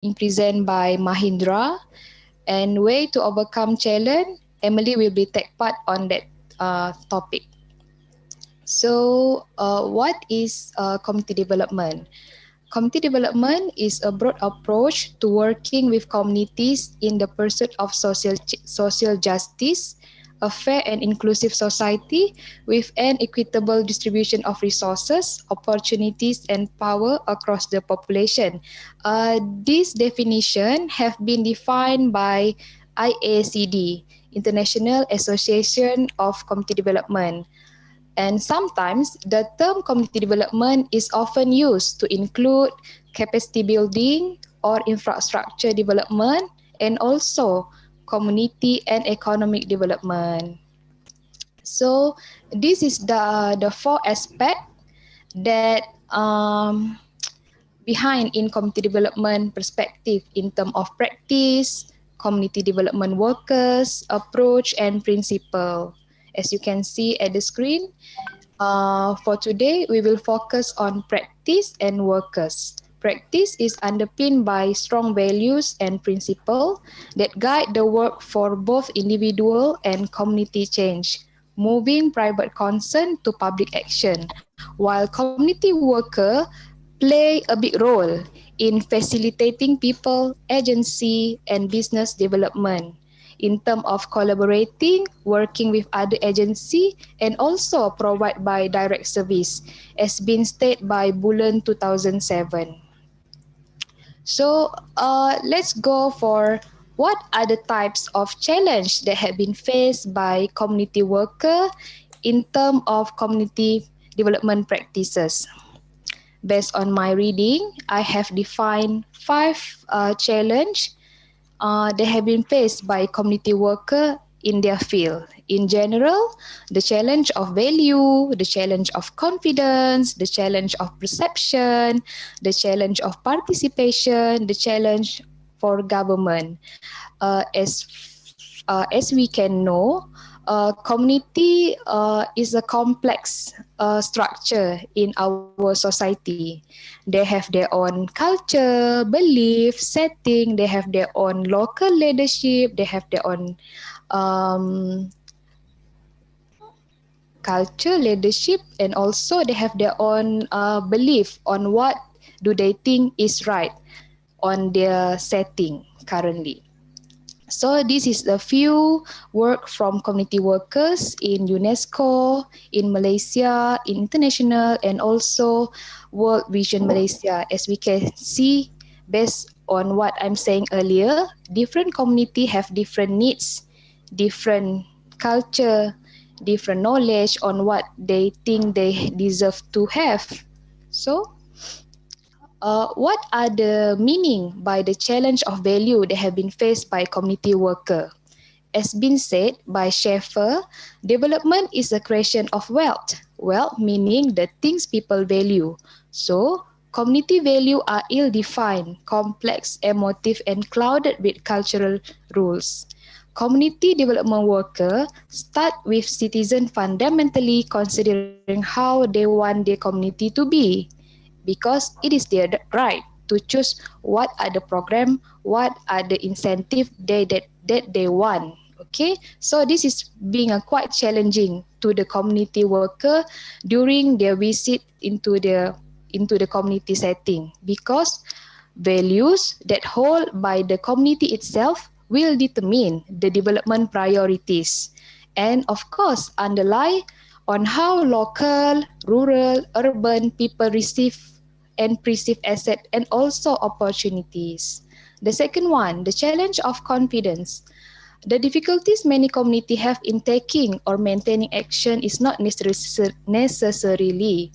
being presented by Mahindra. And way to overcome challenge, Emily will be take part on that topic. So, what is community development? Community development is a broad approach to working with communities in the pursuit of social justice, a fair and inclusive society with an equitable distribution of resources, opportunities, and power across the population. This definition have been defined by IACD, International Association of Community Development. And sometimes the term community development is often used to include capacity building or infrastructure development and also community and economic development. So this is the four aspect that behind in community development perspective in terms of practice, community development workers, approach and principle. As you can see at the screen, for today, we will focus on practice and workers. Practice is underpinned by strong values and principles that guide the work for both individual and community change, moving private concern to public action, while community worker play a big role in facilitating people, agency, and business development in terms of collaborating, working with other agency, and also provide by direct service, as been stated by Bulan 2007. So let's go for what are the types of challenge that have been faced by community worker in terms of community development practices. Based on my reading, I have defined five challenge they have been faced by community worker in their field. In general, the challenge of value, the challenge of confidence, the challenge of perception, the challenge of participation, the challenge for government. As we can know, community is a complex structure in our society. They have their own culture, belief, setting. They have their own local leadership. They have their own um, culture, leadership, and also they have their own belief on what do they think is right on their setting currently. So this is a few work from community workers in UNESCO, in Malaysia, in international, and also World Vision Malaysia. As we can see, based on what I'm saying earlier, different community have different needs, different culture, different knowledge on what they think they deserve to have. So what are the meaning by the challenge of value that have been faced by community worker? As been said by Schaeffer, development is a creation of wealth. Wealth meaning the things people value. So, community value are ill-defined, complex, emotive, and clouded with cultural rules. Community development worker start with citizen fundamentally considering how they want their community to be, because it is their right to choose what are the program, what are the incentive that they want. Okay, so this is being a quite challenging to the community worker during their visit into the community setting, because values that hold by the community itself will determine the development priorities, and of course underlie on how local, rural, urban people receive and perceive asset and also opportunities. The second one, the challenge of confidence. The difficulties many community have in taking or maintaining action is not necessarily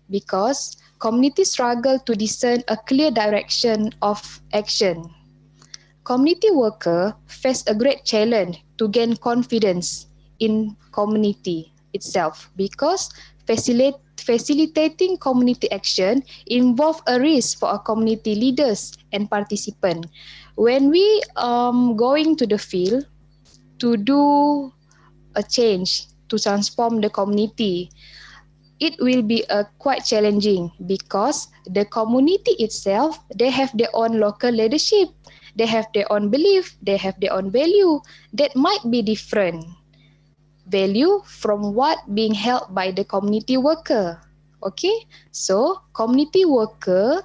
because communities struggle to discern a clear direction of action. Community workers face a great challenge to gain confidence in community itself, because facilitating community action involve a risk for our community leaders and participants. When we going to the field to do a change to transform the community, it will be quite challenging because the community itself, they have their own local leadership, they have their own belief, they have their own value that might be different value from what being held by the community worker. Okay, so community worker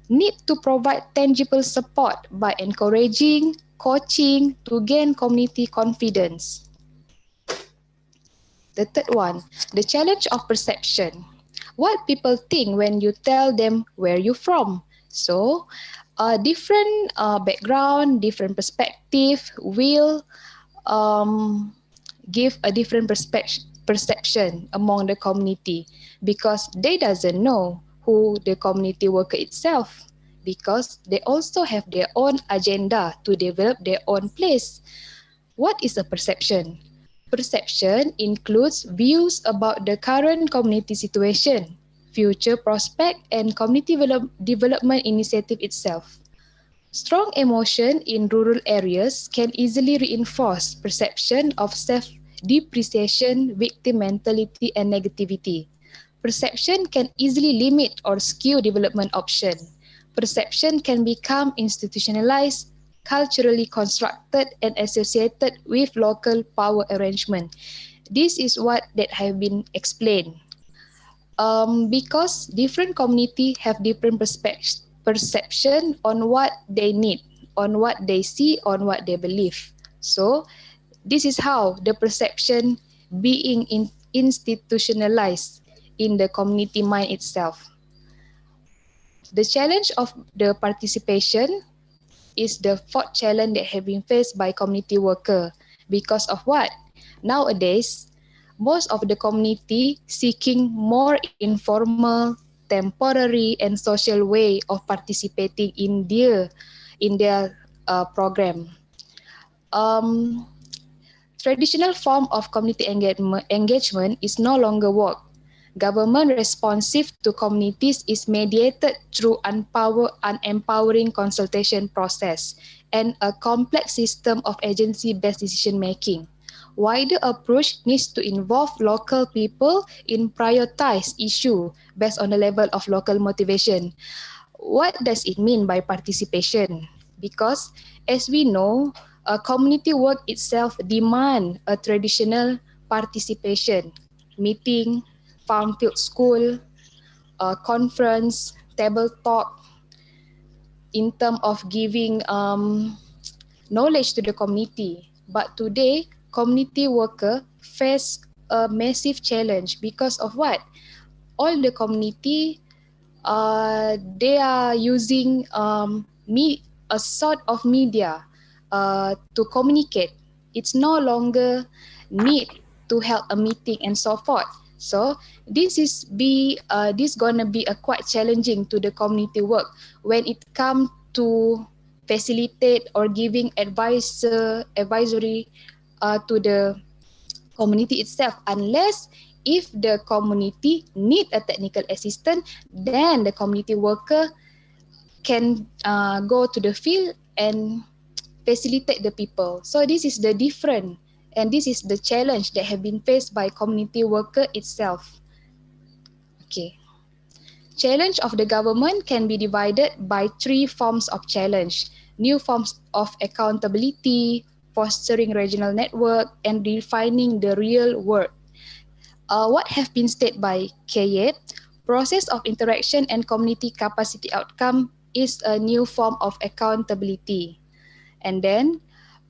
need to provide tangible support by encouraging, coaching to gain community confidence. The third one, the challenge of perception. What people think when you tell them where you're from. So, different background, different perspective will give a different perception among the community because they doesn't know who the community worker itself, because they also have their own agenda to develop their own place. What is a perception? Perception includes views about the current community situation, future prospect, and community development initiative itself. Strong emotion in rural areas can easily reinforce perception of self-depreciation, victim mentality, and negativity. Perception can easily limit or skew development option. Perception can become institutionalized, culturally constructed, and associated with local power arrangement. This is what that have been explained. Because different community have different perception on what they need, on what they see, on what they believe. So this is how the perception being institutionalized in the community mind itself. The challenge of the participation is the fourth challenge that have been faced by community worker. Because of what? Nowadays, most of the community seeking more informal, temporary, and social way of participating in their program. Traditional form of community engagement is no longer work. Government responsive to communities is mediated through unempowering consultation process and a complex system of agency-based decision-making. Wider approach needs to involve local people in prioritized issue based on the level of local motivation. What does it mean by participation? Because as we know, community work itself demand a traditional participation, meeting, farm field school, conference, table talk, in terms of giving knowledge to the community. But today, community worker face a massive challenge because of what? All the community, they are using a sort of media to communicate. It's no longer need to have a meeting and so forth. So this gonna be a quite challenging to the community work when it comes to facilitate or giving advisory to the community itself, unless if the community need a technical assistant, then the community worker can go to the field and facilitate the people. So this is the different, and this is the challenge that have been faced by community worker itself. Okay. Challenge of the government can be divided by three forms of challenge: new forms of accountability, fostering regional network, and defining the real world. What have been stated by Kayet, process of interaction and community capacity outcome is a new form of accountability. And then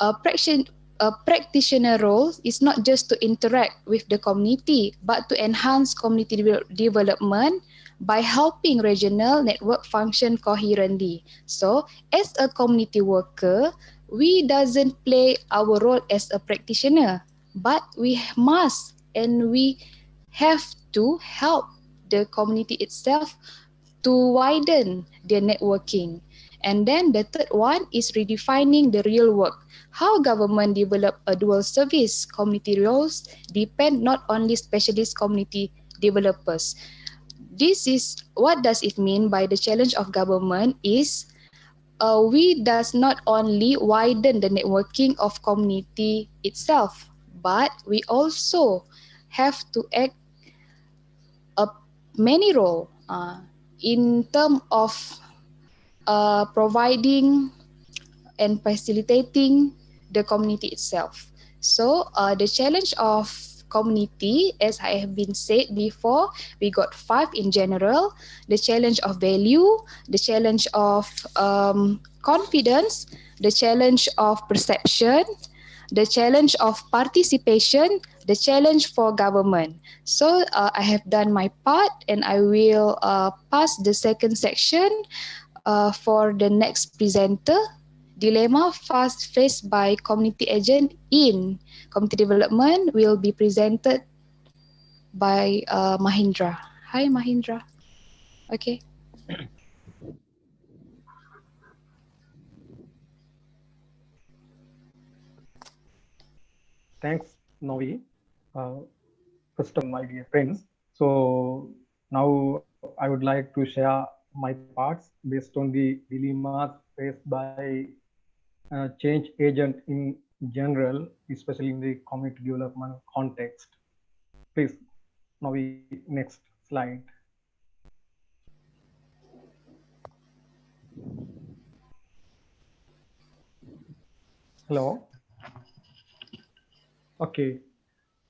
a practitioner role is not just to interact with the community, but to enhance community development by helping regional network function coherently. So as a community worker, we doesn't play our role as a practitioner, but we must and we have to help the community itself to widen their networking. And then the third one is redefining the real work. How government develop a dual service community roles depend not only specialist community developers. This is what does it mean by the challenge of government is we does not only widen the networking of community itself, but we also have to act many role in terms of providing and facilitating the community itself. So the challenge of community, as I have been said before, we got 5 in general: the challenge of value, the challenge of confidence, the challenge of perception, the challenge of participation, the challenge for government. So I have done my part, and I will pass the second section for the next presenter. Dilemma faced by community agent in community development will be presented by Mahindra. Hi Mahindra. Okay. Thanks, Novi. First of all, my dear friends. So now I would like to share my parts based on the dilemmas faced by change agent in general, especially in the community development context. Please, Novi, next slide. Hello. Okay.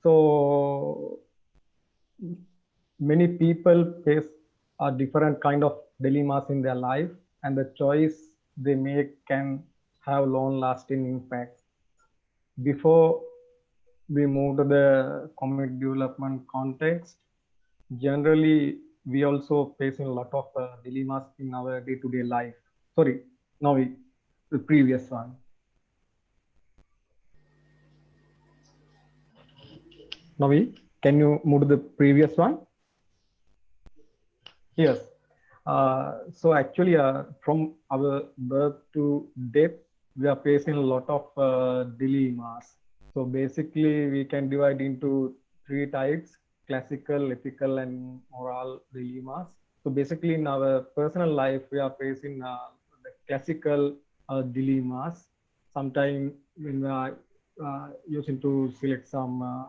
So many people face a different kind of dilemmas in their life, and the choice they make can have long lasting impacts. Before we move to the community development context, generally we also facing a lot of dilemmas in our day-to-day life. Sorry, now the previous one. Navi, can you move to the previous one? Yes. So actually, from our birth to death, we are facing a lot of dilemmas. So basically, we can divide into 3 types: classical, ethical, and moral dilemmas. So basically, in our personal life, we are facing the classical dilemmas. Sometimes when we are using to select some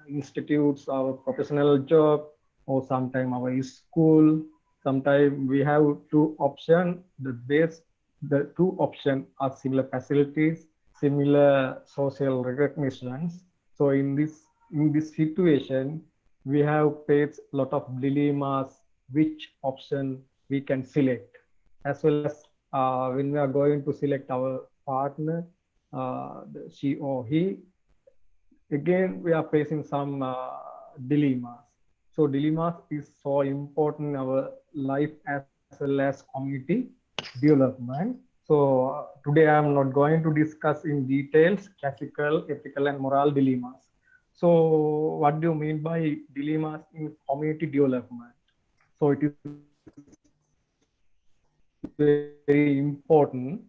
institutes, our professional job, or sometime our school. Sometimes we have 2 options. The 2 options are similar facilities, similar social recognitions. So in this situation, we have faced a lot of dilemmas, which option we can select, as well as when we are going to select our partner, she or he, again we are facing some dilemmas. So dilemmas is so important in our life as well as community development. So today I am not going to discuss in details classical, ethical, and moral dilemmas. So what do you mean by dilemmas in community development? So it is very important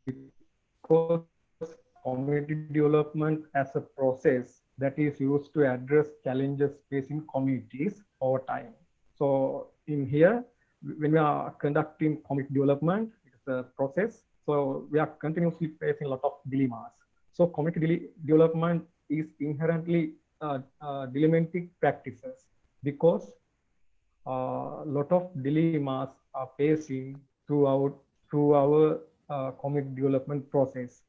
because community development as a process that is used to address challenges facing communities over time. So in here, when we are conducting community development, it's a process. So we are continuously facing a lot of dilemmas. So community development is inherently dilemmatic practices because a lot of dilemmas are facing through our community development process.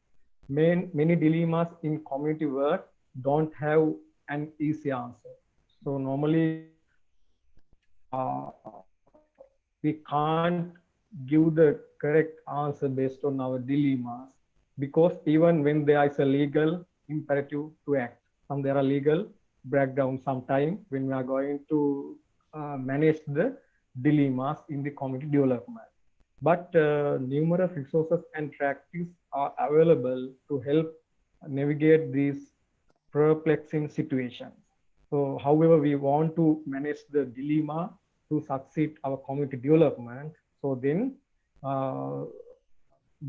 Many dilemmas in community work don't have an easy answer. So normally we can't give the correct answer based on our dilemmas, because even when there is a legal imperative to act, there are legal breakdowns sometime when we are going to manage the dilemmas in the community development. But numerous resources and practice are available to help navigate these perplexing situations. So however we want to manage the dilemma to succeed our community development, so then uh,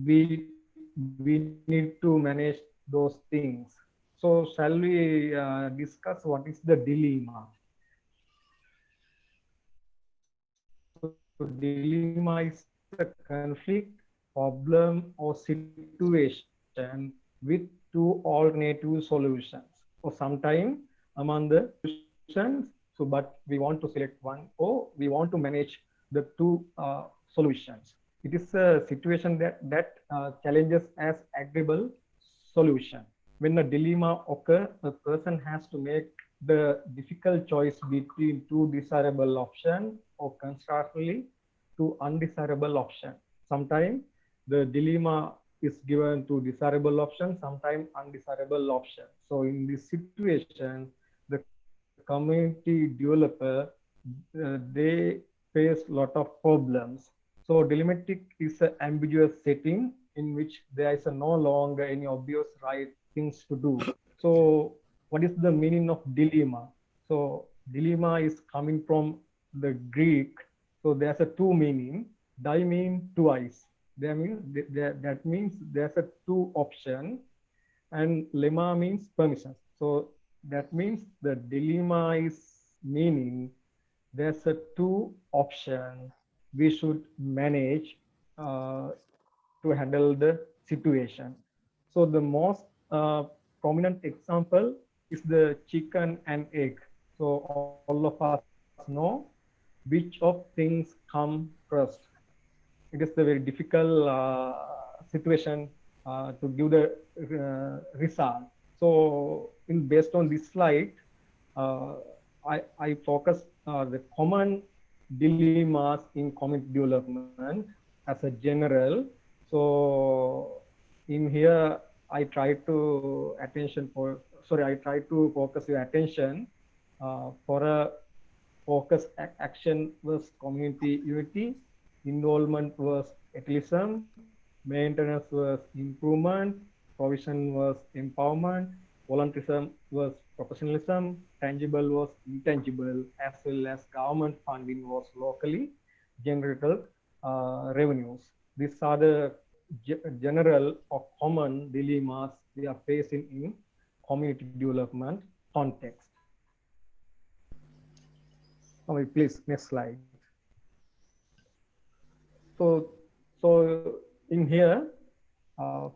we need to manage those things. So shall we discuss what is the dilemma? So dilemma is a conflict, problem, or situation with 2 alternative solutions, or sometime among the solutions. So, but we want to select one, or we want to manage the two solutions. It is a situation that challenges as agreeable solution. When a dilemma occurs, a person has to make the difficult choice between two desirable options, or contrarily to undesirable option. Sometimes the dilemma is given to desirable option, sometimes undesirable option. So in this situation, the community developer, they face lot of problems. So dilemmatic is an ambiguous setting in which there is no longer any obvious right things to do. So what is the meaning of dilemma? So dilemma is coming from the Greek. So there's a two meaning. Di means twice. That means there's a two option, and lemma means permission. So that means the dilemma is meaning there's a two option we should manage to handle the situation. So the most prominent example is the chicken and egg. So all of us know which of things come first. It is a very difficult situation to give the result. So based on this slide, uh, I focus the common dilemmas in community development as a general. So in here, I try to focus your attention for a focus action was community unity, involvement was ethicalism, maintenance was improvement, provision was empowerment, volunteerism was professionalism, tangible was intangible, as well as government funding was locally generated revenues. These are the general or common dilemmas we are facing in community development context. Please, next slide. So in here,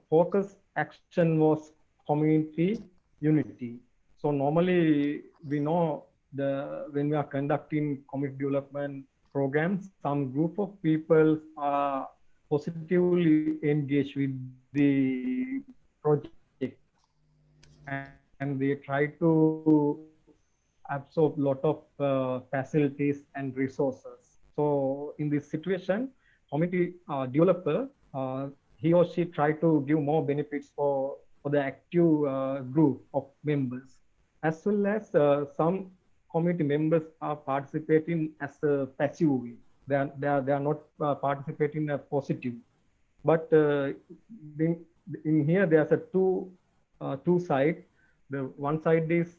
focus action was community unity. So normally we know when we are conducting community development programs, some group of people are positively engaged with the project, and they try to absorb a lot of facilities and resources. So in this situation, community developer, he or she try to give more benefits for the active group of members, as well as some community members are participating as a passive way. They are not participating as positive. But in here, there's a two side. The one side is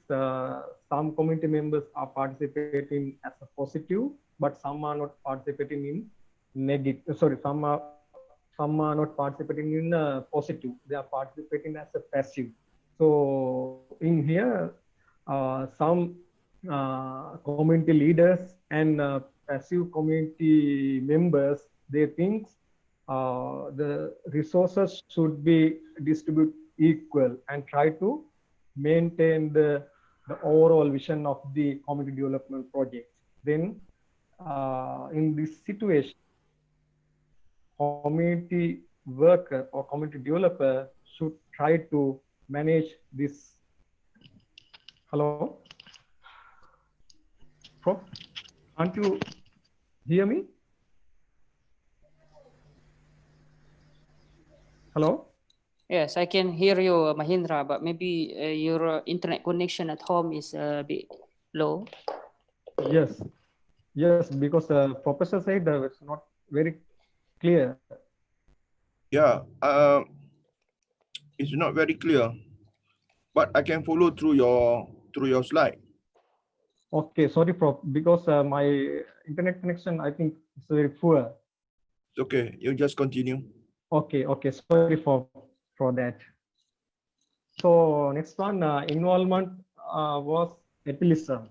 some community members are participating as a positive, but some are not participating in negative. Sorry, some are not participating in positive. They are participating as a passive. So in here, some community leaders and passive community members, they think the resources should be distributed equal and try to maintain the overall vision of the community development project. Then in this situation, community worker or community developer should try to manage this. Hello? Prof, can't you hear me? Hello? Yes, I can hear you, Mahindra, but maybe your internet connection at home is a bit low. Yes, because the professor said that it's not very clear. Yeah, it's not very clear, but I can follow through your slide. Okay, sorry, Prof, because my internet connection, I think, is very poor. It's okay, you just continue. Okay, sorry for that. So next one, involvement was ethicalism.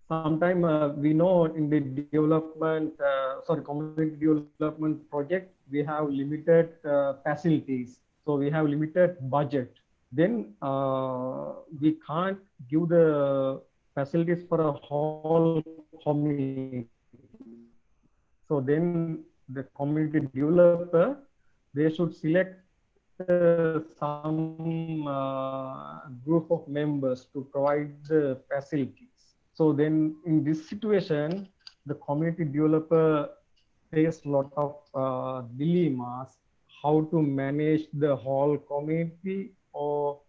Sometimes we know in the development, community development project, we have limited facilities. So we have limited budget. Then we can't give the facilities for a whole community. So then the community developer, they should select some group of members to provide the facilities. So then in this situation, the community developer face a lot of dilemmas, how to manage the whole community, or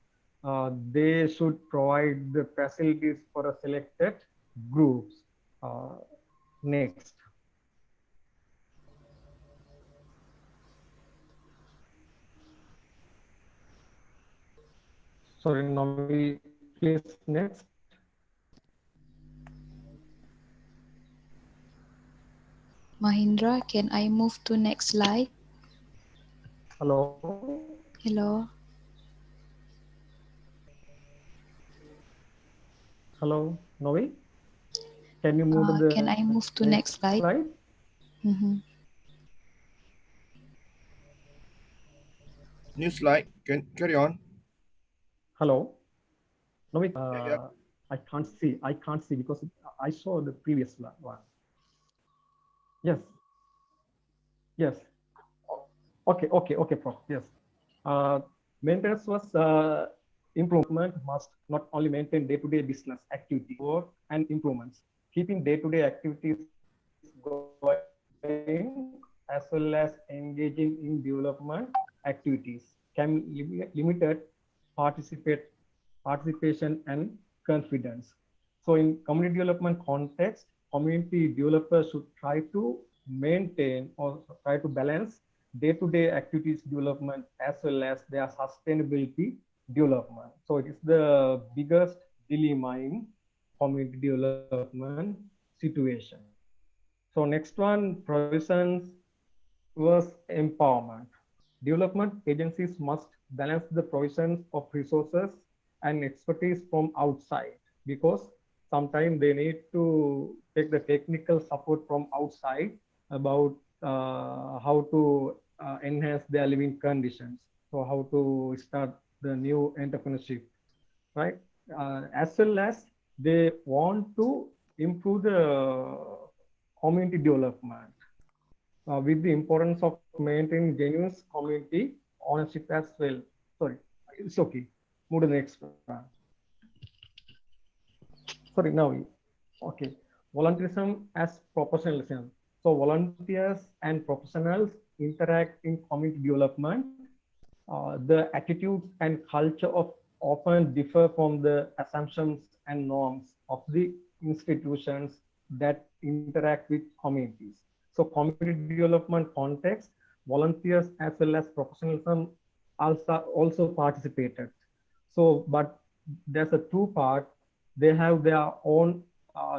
they should provide the facilities for a selected groups. Next. Sorry, Nomi, please next. Mahindra, can I move to next slide? Hello. Hello. Hello, Novi. Can you move to the Can I move to next slide? Mm-hmm. New slide. Can carry on. Hello, Novi. Yeah. I can't see. I can't see because I saw the previous one. Yes. Yes. Okay, Prof. Yes. Maintenance was improvement must not only maintain day-to-day business activity work and improvements, keeping day-to-day activities going as well as engaging in development activities can limited participation and confidence. So in community development context, community developers should try to maintain or try to balance day-to-day activities development as well as their sustainability development. So it is the biggest dilemma in community development situation. So next one, provisions versus empowerment. Development agencies must balance the provisions of resources and expertise from outside, because sometimes they need to take the technical support from outside about how to enhance their living conditions. So how to start the new entrepreneurship, right? As well as they want to improve the community development with the importance of maintaining genuine community ownership as well. Sorry, it's okay. Move to the next one. Sorry, now, okay. Volunteerism as professionalism. So volunteers and professionals interact in community development. The attitudes and culture of often differ from the assumptions and norms of the institutions that interact with communities. So community development context, volunteers as well as professionalism also participated. So, but there's a two part. They have their own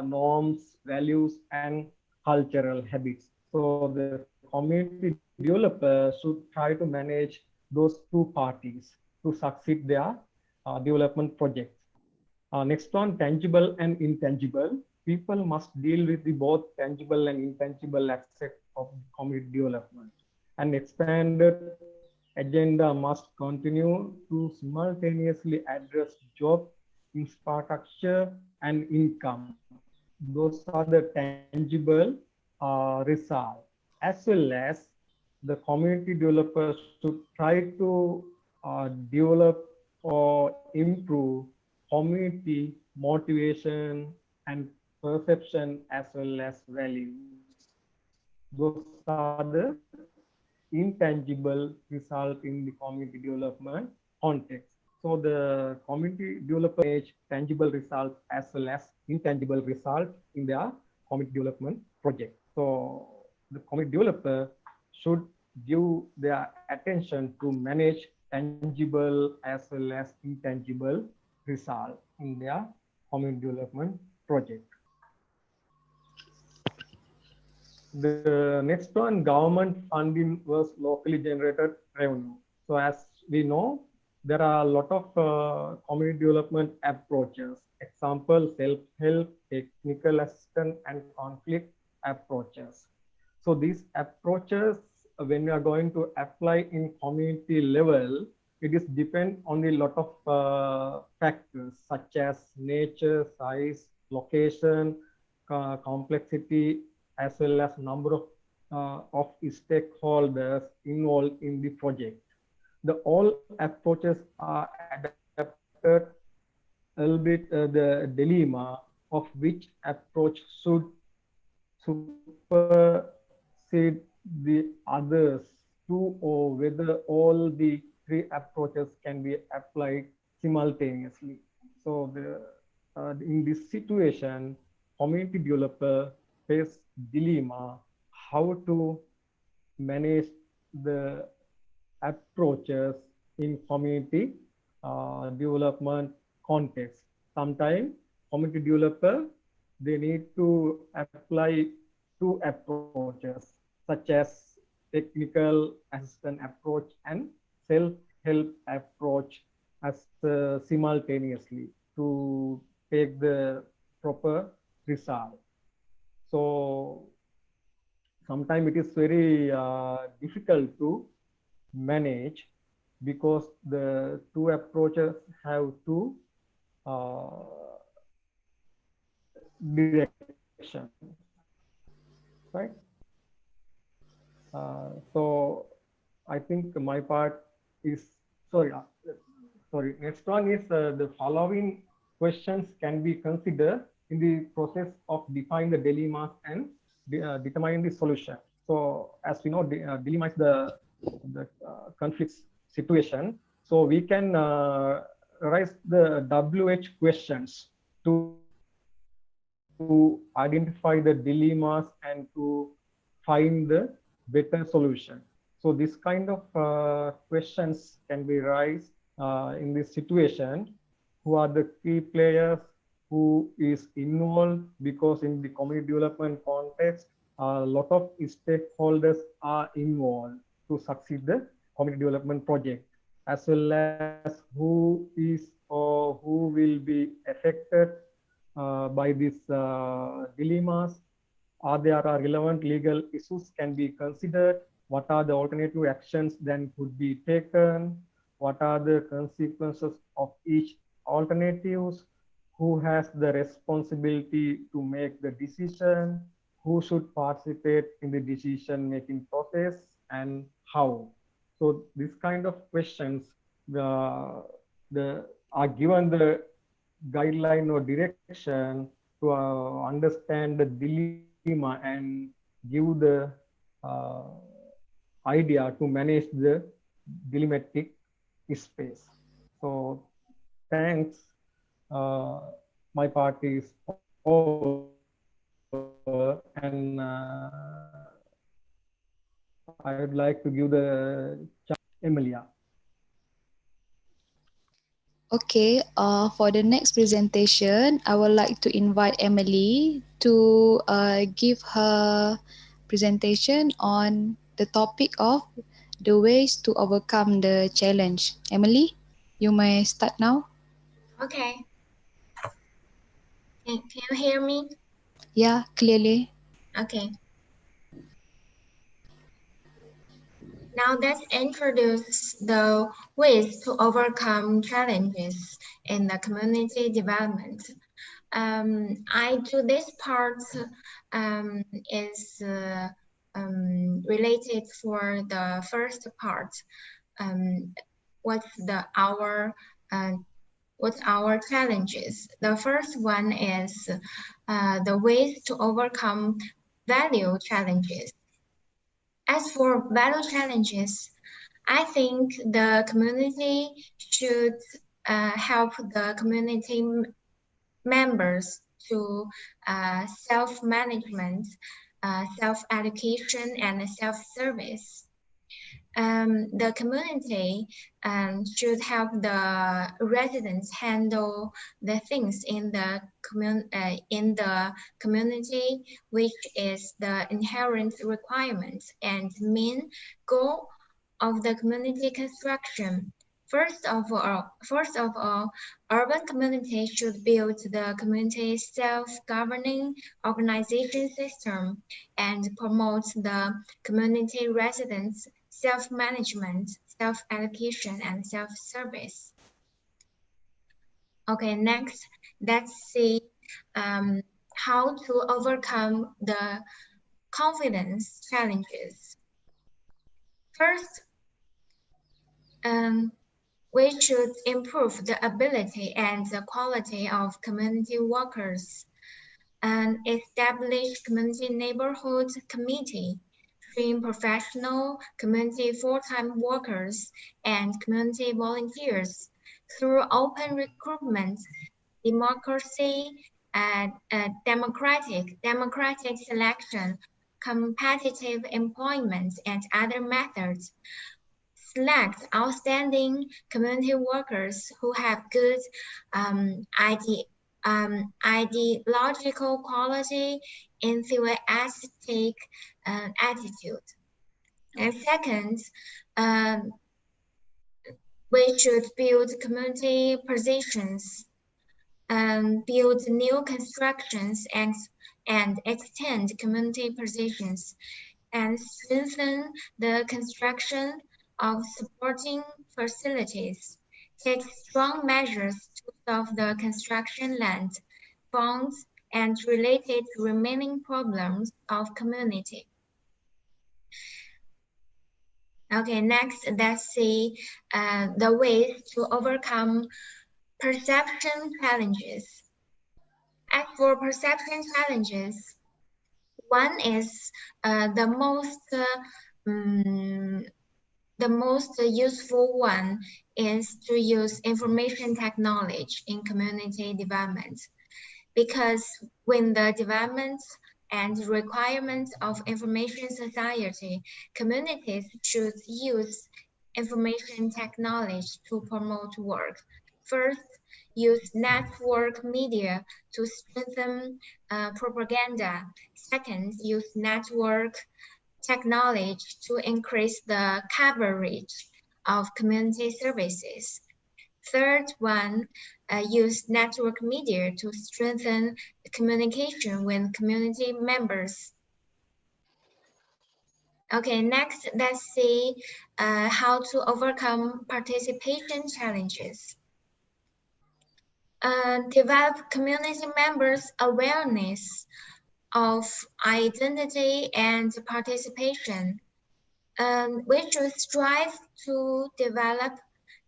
norms, values, and cultural habits. So the community developer should try to manage those two parties to succeed their development projects. Next one, tangible and intangible. People must deal with the both tangible and intangible aspects of community development. An expanded agenda must continue to simultaneously address job, infrastructure, and income. Those are the tangible results, as well as the community developers should try to develop or improve community motivation and perception as well as values. Those are the intangible result in the community development context. So the community developer tangible result as well as intangible result in their community development project. So the community developer should give their attention to manage tangible as well as intangible result in their community development project. The next one, government funding was locally generated revenue. So as we know, there are a lot of community development approaches. Example, self-help, technical assistance, and conflict approaches. So these approaches, when we are going to apply in community level, it is depend on a lot of factors such as nature, size, location, complexity, as well as number of stakeholders involved in the project. The all approaches are adapted a little bit the dilemma of which approach should supersede the others two, or whether all the three approaches can be applied simultaneously. So in this situation, community developer face dilemma how to manage the approaches in community development context. Sometimes community developer, they need to apply two approaches such as technical assistant approach and self-help approach as simultaneously to take the proper result. So sometimes it is very difficult to manage because the two approaches have two directions, right? So I think my part is, sorry. Next one is the following questions can be considered in the process of defining the dilemmas and determining the solution. So as we know, dilemma is the conflict situation. So we can raise the WH questions to identify the dilemmas and to find the better solution. So this kind of questions can be raised in this situation. Who are the key players? Who is involved? Because in the community development context, a lot of stakeholders are involved to succeed the community development project, as well as who is or who will be affected by these dilemmas. Are there relevant legal issues can be considered? What are the alternative actions then could be taken? What are the consequences of each alternatives? Who has the responsibility to make the decision? Who should participate in the decision-making process and how? So this kind of questions are given the guideline or direction to understand the dilemma and give the idea to manage the dilemmatic space. So thanks. My part is over, and I would like to give the chance to Emilia. Okay, for the next presentation, I would like to invite Emily to give her presentation on the topic of the ways to overcome the challenge. Emily, you may start now. Okay. Can you hear me? Yeah, clearly. Okay. Now let's introduce the ways to overcome challenges in the community development. I do this part is related for the first part. What's our challenges? The first one is the ways to overcome value challenges. As for value challenges, I think the community should help the community members to self-management, self-education, and self-service. The community should help the residents handle the things in the community, which is the inherent requirement and main goal of the community construction. First of all, urban communities should build the community self-governing organization system and promote the community residents' self-management, self-allocation, and self-service. Okay, next, let's see how to overcome the confidence challenges. First, we should improve the ability and the quality of community workers and establish community neighborhood committee, train professional community full-time workers and community volunteers through open recruitment, democracy, and democratic selection, competitive employment, and other methods. Select outstanding community workers who have good ideological quality, enthusiastic attitude. And second, we should build community positions, build new constructions and extend community positions, and strengthen the construction of supporting facilities, take strong measures to solve the construction land, funds, and related remaining problems of community. Okay, next, let's see the ways to overcome perception challenges. As for perception challenges, one is the most useful one is to use information technology in community development, because when the development and requirements of information society, communities should use information technology to promote work. First, use network media to strengthen propaganda. Second, use network technology to increase the coverage of community services. Third one, use network media to strengthen communication with community members. Okay, next, let's see how to overcome participation challenges. Develop community members' awareness of identity and participation. We should strive to develop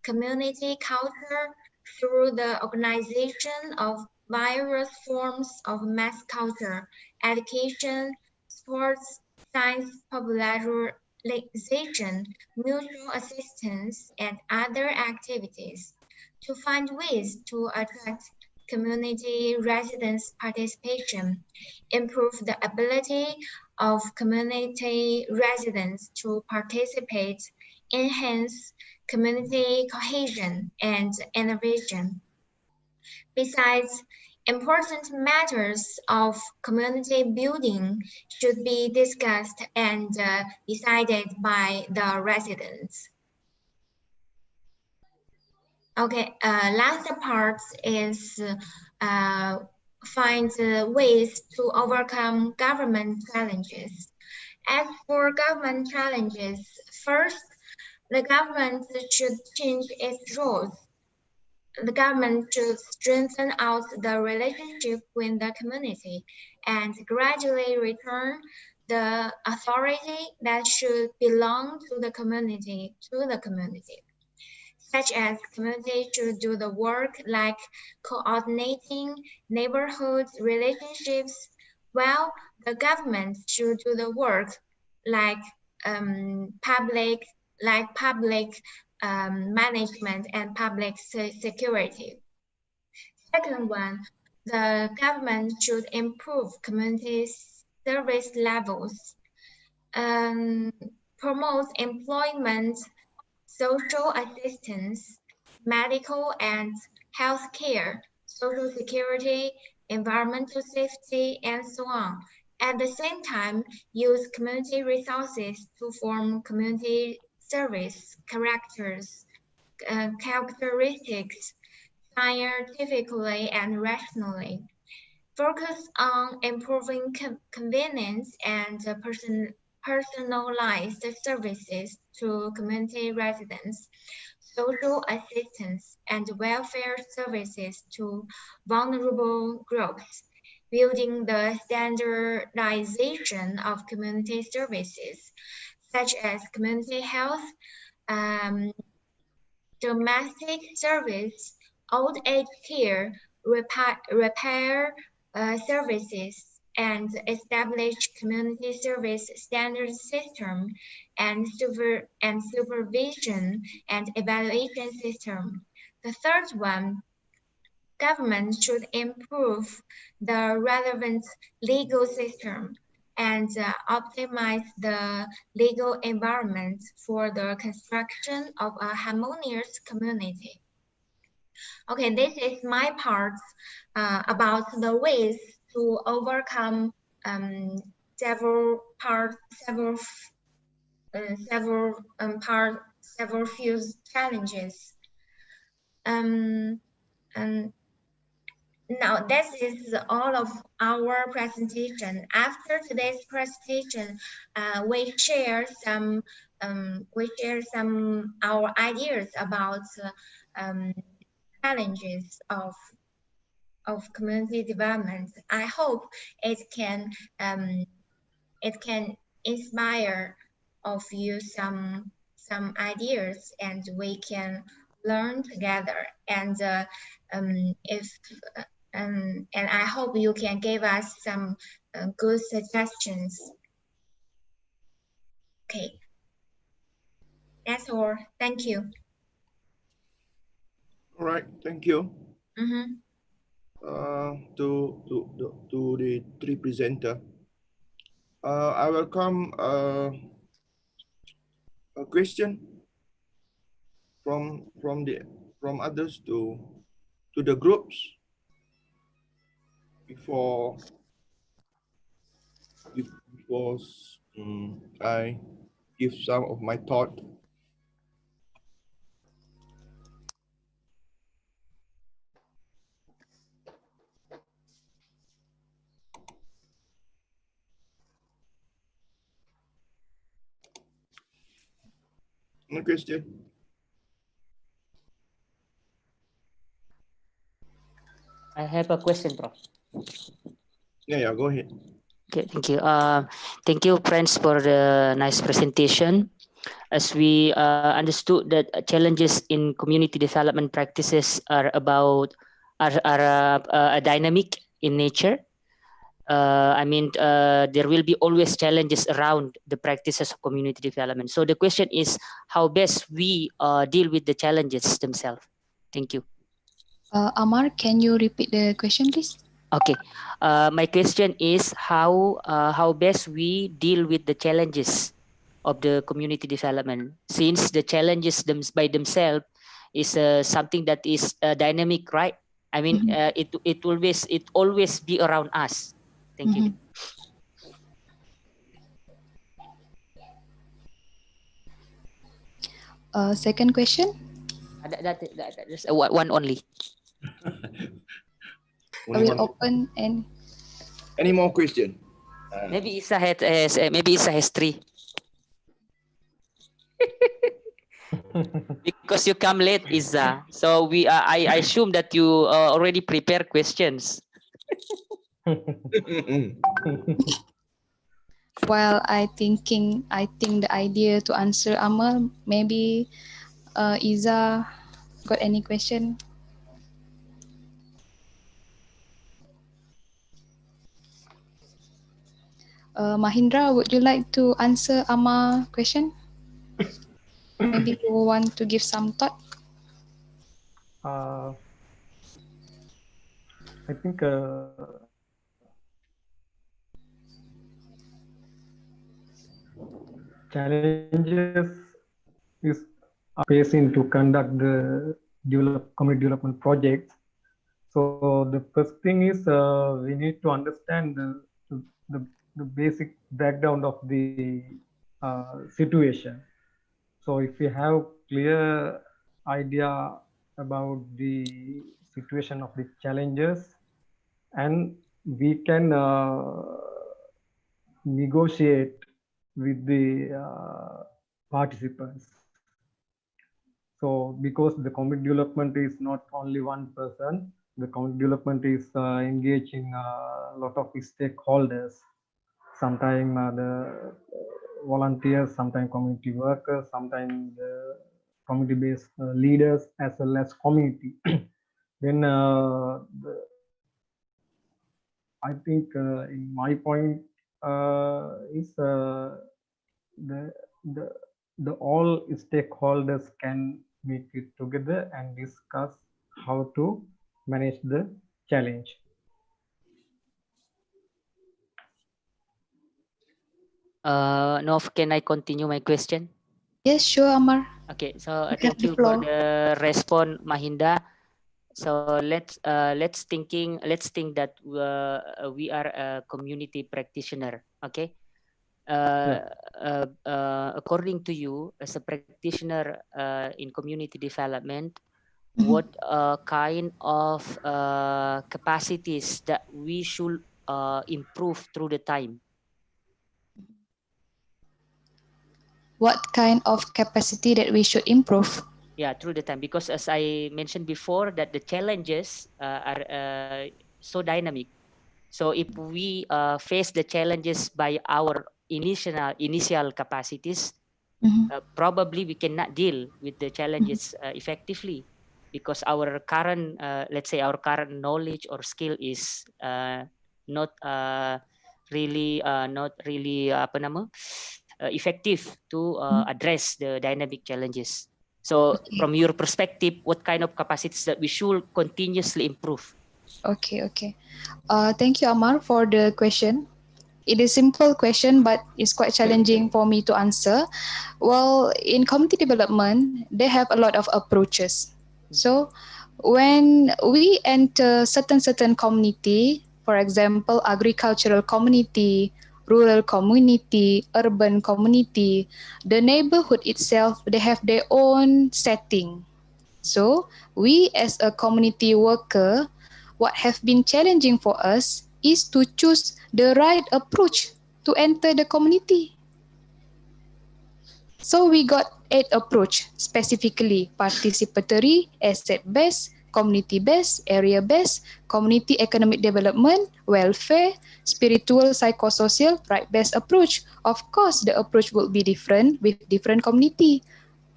community culture through the organization of various forms of mass culture, education, sports, science popularization, mutual assistance, and other activities to find ways to attract community residents' participation, improve the ability of community residents to participate, enhance community cohesion and innovation. Besides, important matters of community building should be discussed and decided by the residents. Okay, last part is find ways to overcome government challenges. As for government challenges, first, the government should change its roles. The government should strengthen out the relationship with the community and gradually return the authority that should belong to the community such as community should do the work like coordinating neighborhood relationships, while the government should do the work like public management and public security. Second one, the government should improve community service levels, promote employment, social assistance, medical and health care, social security, environmental safety, and so on. At the same time, use community resources to form community service characters characteristics scientifically and rationally. Focus on improving convenience and personalized services to community residents, social assistance and welfare services to vulnerable groups, building the standardization of community services, such as community health, domestic service, old age care, repair services, and establish community service standard system and supervision and evaluation system. The third one, government should improve the relevant legal system and optimize the legal environment for the construction of a harmonious community. Okay, this is my part about the ways to overcome several few challenges. Now this is all of our presentation. After today's presentation, we share some our ideas about challenges of community development. I hope it can inspire of you some ideas, and we can learn together. And and I hope you can give us some good suggestions. Okay, that's all. Thank you. All right, thank you. Mm-hmm. To the three presenter. I welcome a question from others to the groups before I give some of my thought. No question. I have a question, Prof. Yeah, go ahead. Okay, thank you. Thank you, friends, for the nice presentation. As we understood that challenges in community development practices are dynamic in nature. There will be always challenges around the practices of community development. So the question is how best we deal with the challenges themselves. Thank you. Amar, can you repeat the question, please? Okay. My question is how best we deal with the challenges of the community development, since the challenges by themselves is something that is dynamic, right? I mean, it always be around us. Thank you. Second question. That's one only. I will open and. Any more question? Maybe Isa has three. Because you come late, Isa. So I assume that you already prepare questions. Well, I think the idea to answer Amal, maybe Iza got any question? Mahindra, would you like to answer Amal's question? Maybe you want to give some thought. I think challenges is facing to conduct the community development projects. So the first thing is we need to understand the basic background of the situation. So if we have clear idea about the situation of the challenges, and we can negotiate with the participants. So because the community development is not only one person, the community development is engaging a lot of stakeholders. Sometimes the volunteers, sometimes community workers, sometimes the community-based leaders, as well as community. Then I think in my point is the the the all stakeholders can meet it together and discuss how to manage the challenge. Nov, can I continue my question? Yes, sure, Amar. Okay, so You have thank the you for floor. the response, Mahinda. So let's think that we are a community practitioner. Okay. According to you, as a practitioner in community development, what kind of capacities that we should improve through the time? What kind of capacity that we should improve? Yeah, through the time, because as I mentioned before, that the challenges are so dynamic. So if we face the challenges by our initial capacities, probably we cannot deal with the challenges effectively, because our current, let's say, our current knowledge or skill is not really apa nama, effective to address the dynamic challenges. So from your perspective, what kind of capacities that we should continuously improve? Okay. Thank you, Amar, for the question. It is a simple question, but it's quite challenging for me to answer. Well, in community development, they have a lot of approaches. So when we enter certain community, for example, agricultural community, rural community, urban community, the neighborhood itself, they have their own setting. So we as a community worker, what have been challenging for us is to choose the right approach to enter the community. So we got 8 approach, specifically participatory, asset-based, community-based, area-based, community economic development, welfare, spiritual, psychosocial, right-based approach. Of course, the approach will be different with different community.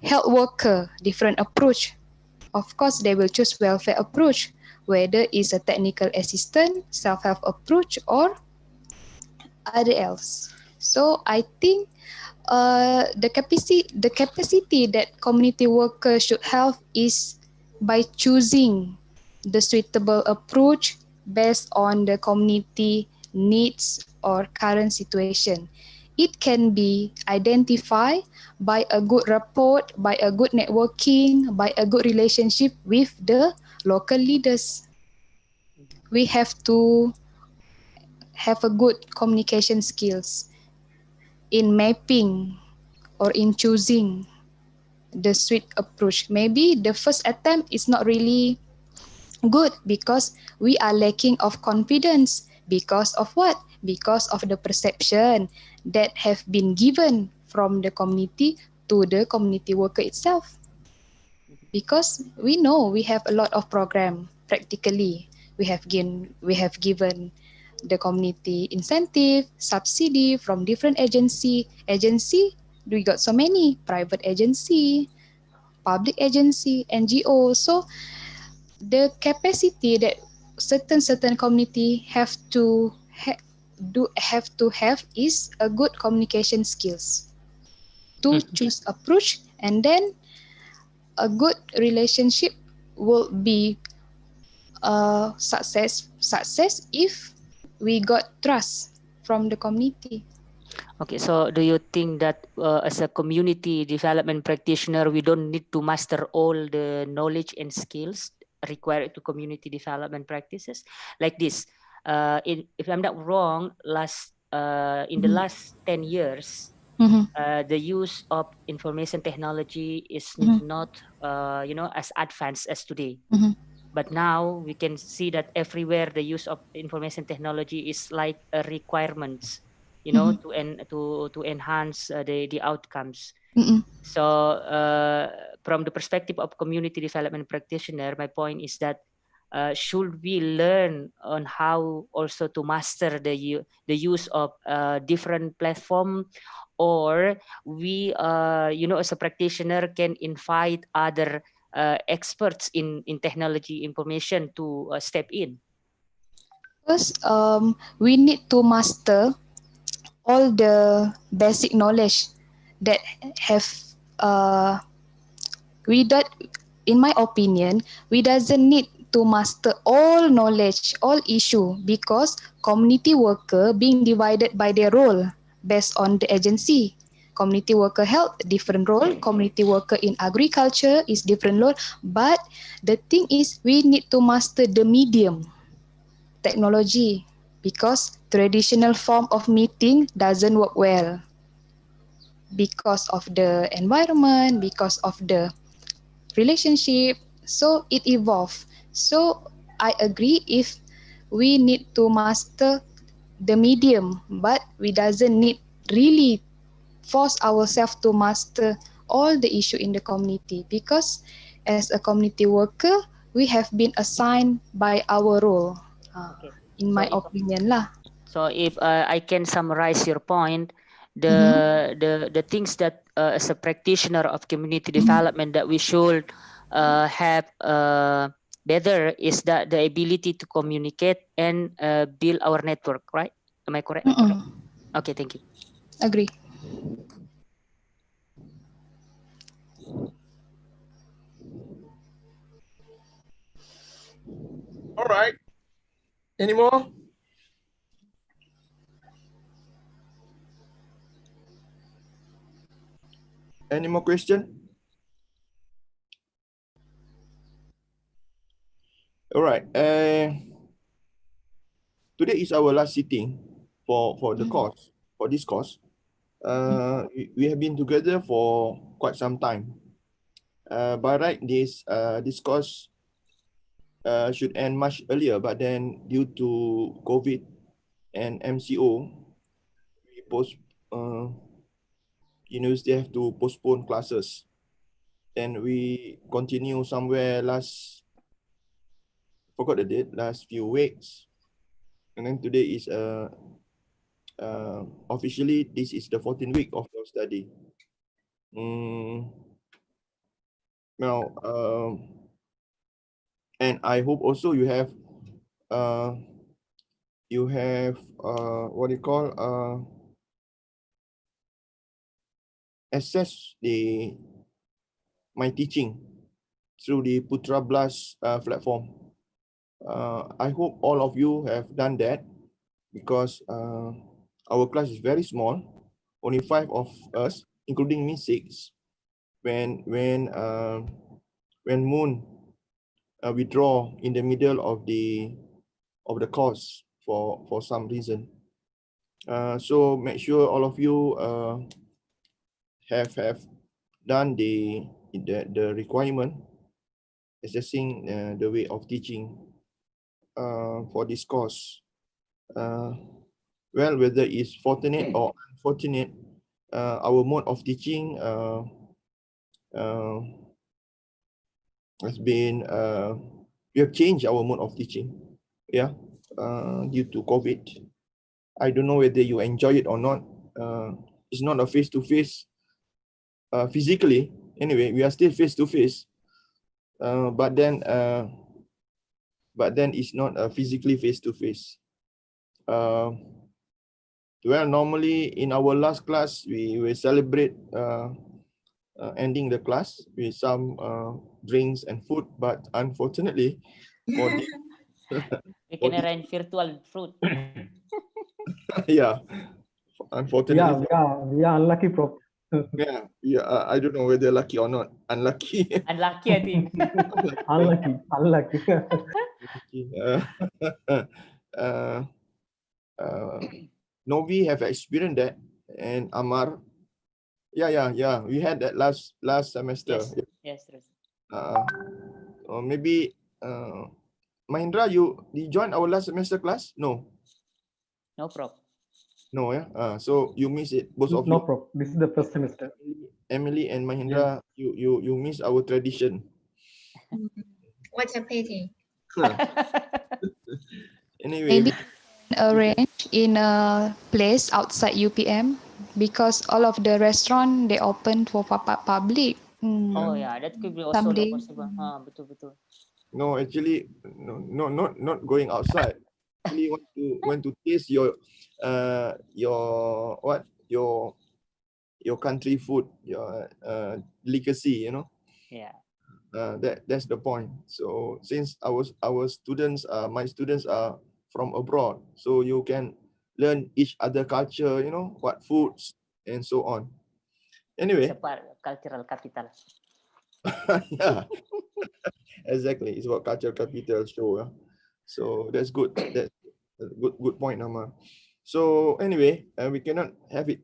Health worker, different approach. Of course, they will choose welfare approach, whether it's a technical assistant, self-help approach, or other else. So I think the capacity that community workers should have is by choosing the suitable approach based on the community needs or current situation. It can be identified by a good rapport, by a good networking, by a good relationship with the local leaders. We have to have a good communication skills in mapping or in choosing the sweet approach. Maybe the first attempt is not really good because we are lacking of confidence. Because of what? Because of the perception that have been given from the community to the community worker itself. Because we know we have a lot of program practically. We have given the community incentive, subsidy from different agency. We got so many private agency, public agency, NGO. So the capacity that certain community have to have is a good communication skills to choose approach, and then a good relationship will be success if we got trust from the community. Okay, so do you think that as a community development practitioner, we don't need to master all the knowledge and skills required to community development practices? Like this, if I'm not wrong, in the last 10 years, The use of information technology is not, as advanced as today. But now we can see that everywhere the use of information technology is like a requirement, to enhance the outcomes. So from the perspective of community development practitioner, my point is that should we learn on how also to master the use of different platform, or we as a practitioner can invite other experts in technology information to step in? First, we need to master all the basic knowledge that have we don't, in my opinion, we doesn't need to master all knowledge, all issue, because community worker being divided by their role based on the agency. Community worker health, different role. Community worker in agriculture is different role. But the thing is, we need to master the medium technology, because traditional form of meeting doesn't work well because of the environment, because of the relationship. So it evolved. So I agree, if we need to master the medium, but we doesn't need really force ourselves to master all the issue in the community, because as a community worker, we have been assigned by our role. Okay. In my opinion lah. So if I can summarize your point, the things that as a practitioner of community development that we should have better is that the ability to communicate and build our network, right? Am I correct? Okay, thank you. Agree. All right. Any more? Any more question? All right. Today is our last sitting for the course, for this course. We have been together for quite some time. By right, this course should end much earlier, but then due to COVID and MCO, university have to postpone classes. Then we continue somewhere forgot the date, last few weeks. And then today is officially this is the 14th week of your study. Now, and I hope also you have what do you call access my teaching through the Putra Blast platform. I hope all of you have done that, because our class is very small, only 5 of us, including me 6. When Moon withdraw in the middle of the course for some reason. So make sure all of you have done the requirement, assessing the way of teaching for this course. Well, whether it's fortunate or unfortunate, our mode of teaching has been, we have changed our mode of teaching, due to COVID. I don't know whether you enjoy it or not. It's not a face-to-face physically. Anyway, we are still face-to-face, but then it's not physically face-to-face. Well, normally in our last class, we will celebrate ending the class with some drinks and food, but unfortunately, for this, we can arrange virtual fruit. Yeah, unfortunately. We are unlucky, Prof. I don't know whether lucky or not. Unlucky. Unlucky, I think. Unlucky. Novi have experienced that, and Amar Yeah. We had that last semester. Yes, yes. Or maybe Mahindra, you join our last semester class? No, No problem. no, yeah. So you miss it, both of No you. problem. This is the first semester. Emily and Mahindra, you miss our tradition. What a pity. Anyway, Maybe arrange in a place outside UPM because all of the restaurant they open for public. Oh yeah, that could be also Someday. possible. Betul. no, actually, no, not going outside. Actually, want to taste your what your country food, your delicacy, you know. Yeah. That's the point. So since our students, my students are from abroad, so you can learn each other culture, you know, what foods and so on. Anyway, It's a cultural capital. yeah, exactly. It's about culture capital show. Yeah? So that's good. That's a good point, Nama. So anyway, we cannot have it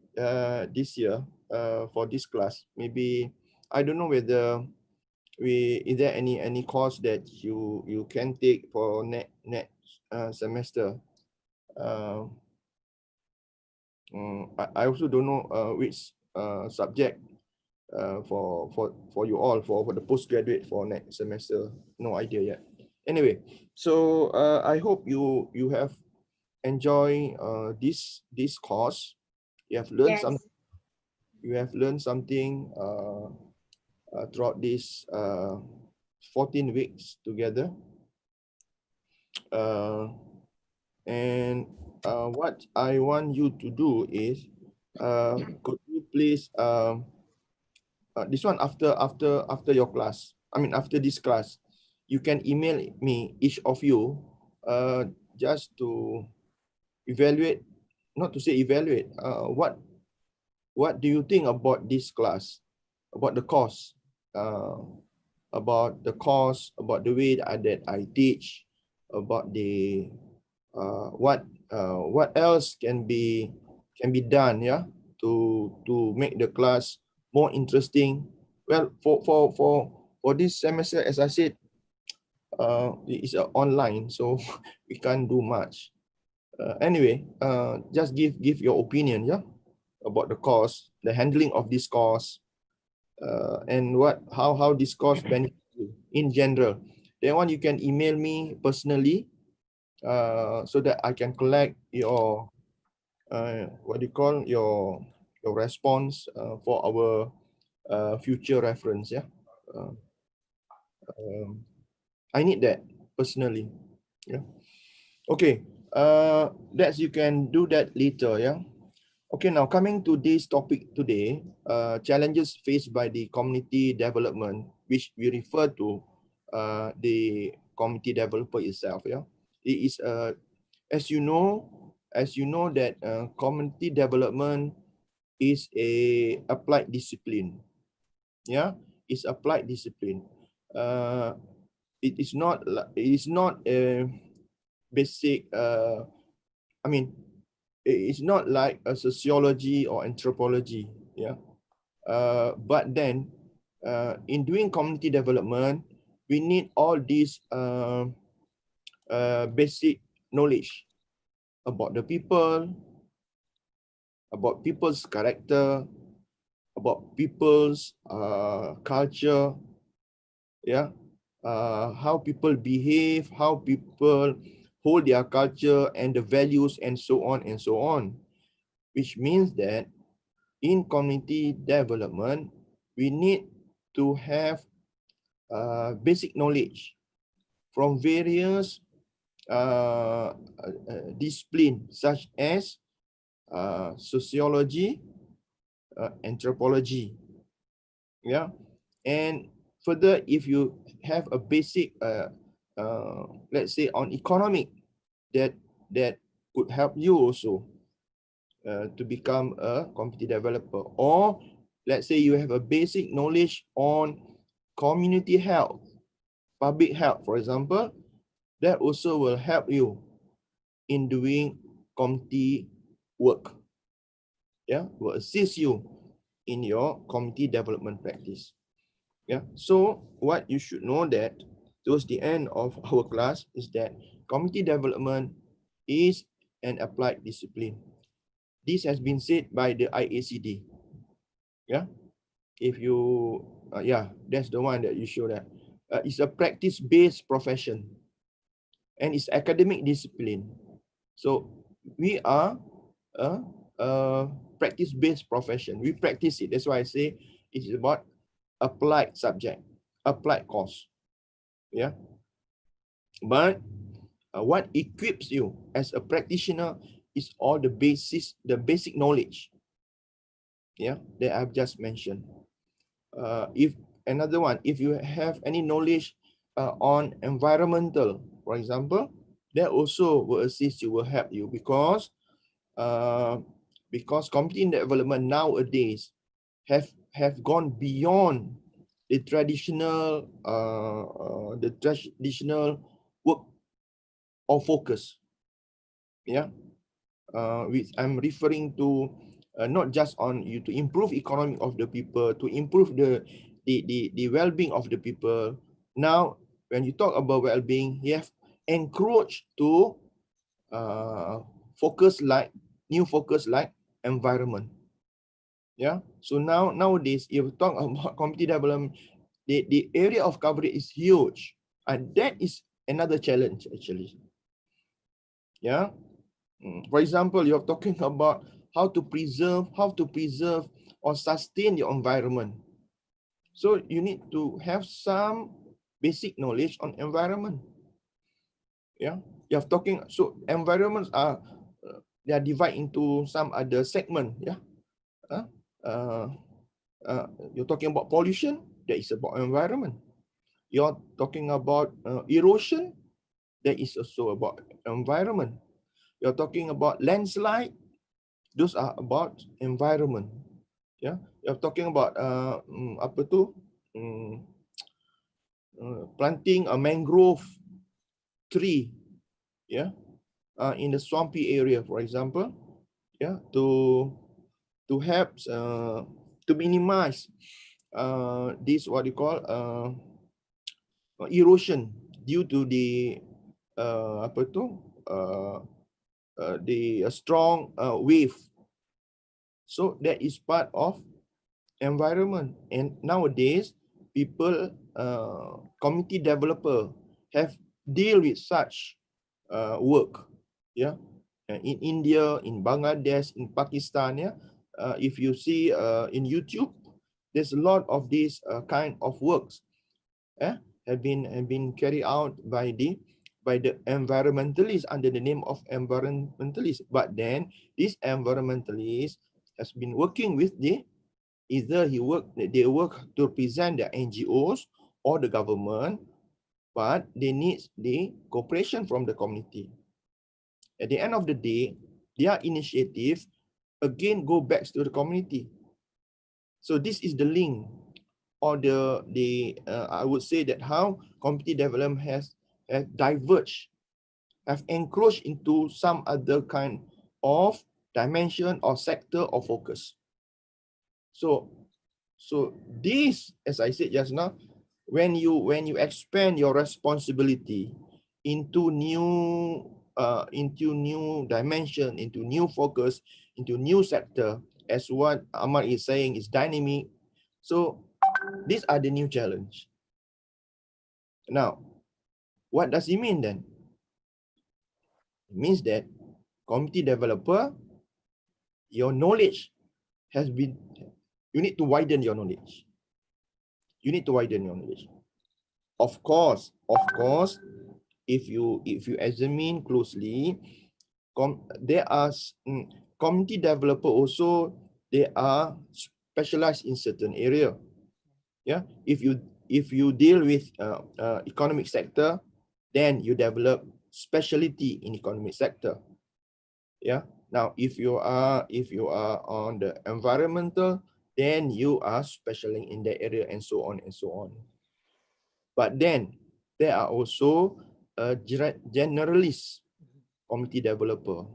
this year for this class. Maybe I don't know whether is there any course that you can take for next semester. I also don't know which subject for you all for the postgraduate for next semester. No idea yet. Anyway, so I hope you have enjoyed this course. You have learned Yes. some. You have learned something throughout this 14 weeks together. And what I want you to do is, could you please this one after your class. I mean after this class, you can email me, each of you, just to evaluate, not to say evaluate. What do you think about this class, about the course, about the course, about the way that I teach, about the what else can be done, yeah, to make the class more interesting. Well, for this semester, as I said, it's online, so we can't do much. Anyway, just give your opinion, yeah, about the course, the handling of this course, and how this course benefits you in general. Then one, you can email me personally, so that I can collect your what do you call your response for our future reference. Yeah, I need that personally. Yeah. Okay. That you can do that later. Yeah. Okay. Now coming to this topic today, challenges faced by the community development, which we refer to the community developer itself. Yeah. It is as you know that community development is a applied discipline. Yeah, it's applied discipline. It is not a basic I mean, it's not like a sociology or anthropology. Yeah, but then in doing community development, we need all these basic knowledge about the people, about people's character, about people's culture, yeah, how people behave, how people hold their culture and the values and so on and so on. Which means that in community development, we need to have basic knowledge from various disciplines such as sociology, anthropology, yeah, and further, if you have a basic let's say on economic, that could help you also to become a community developer. Or let's say you have a basic knowledge on community health, public health, for example, that also will help you in doing community work. Yeah, will assist you in your community development practice. Yeah. So what you should know that towards the end of our class is that community development is an applied discipline. This has been said by the IACD. Yeah. If you, yeah, that's the one that you show that. It's a practice-based profession and it's academic discipline. So we are a practice-based profession. We practice it. That's why I say it is about applied subject, applied course. Yeah. But what equips you as a practitioner is all the basic knowledge. Yeah, that I've just mentioned. If another one, if you have any knowledge on environmental, for example, that also will assist you, will help you because community development nowadays have gone beyond the traditional work or focus. Yeah, which I'm referring to not just on you to improve economy of the people, to improve the well-being of the people. Now, when you talk about well-being, you have encroached to focus like environment. Yeah. So nowadays, if you talk about community development, the area of coverage is huge, and that is another challenge actually. Yeah. For example, you're talking about how to preserve or sustain your environment. So you need to have some basic knowledge on environment. Yeah, you're talking, so environments are they are divided into some other segment. Yeah, you're talking about pollution, that is about environment. You're talking about erosion, that is also about environment. You're talking about landslide, those are about environment. Yeah, you're talking about planting a mangrove tree, yeah, in the swampy area, for example, yeah, to help to minimize this what you call erosion due to the the strong wave. So that is part of environment. And nowadays, people, community developer have deal with such work. Yeah, in India, in Bangladesh, in Pakistan. Yeah, if you see in YouTube, there's a lot of these kind of works have been carried out by the environmentalists under the name of environmentalists. But then this environmentalist has been working with either they work to represent the NGOs or the government, but they need the cooperation from the community. At the end of the day, their initiative again go back to the community. So this is the link, or I would say that how community development has diverged, have encroached into some other kind of dimension or sector or focus. So this, as I said just now, when you expand your responsibility into new dimension, into new focus, into new sector, as what Ahmad is saying, is dynamic. So these are the new challenge. Now, what does it mean then? It means that community developer, your knowledge has been, you need to widen your knowledge. You need to widen your knowledge. Of course, if you examine closely, there are community developer also, they are specialized in certain area. Yeah, if you deal with economic sector, then you develop specialty in economic sector. Yeah. Now, if you are on the environmental, then you are specializing in that area, and so on and so on. But then there are also generalist community developer.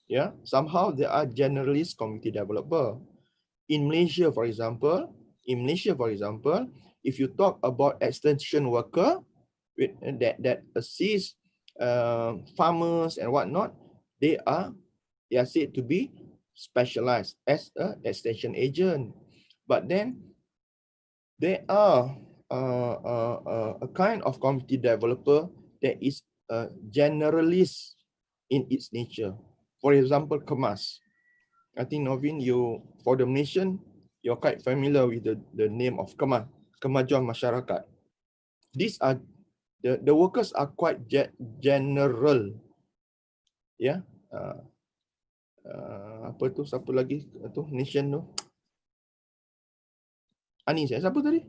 Yeah, somehow there are generalist community developer. In Malaysia, for example, if you talk about extension worker that assist farmers and whatnot, they are said to be specialized as an extension agent. But then there are a kind of community developer that is a generalist in its nature. For example, Kemas. I think Novin, for the nation, you're quite familiar with the name of Kemajuan Masyarakat. These are the workers are quite general. Ya. Apa tu, siapa lagi tu nation tu? Anis, siapa tadi?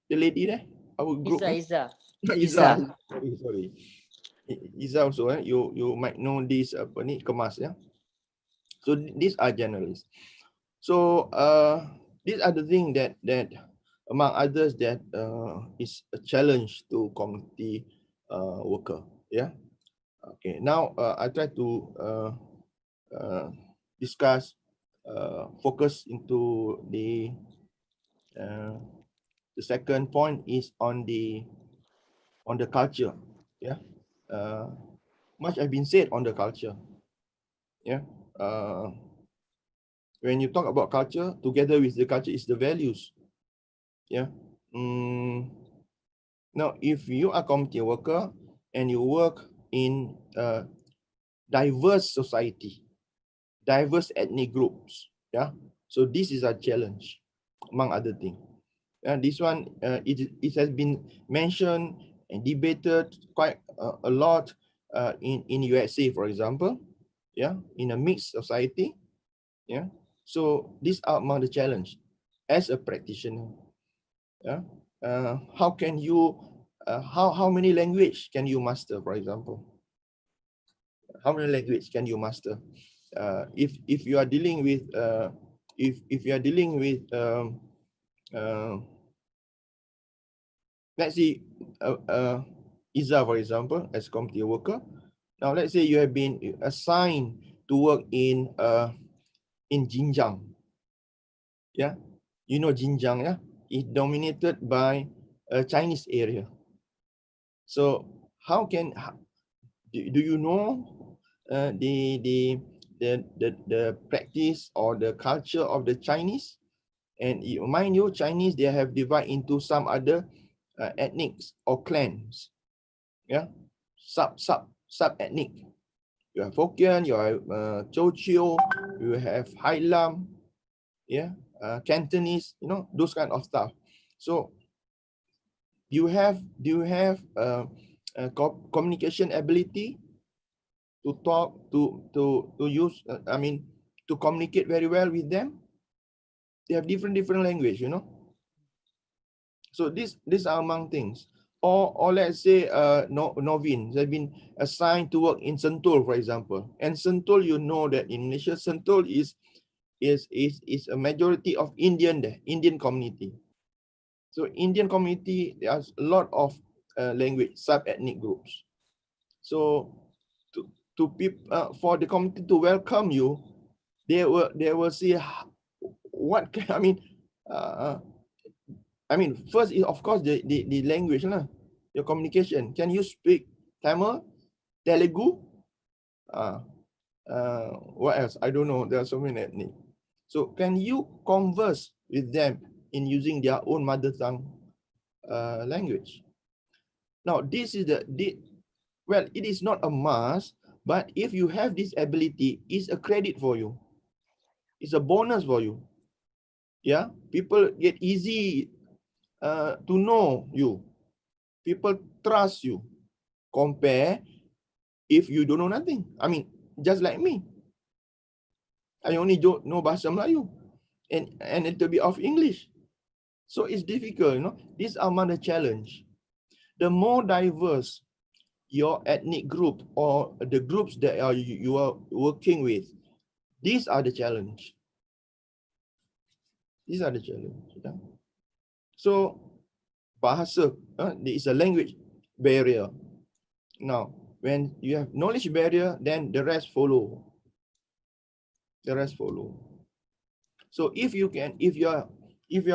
The lady there, our group. Iza. Sorry. Iza also, you might know this apa ni, Kemas, ya. So these are generalists. So these are the things that among others that is a challenge to community worker. Yeah. Okay. Now I try to discuss, focus into the second point is on the culture. Yeah. Much has been said on the culture. Yeah. When you talk about culture, together with the culture is the values. Yeah. Now, if you are a community worker and you work in a diverse society, diverse ethnic groups, yeah. So this is a challenge, among other things. And this one, it has been mentioned and debated quite a lot in USA, for example, yeah, in a mixed society, yeah. So these are among the challenge as a practitioner. Yeah, how can you, how many language can you master, for example? How many language can you master? If you are dealing with if you are dealing with let's see, Iza, for example, as community worker. Now let's say you have been assigned to work in Xinjiang. Yeah, you know Xinjiang, yeah, it's dominated by a Chinese area. So how can do you know the practice or the culture of the Chinese? And mind you, Chinese, they have divided into some other ethnics or clans. Yeah, sub ethnic. You have Hokkien, you have Teochew, you have Hai Lam, yeah, Cantonese, you know, those kind of stuff. So do you have communication ability to talk, to use, I mean, to communicate very well with them? They have different language, you know. So these are among things. Or let's say Novin has been assigned to work in Sentul, for example. And Sentul, you know that in Malaysia, Sentul is a majority of Indian community. So Indian community, there's a lot of language sub-ethnic groups. So to people, for the community to welcome you, they will see what can, I mean, first is of course the language, your communication. Can you speak Tamil, Telugu? What else? I don't know. There are so many ethnic. So can you converse with them in using their own mother tongue language? Now, this is well, it is not a must, but if you have this ability, it's a credit for you. It's a bonus for you. Yeah, people get easy to know you. People trust you. Compare if you don't know nothing. I mean, just like me. I only don't know Bahasa Melayu and a little bit of English. So it's difficult, you know. These are the challenge. The more diverse your ethnic group or the groups that you are working with, these are the challenge. These are the challenge. Yeah? So bahasa, there is a language barrier. Now, when you have knowledge barrier, then the rest follow. The rest follow. So if you are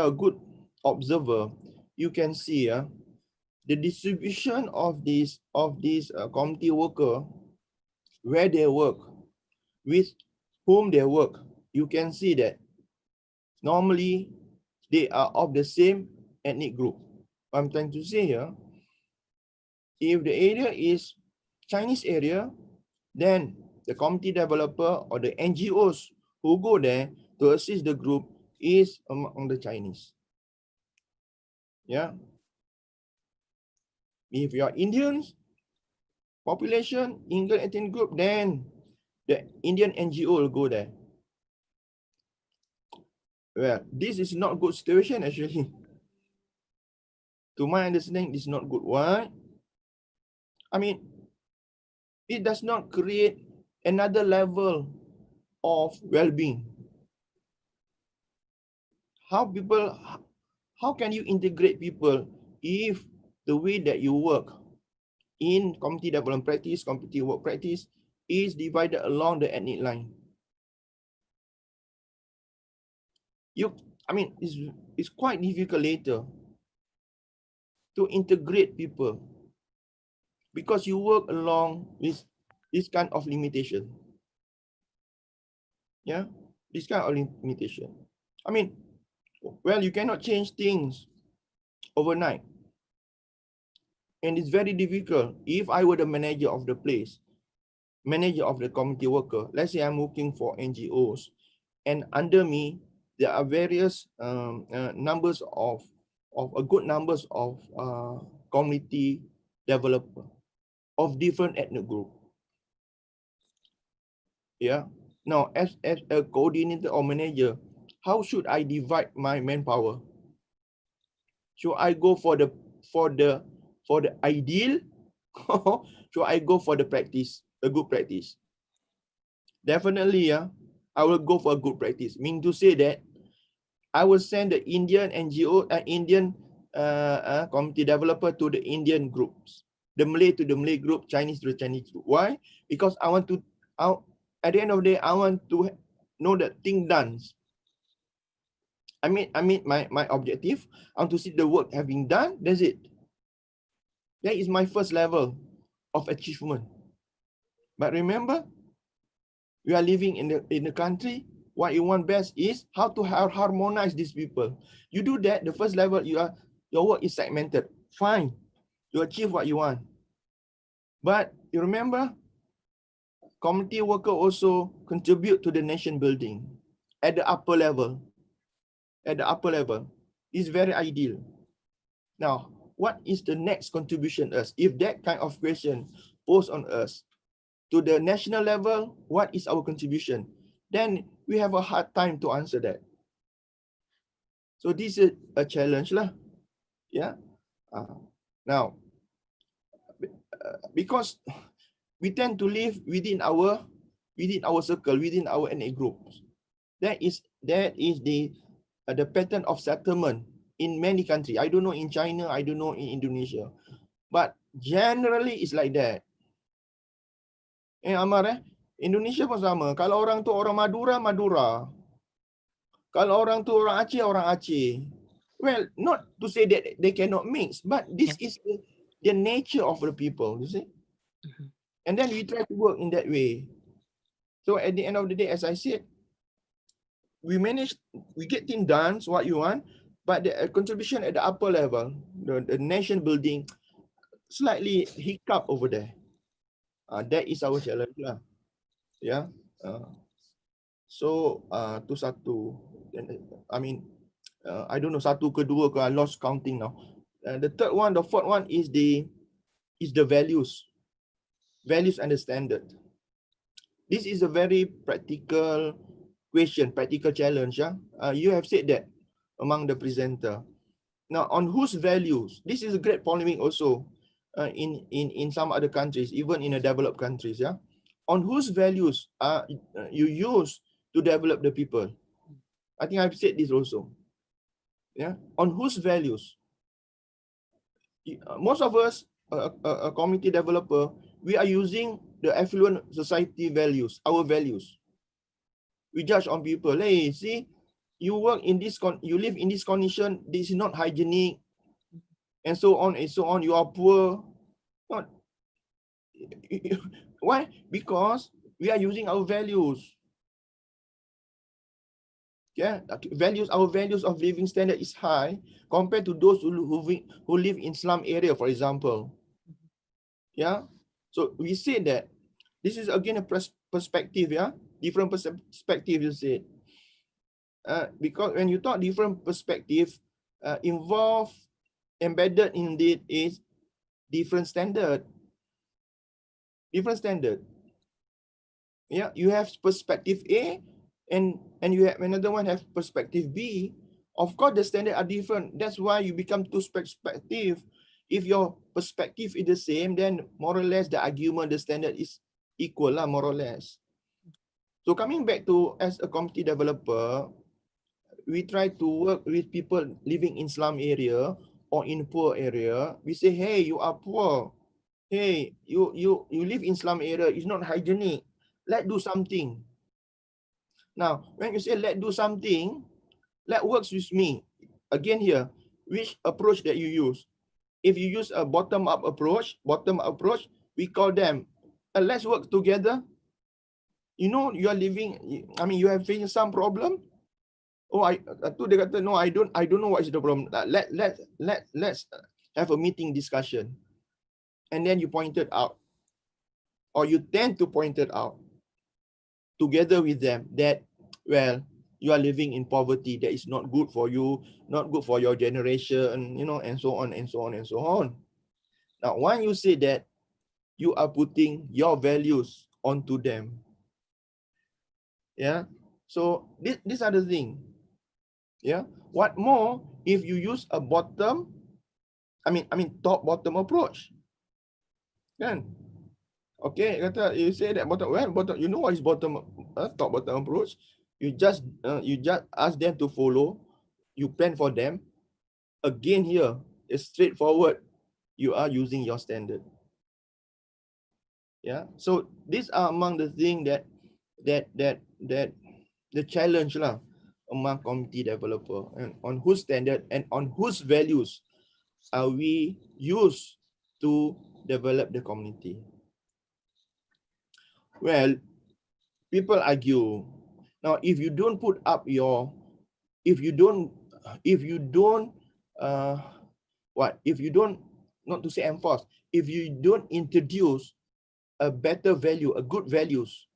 a good observer, you can see the distribution of these community worker, where they work, with whom they work. You can see that normally they are of the same ethnic group. What I'm trying to say here, if the area is Chinese area, then the community developer or the NGOs who go there to assist the group is among the Chinese. Yeah. If you are Indians population, Indian ethnic group, then the Indian NGO will go there. Well, this is not good situation actually. To my understanding, this is not good. Why? I mean, it does not create another level of well-being. How can you integrate people if the way that you work in community development practice, community work practice is divided along the ethnic line? It's quite difficult later to integrate people because you work along with this kind of limitation. Yeah, this kind of limitation. I mean, well, you cannot change things overnight. And it's very difficult. If I were the manager of the place, manager of the community worker, let's say I'm working for NGOs, and under me, there are various numbers of a good numbers of community developer of different ethnic group. Yeah. Now, as a coordinator or manager, how should I divide my manpower? Should I go for the ideal? Should I go for the practice, a good practice? Definitely, I will go for a good practice. Mean to say that I will send the Indian NGO, Indian community developer to the Indian groups, the Malay to the Malay group, Chinese to the Chinese group. Why? Because I want to, at the end of the day, I want to know that thing done. I mean my objective. I want to see the work having done. That's it. That is my first level of achievement. But remember, we are living in the country. What you want best is how to harmonize these people. You do that, the first level, your work is segmented. Fine, you achieve what you want. But you remember, community worker also contribute to the nation building at the upper level. At the upper level is very ideal. Now, what is the next contribution us? If that kind of question posed on us to the national level, what is our contribution? Then we have a hard time to answer that. So this is a challenge lah. Yeah. Now, because we tend to live within our circle, within our ethnic groups. That is the pattern of settlement in many countries. I don't know in China, I don't know in Indonesia, but generally it's like that. Amar Indonesia pun sama. Kalau orang tu orang Madura, Madura. Kalau orang tu orang Aceh, orang Aceh. Well, not to say that they cannot mix, but this is the nature of the people, you see. And then we try to work in that way. So at the end of the day, as I said, we get things done, what you want, but the contribution at the upper level, the nation building, slightly hiccup over there. That is our challenge lah. Yeah. So tu satu. I mean, I don't know satu kedua ke, I lost counting now. The third one, the fourth one is the values and the standard. This is a very practical question, practical challenge. You have said that among the presenter. Now, on whose values? This is a great polemic also in some other countries, even in the developed countries. Yeah, on whose values you use to develop the people? I think I've said this also. Yeah, on whose values? Most of us, a community developer, we are using the affluent society values, our values. We judge on people. Hey, see, you work in this you live in this condition, this is not hygienic, and so on and so on. You are poor. Not why? Because we are using our values. Yeah, our values of living standard is high compared to those who live in slum area, for example. Yeah, so we say that this is again a perspective, yeah, different perspective. You said, because when you talk different perspective, embedded in it is different standard. Yeah, you have perspective A, and you have another one have perspective B. Of course, the standard are different. That's why you become two perspective. If your perspective is the same, then more or less the argument, the standard is equal lah, more or less. So coming back to as a community developer, we try to work with people living in slum area or in poor area. We say, hey, you are poor. Hey, you live in slum area. It's not hygienic. Let's do something. Now, when you say let do something, let works with me. Again here, which approach that you use? If you use a bottom-up approach, we call them, let's work together. You know, you are living, I mean, you have faced some problem. Oh, no, I don't know what is the problem. Let's have a meeting discussion. And then you point it out, or you tend to point it out together with them that, well, you are living in poverty. That is not good for you, not good for your generation, you know, and so on and so on and so on. Now, when you say that, you are putting your values onto them. Yeah. So these are the thing. Yeah. What more if you use a top-bottom approach? Kan? Okay, you say that bottom, you know what is top-bottom approach? You just ask them to follow, you plan for them. Again here, it's straightforward. You are using your standard. Yeah. So these are among the things that the challenge lah among community developer, and on whose standard and on whose values are we used to develop the community. Well, people argue now, if you don't put up your, if you don't not to say enforce, if you don't introduce a better value, a good values,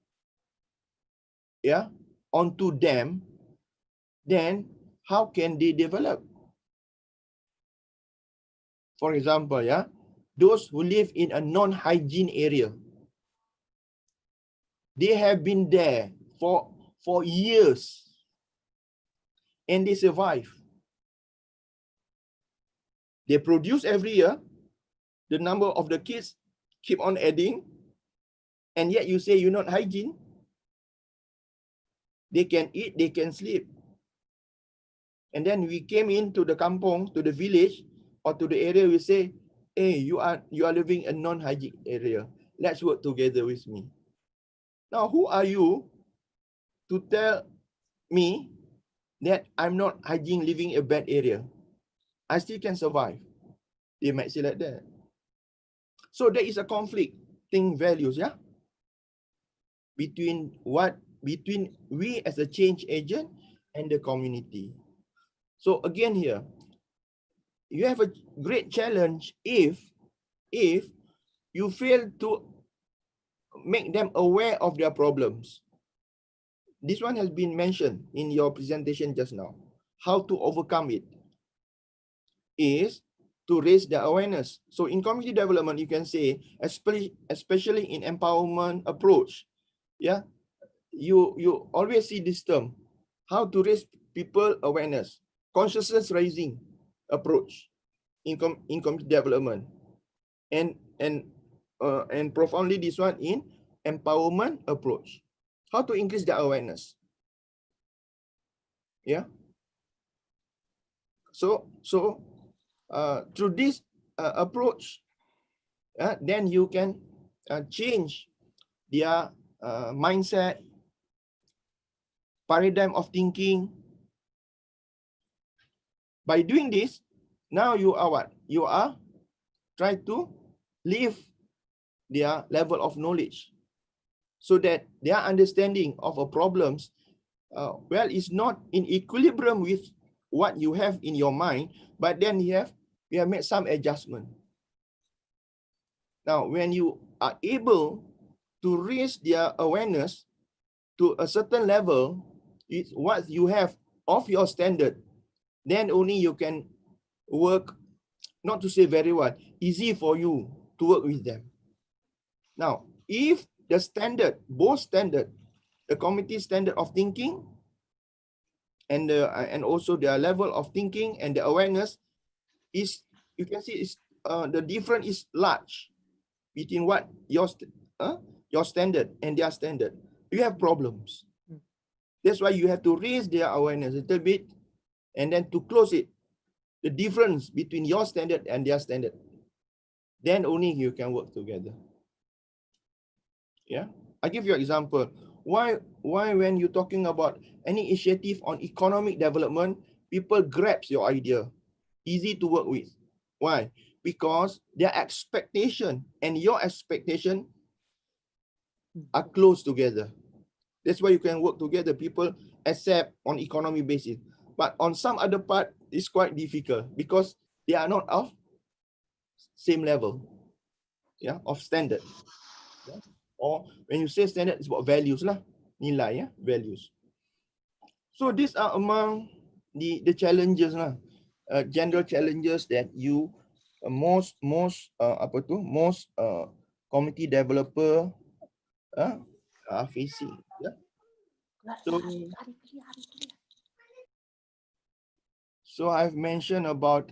yeah, onto them, then how can they develop? For example, yeah, those who live in a non-hygiene area, they have been there for years and they survive. They produce every year, the number of the kids keep on adding, and yet you say you're not hygiene. They can eat, they can sleep. And then we came into the kampong, to the village, or to the area, we say, hey, you are living in a non-hygiene area. Let's work together with me. Now, who are you to tell me that I'm not hygiene living in a bad area? I still can survive. They might say like that. So there is a conflicting values, yeah? Between we as a change agent and the community. So again here, you have a great challenge if you fail to make them aware of their problems. This one has been mentioned in your presentation just now. How to overcome it is to raise their awareness. So in community development, you can say, especially in empowerment approach, yeah, you always see this term, how to raise people awareness, consciousness raising approach in community development, and profoundly this one in empowerment approach. How to increase their awareness? Yeah. So through this approach, then you can change their mindset, paradigm of thinking, By doing this, now you are what? You are trying to lift their level of knowledge so that their understanding of a problems, well, is not in equilibrium with what you have in your mind, but then you have made some adjustment. Now, when you are able to raise their awareness to a certain level, it's what you have of your standard, then only you can work, not to say very well, easy for you to work with them. Now, if the standard, both standard, the committee standard of thinking and also their level of thinking and the awareness is, you can see is the difference is large between what your standard and their standard. You have problems. That's why you have to raise their awareness a little bit, and then to close it, the difference between your standard and their standard. Then only you can work together. Yeah, I give you an example. Why when you're talking about any initiative on economic development, people grabs your idea, easy to work with. Why? Because their expectation and your expectation are close together. That's why you can work together. People accept on economy basis. But on some other part, it's quite difficult because they are not of same level, yeah, of standard. Yeah? Or when you say standard, it's about values lah, nilai, yeah, values. So these are among the challenges lah, general challenges that you most community developer are facing. Yeah. So I've mentioned about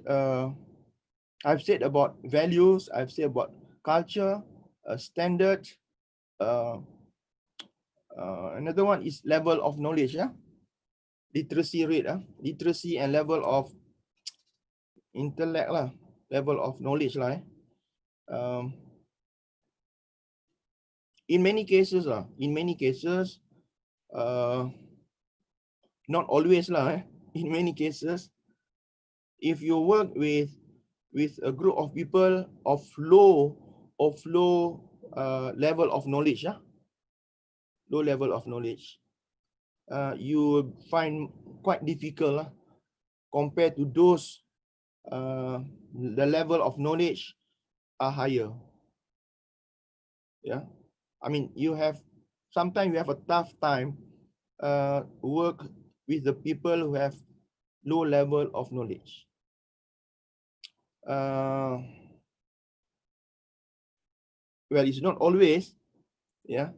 I've said about values, I've said about culture, standard. Another one is level of knowledge, yeah, literacy rate, literacy and level of intellect lah, level of knowledge lah. In many cases not always lah. In many cases, if you work with a group of people of low level of knowledge, low level of knowledge, you will find quite difficult compared to those the level of knowledge are higher. Yeah, I mean, sometimes you have a tough time work with the people who have low level of knowledge. Well, it's not always, yeah,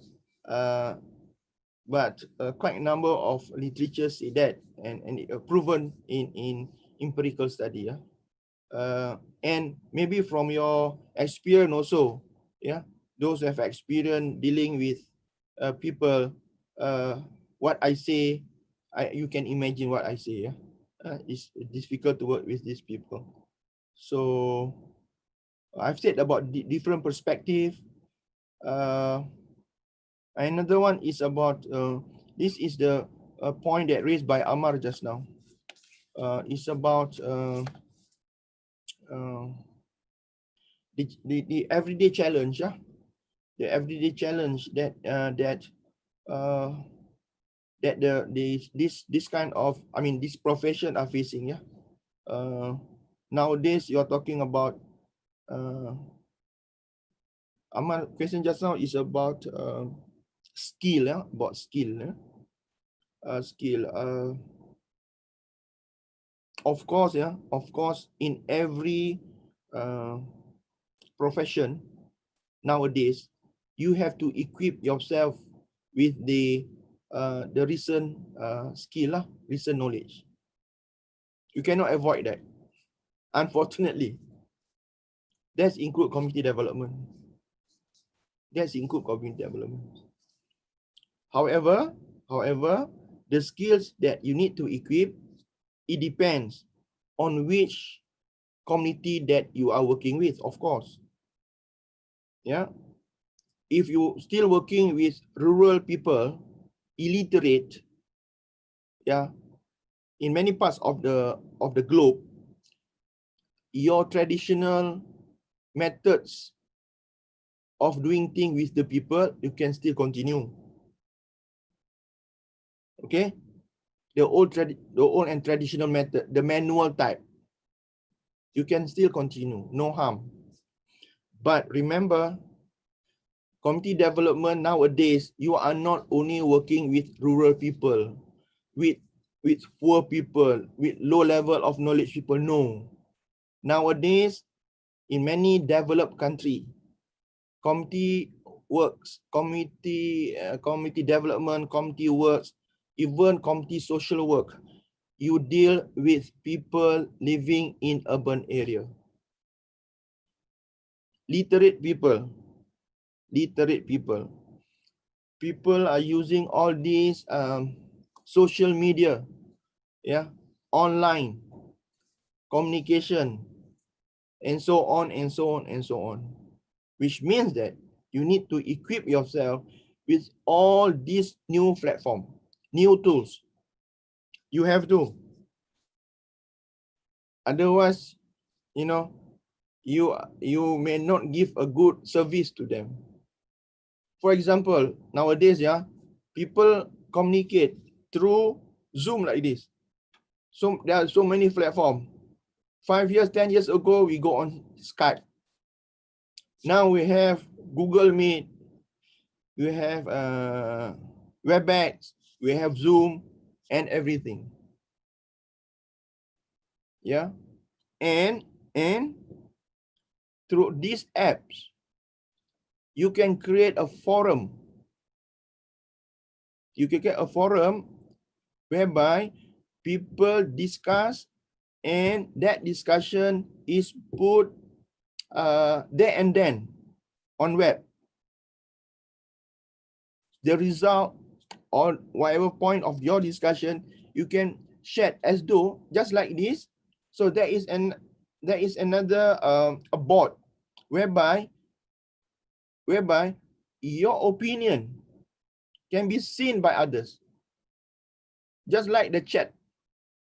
but quite a number of literature say that, and proven in empirical study, and maybe from your experience also, yeah, those who have experience dealing with people, what I say, you can imagine what I say, yeah. It's difficult to work with these people. So I've said about the different perspective. Another one is about this is the point that raised by Amar just now. It's about the everyday challenge, yeah, the everyday challenge that this kind of, I mean, this profession are facing, yeah. Nowadays you're talking about Amar question just now is about skill, yeah, about skill, yeah. Skill. Of course, yeah, of course, in every profession nowadays, you have to equip yourself with the recent skill, recent knowledge. You cannot avoid that. Unfortunately, that's include community development. That's include community development. However, the skills that you need to equip, it depends on which community that you are working with, of course. Yeah. If you still working with rural people, illiterate, yeah, in many parts of the globe, your traditional methods of doing things with the people, you can still continue. Okay, the old and traditional method, the manual type, you can still continue, no harm. But remember, community development nowadays, you are not only working with rural people, with poor people, with low level of knowledge people. No. Nowadays, in many developed countries, community works, community development, community works, even community social work, you deal with people living in urban area. Literate people. People are using all these social media, yeah, online communication, and so on and so on and so on, which means that you need to equip yourself with all these new platform, new tools. You have to. Otherwise, you know, you may not give a good service to them. For example, nowadays, yeah, people communicate through Zoom like this. So there are so many platforms. 5 years, 10 years ago, we go on Skype. Now we have Google Meet, we have WebEx, we have Zoom, and everything. Yeah, and through these apps, you can create a forum. You can get a forum whereby people discuss, and that discussion is put there and then on web. The result or whatever point of your discussion, you can share as though just like this. So there is another a board whereby your opinion can be seen by others. Just like the chat,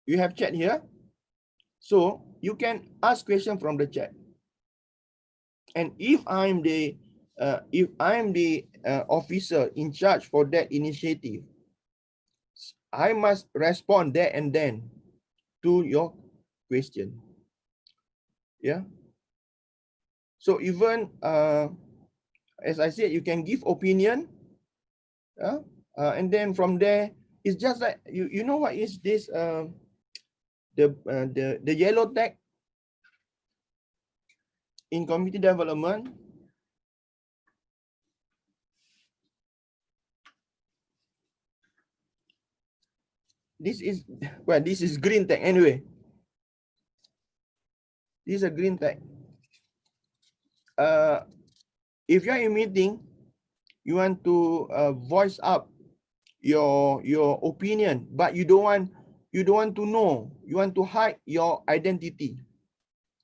you have chat here, so you can ask question from the chat. And if I'm the officer in charge for that initiative, I must respond there and then to your question. Yeah. So even as I said, you can give opinion, and then from there, it's just like you know what is this the yellow tag in community development. This is, well, this is green tag anyway. This is a green tag. If you're in meeting, you want to voice up your opinion, but you don't want to know, you want to hide your identity.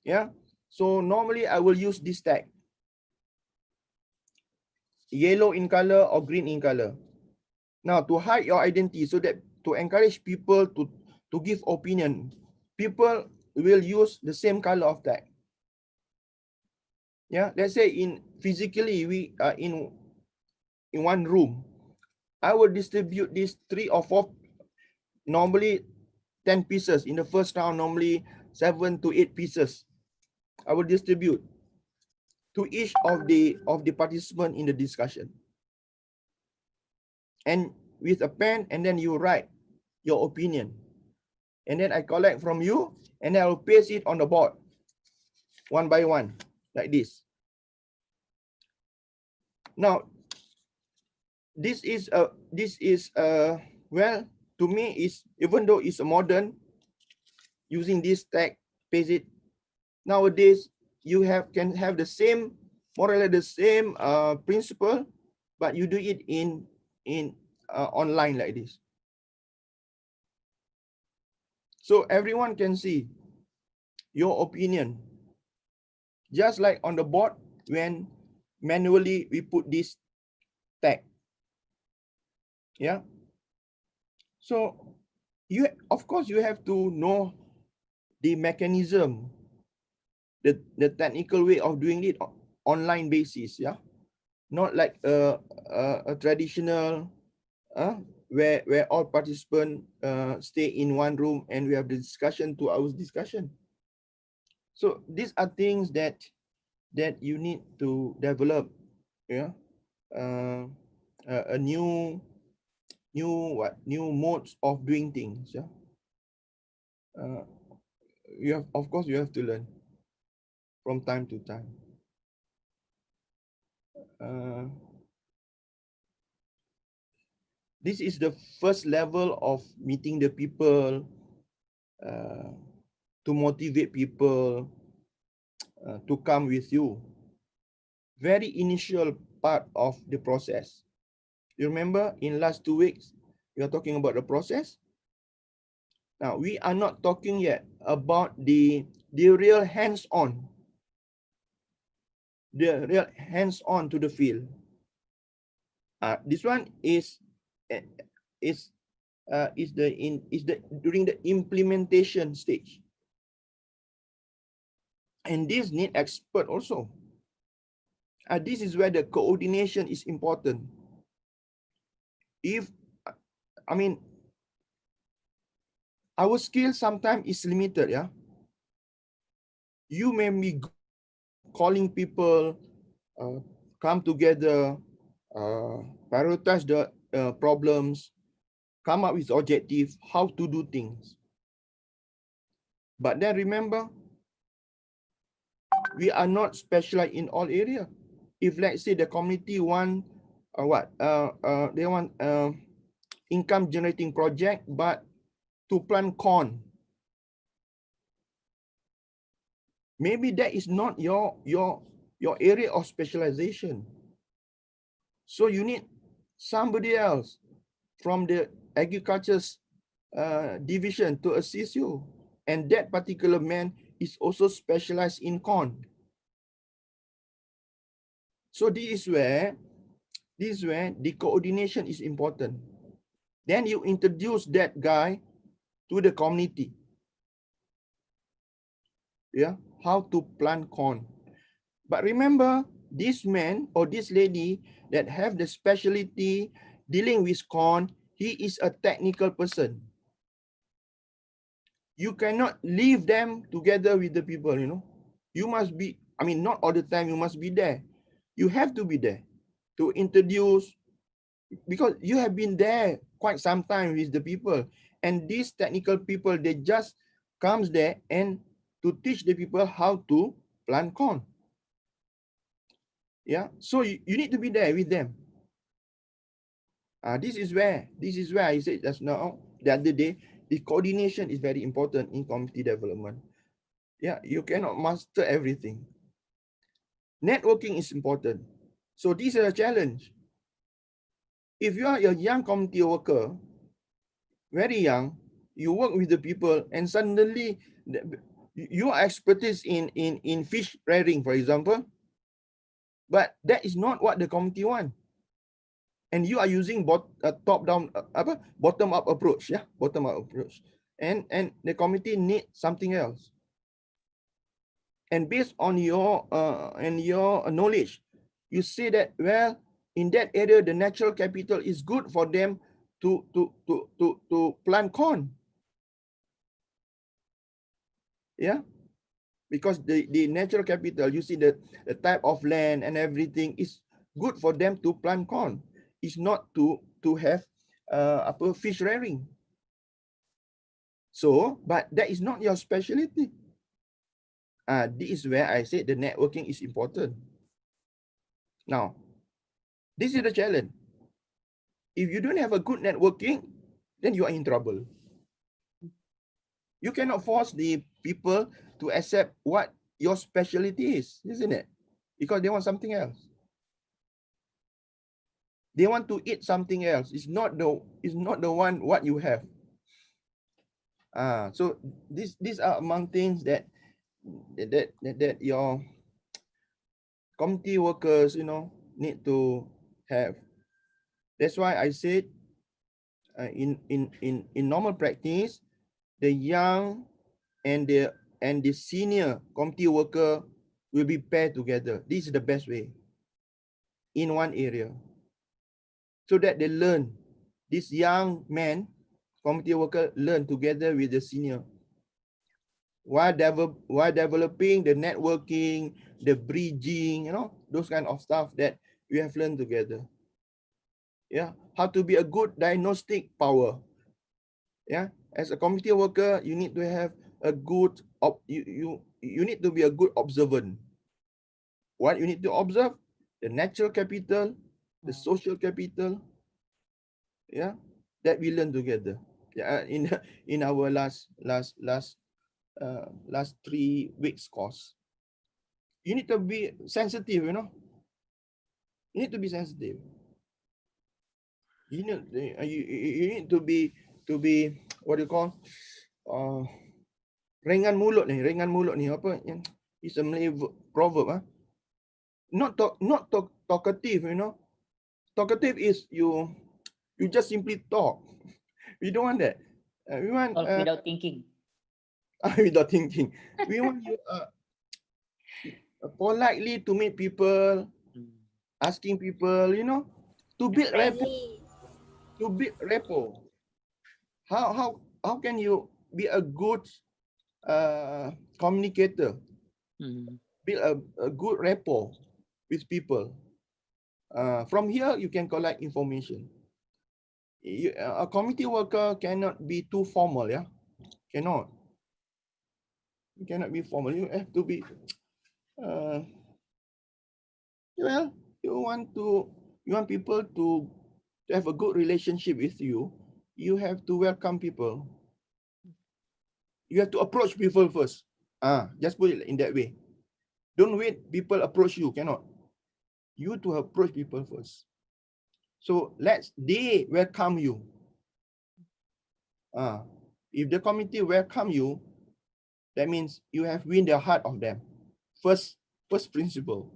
Yeah. So normally I will use this tag, yellow in color or green in color. Now to hide your identity, so that to encourage people to give opinion, people will use the same color of tag. Yeah, let's say physically we are in one room. I will distribute these 3 or 4, normally 10 pieces. In the first round, normally 7 to 8 pieces. I will distribute to each of the participants in the discussion. And with a pen, and then you write your opinion. And then I collect from you, and then I will paste it on the board, one by one, like this. Now, this is well, to me, is, even though it's a modern, using this tag, paste it. Nowadays, you can have the same, more or less the same principle, but you do it in online like this. So everyone can see your opinion, just like on the board when manually we put this tag. Yeah. So of course, you have to know the mechanism, the technical way of doing it online basis, yeah, not like a traditional where all participants stay in one room and we have the discussion, 2 hours discussion. So these are things that you need to develop, yeah, a new modes of doing things, yeah. You have, of course, you have to learn from time to time. This is the first level of meeting the people, to motivate people to come with you. Very initial part of the process. You remember in last 2 weeks, we are talking about the process. Now, we are not talking yet about the real hands-on, to the field. This one is during the implementation stage, and this need expert also. This is where the coordination is important. Our skill sometimes is limited, yeah. You may be calling people, come together, prioritize the problems, come up with objectives, how to do things. But then remember, we are not specialized in all areas. If let's say the community want they want income generating project, but to plant corn, maybe that is not your area of specialization. So you need somebody else from the agriculture's division to assist you, and that particular man is also specialized in corn. So this is where the coordination is important. Then you introduce that guy to the community, yeah, how to plant corn. But remember, this man or this lady that have the specialty dealing with corn, he is a technical person. You cannot leave them together with the people, you know. You must be, not all the time you must be there. You have to be there to introduce, because you have been there quite some time with the people, and these technical people, they just comes there and to teach the people how to plant corn. Yeah, so you need to be there with them. This is where I said just now, the other day, the coordination is very important in community development. Yeah, you cannot master everything. Networking is important. So this is a challenge. If you are a young community worker, very young, you work with the people, and suddenly your expertise in fish rearing, for example, but that is not what the community want. And you are using bottom-up approach, yeah, bottom-up approach, and the community need something else. And based on your knowledge, you say that, well, in that area, the natural capital is good for them to plant corn. Yeah, because the natural capital, you see the type of land and everything is good for them to plant corn. It's not to have fish rearing. So, but that is not your specialty. This is where I said the networking is important. Now, this is the challenge. If you don't have a good networking, then you are in trouble. You cannot force the people to accept what your specialty is, isn't it? Because they want something else. They want to eat something else. It's not the one what you have. So these are among things that your community workers, need to have. That's why I said in normal practice, the young and the senior committee worker will be paired together. This is the best way in one area, so that they learn. This young man, committee worker, learn together with the senior, while developing the networking, the bridging, those kind of stuff that we have learned together. Yeah, how to be a good diagnostic power. Yeah, as a committee worker, you need to have a good you need to be a good observant. What you need to observe? The natural capital, the social capital. Yeah, that we learn together. Yeah, in our last 3 weeks course. You need to be sensitive. You need to be sensitive. You need to be what do you call? Ringan mulut ni apa yang is a Malay proverb. Not talkative, Talkative is you just simply talk. We don't want that. We want Talk without thinking. Without thinking. We want you politely to meet people, asking people, to build rapport. To build rapport. How can you be a good communicator? Build a good rapport with people. From here, you can collect information. A committee worker cannot be too formal, yeah? Cannot. You cannot be formal. You have to be, well, you want people to have a good relationship with you. You have to welcome people. You have to approach people first. Just put it in that way. Don't wait people approach you. Cannot. You to approach people first. So they welcome you. If the committee welcome you, that means you have win their heart of them. First principle.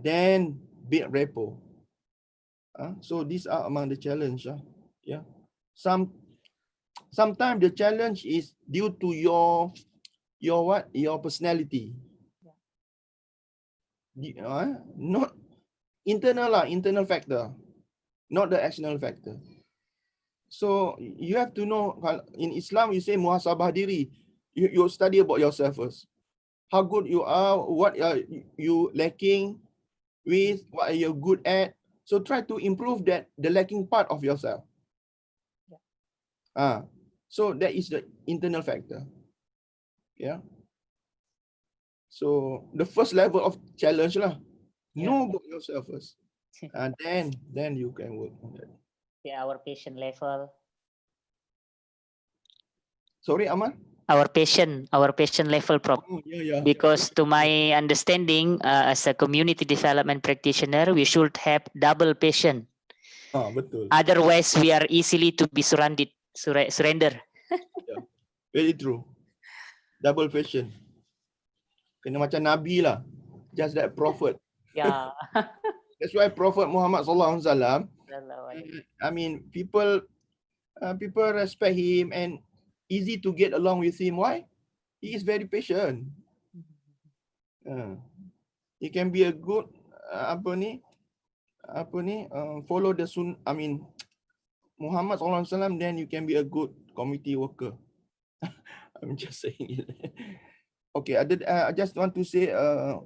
Then build rapport. So these are among the challenge. Yeah. Sometimes the challenge is due to your personality. Not internal factor, not the external factor. So you have to know, in Islam you say muhasabah diri. You study about yourself first. How good you are, what are you lacking with, what are you good at. So try to improve the lacking part of yourself. So that is the internal factor. Yeah. So the first level of challenge lah. Know about yourself first. And then you can work on that. Yeah, our patient level. Sorry, Aman? Our patient level, Prof. Yeah. Because to my understanding, as a community development practitioner, we should have double patient. Betul. Otherwise, we are easily to be surrender. Yeah. Very true. Double patient. Kena macam Nabi lah. Just that prophet. Yeah. That's why Prophet Muhammad Sallallahu Alaihi Wasallam, I mean, people respect him and easy to get along with him. Why? He is very patient. He can be a good follow the Muhammad Sallallahu Alaihi Wasallam, then you can be a good committee worker. I'm just saying it. Okay, I just want to say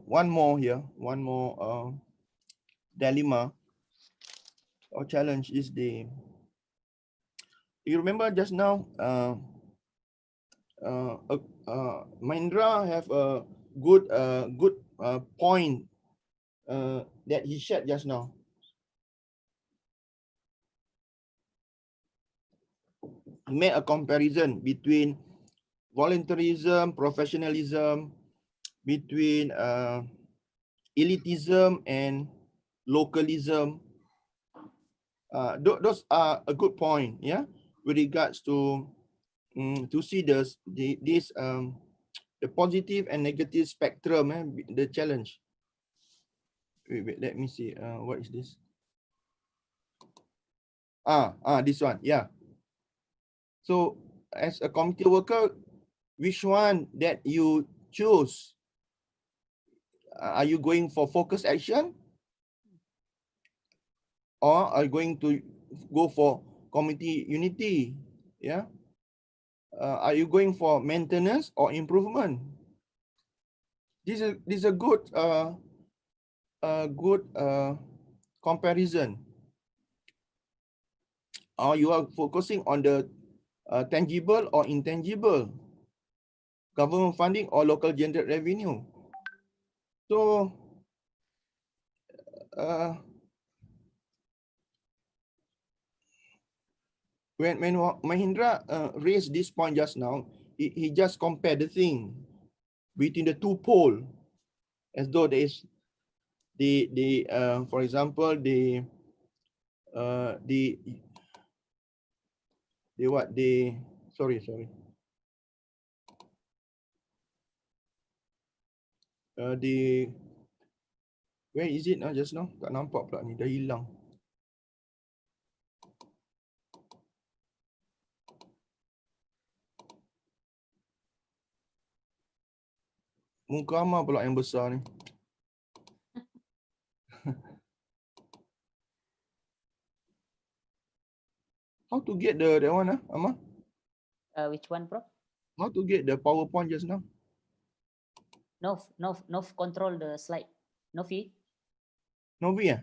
one more dilemma or challenge is you remember just now Mahindra have a good point that he shared just now. He made a comparison between voluntarism, professionalism, between elitism and localism. Those are a good point, yeah, with regards to see the positive and negative spectrum, the challenge. Wait, let me see. What is this? This one, yeah. So as a committee worker, which one that you choose? Are you going for focus action? Or are you going to go for committee unity? Yeah. Are you going for maintenance or improvement? This is a good comparison. Or you are focusing on the tangible or intangible, government funding or local generated revenue. So when Mahindra raised this point just now, he just compared the thing between the two poles, as though there is for example where is it now just now? Tak nampak pula ni, dah hilang. Muka Amar pula yang besar ni. How to get that one, Amar? Which one, bro? How to get the PowerPoint just now? No, control the slide. Novi? Novi,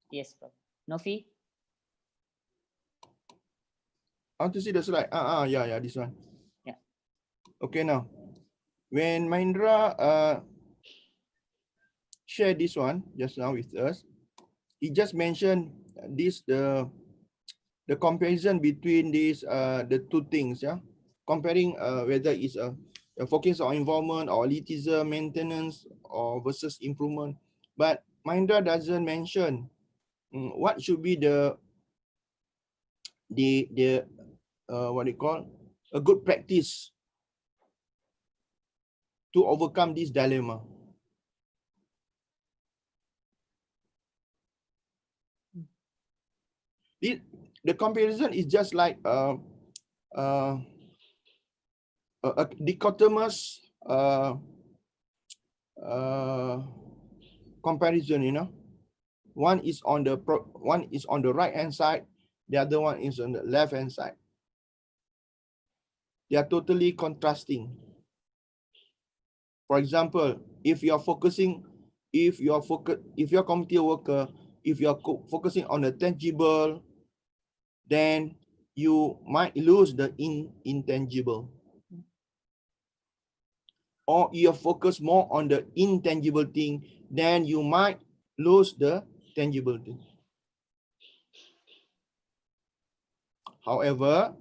Yes, bro. Novi? How to see the slide? Yeah, this one. Yeah. Okay, now. When Mahindra shared this one just now with us, he just mentioned this the comparison between these the two things, yeah, comparing whether it's a focus on involvement or elitism, maintenance or versus improvement. But Mahindra doesn't mention what should be the what they call a good practice to overcome this dilemma. The comparison is just like a dichotomous comparison, you know. One is on the right hand side, the other one is on the left hand side. They are totally contrasting. For example, if you're focusing, if you're committee worker, if you're focusing on the tangible, then you might lose the intangible. Or you focus more on the intangible thing, then you might lose the tangible thing. However,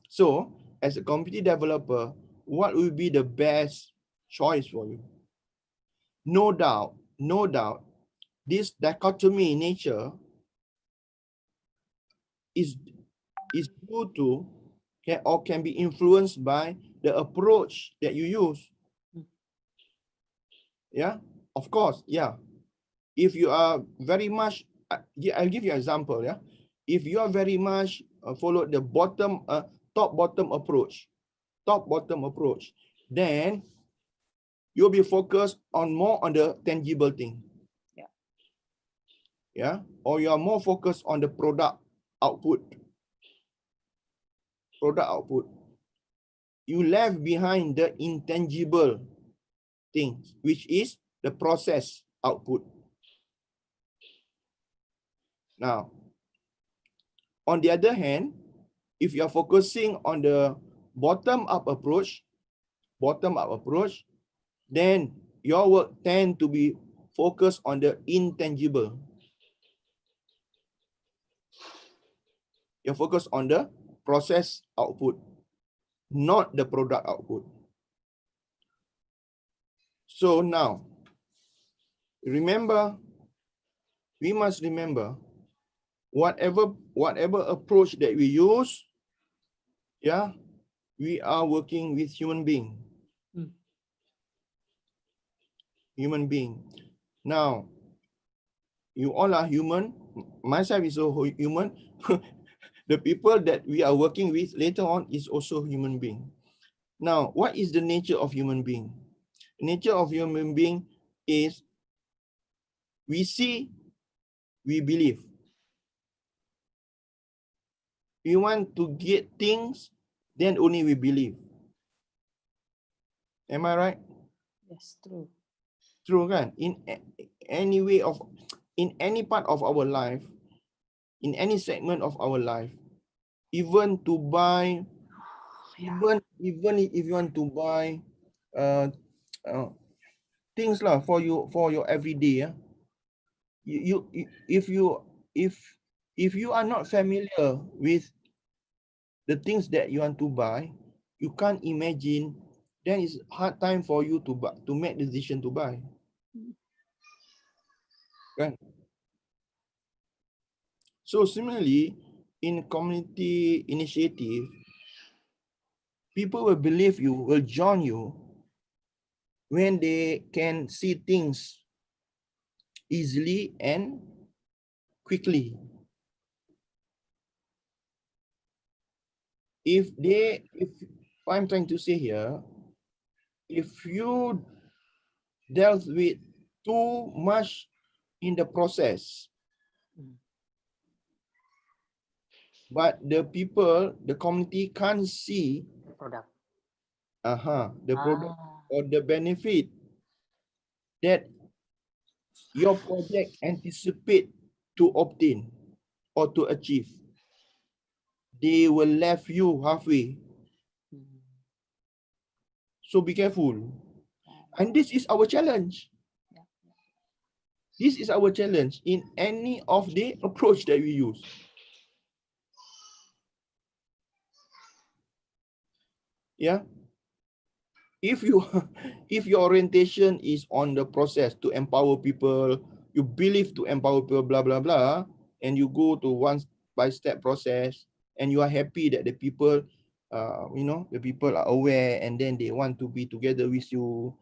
so as a community developer, what will be the best choice for you? No doubt, this dichotomy in nature is due to or can be influenced by the approach that you use. Yeah, of course, yeah. If you are very much, I'll give you an example, yeah. If you are very much follow the top-bottom approach, then you'll be focused on more on the tangible thing. Yeah. Or you are more focused on the product output. You left behind the intangible things, which is the process output. Now, on the other hand, if you are focusing on the bottom-up approach, then your work tend to be focused on the intangible. You're focused on the process output, not the product output. So now, we must remember, whatever approach that we use, yeah, we are working with human being. Now, You all are human. Myself is also human. The people that we are working with later on is also human being. Now, what is the nature of human being? Nature of human being is we see, we believe. We want to get things, then only we believe. Am I right? Yes, true. True, kan? In any way of, in any part of our life, in any segment of our life, even to buy, even if you want to buy uh, things lah for your everyday, if you are not familiar with the things that you want to buy, you can't imagine. Then it's hard time for you to make the decision to buy. Kan? So similarly, in community initiative, people will believe you, will join you when they can see things easily and quickly. If I'm trying to say here, if you dealt with too much in the process, but the people, the community can't see Product. the product or the benefit that your project anticipate to obtain or to achieve, they will left you halfway. So be careful. And this is our challenge. This is our challenge in any of the approach that we use. Yeah. If your orientation is on the process to empower people, you believe to empower people, blah, blah, blah, and you go to one by step process and you are happy that the people, the people are aware and then they want to be together with you,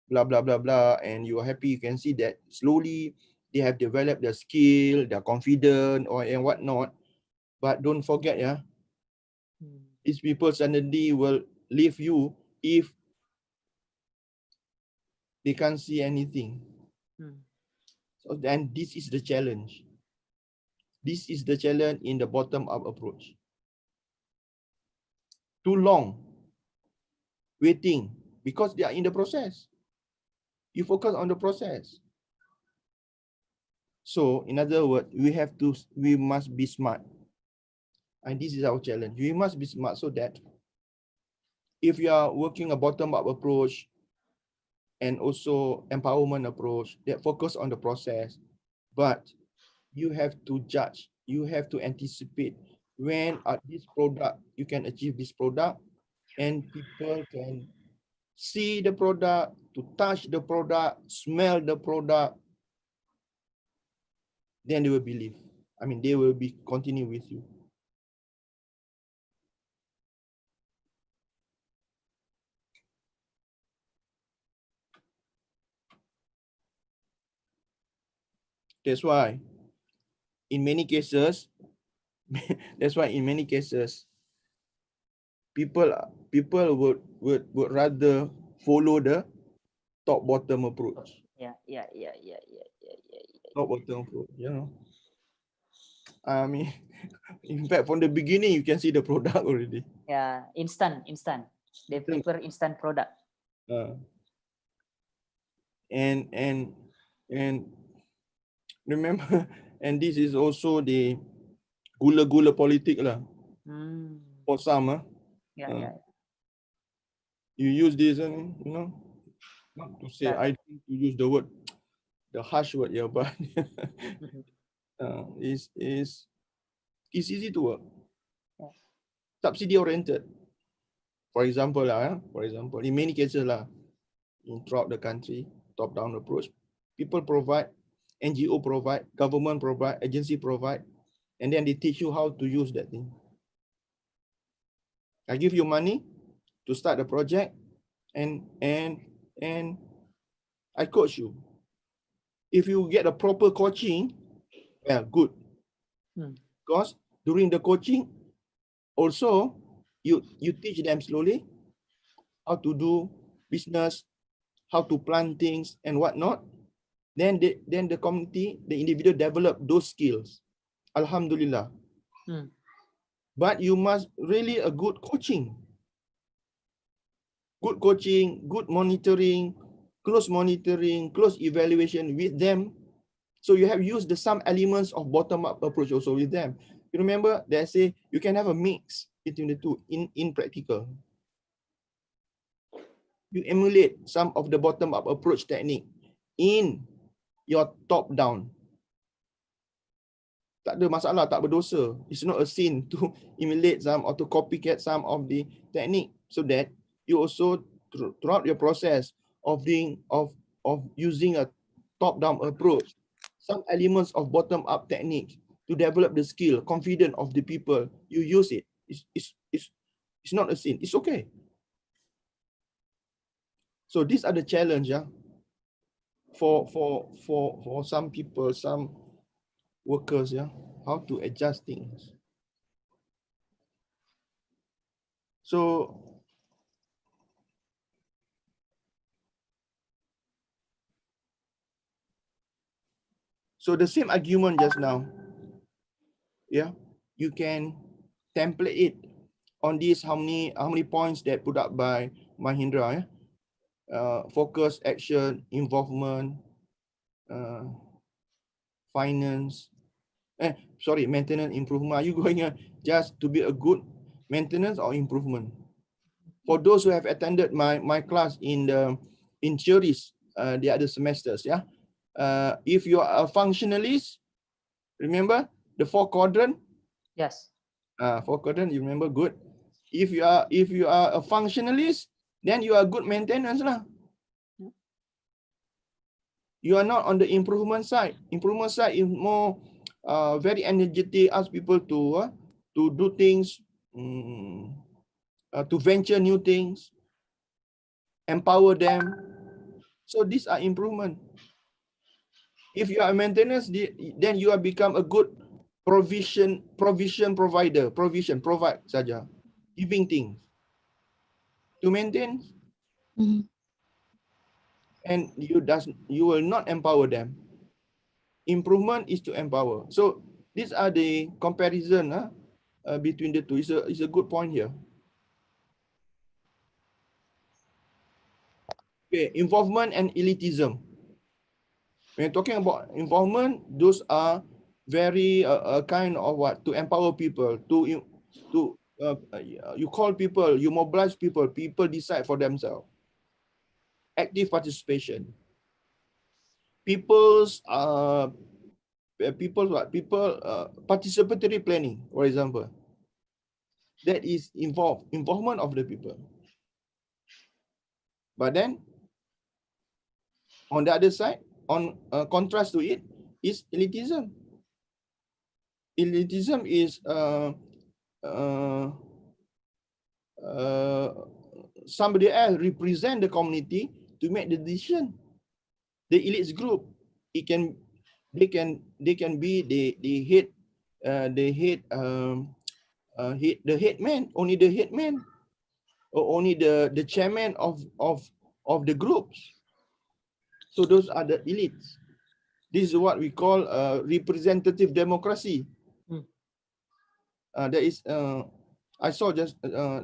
blah, blah, blah, blah, and you are happy, you can see that slowly they have developed their skill, they're confident and whatnot. But don't forget, these people suddenly will leave you if they can't see anything. So then this is the challenge. This is the challenge in the bottom-up approach. Too long waiting because they are in the process. You focus on the process. So in other words, we must be smart. And this is our challenge. We must be smart so that if you are working a bottom-up approach and also empowerment approach that focus on the process, but you have to judge, you have to anticipate when at this product you can achieve this product and people can see the product, to touch the product, smell the product, then they will believe. I mean, they will be continue with you. That's why in many cases, people would rather follow the top bottom approach. Yeah. Top bottom approach, I mean, in fact, from the beginning, you can see the product already. Yeah, instant. They prefer instant product. And remember, and this is also the gula politic lah. For some, you use this and not to say I think to use the word, the harsh word, yeah, but it's easy to work. Subsidy oriented. For example, in many cases throughout the country, top down approach, people provide, NGO provide, government provide, agency provide, and then they teach you how to use that thing. I give you money to start the project, and I coach you. If you get a proper coaching, well, good. Because during the coaching, also you teach them slowly how to do business, how to plant things and whatnot. Then the community, the individual develop those skills. Alhamdulillah. But you must really a good coaching. Good coaching, good monitoring, close evaluation with them. So you have used some elements of bottom-up approach also with them. You remember they say you can have a mix between the two in practical. You emulate some of the bottom-up approach technique in your top-down. Tak ada masalah, tak berdosa. It's not a sin to emulate some or to copycat some of the technique, so that you also throughout your process of using a top-down approach, some elements of bottom-up technique to develop the skill, confidence of the people, you use it. It's not a sin. It's okay. So these are the challenge, yeah, for some people, some workers, yeah, how to adjust things. So the same argument just now, yeah, you can template it on these how many points that put up by Mahindra, yeah. Focus, action, involvement, finance, maintenance, improvement. Are you going just to be a good maintenance or improvement? For those who have attended my class in theories, the other semesters, yeah. If you are a functionalist, remember the 4 quadrant? Yes. 4 quadrant, you remember, good. If you are a functionalist, then you are good maintenance lah. You are not on the improvement side. Improvement side is more very energetic, ask people to do things, to venture new things, empower them. So these are improvement. If you are a maintenance, then you have become a good provision provider. Provide saja, giving things to maintain. And you will not empower them. Improvement is to empower. So these are the comparison between the two. It's a good point here. Okay, involvement and elitism. When talking about involvement, those are very kind of what, to empower people, you call people, you mobilize people, people decide for themselves. Active participation. Participatory planning, for example, that is involvement of the people. But then on the other side, on contrast to it, is elitism. Elitism is somebody else represent the community to make the decision. The elites group, they can be the head man, only the head man, or only the chairman of the groups. So those are the elites. This is what we call representative democracy. There is I saw just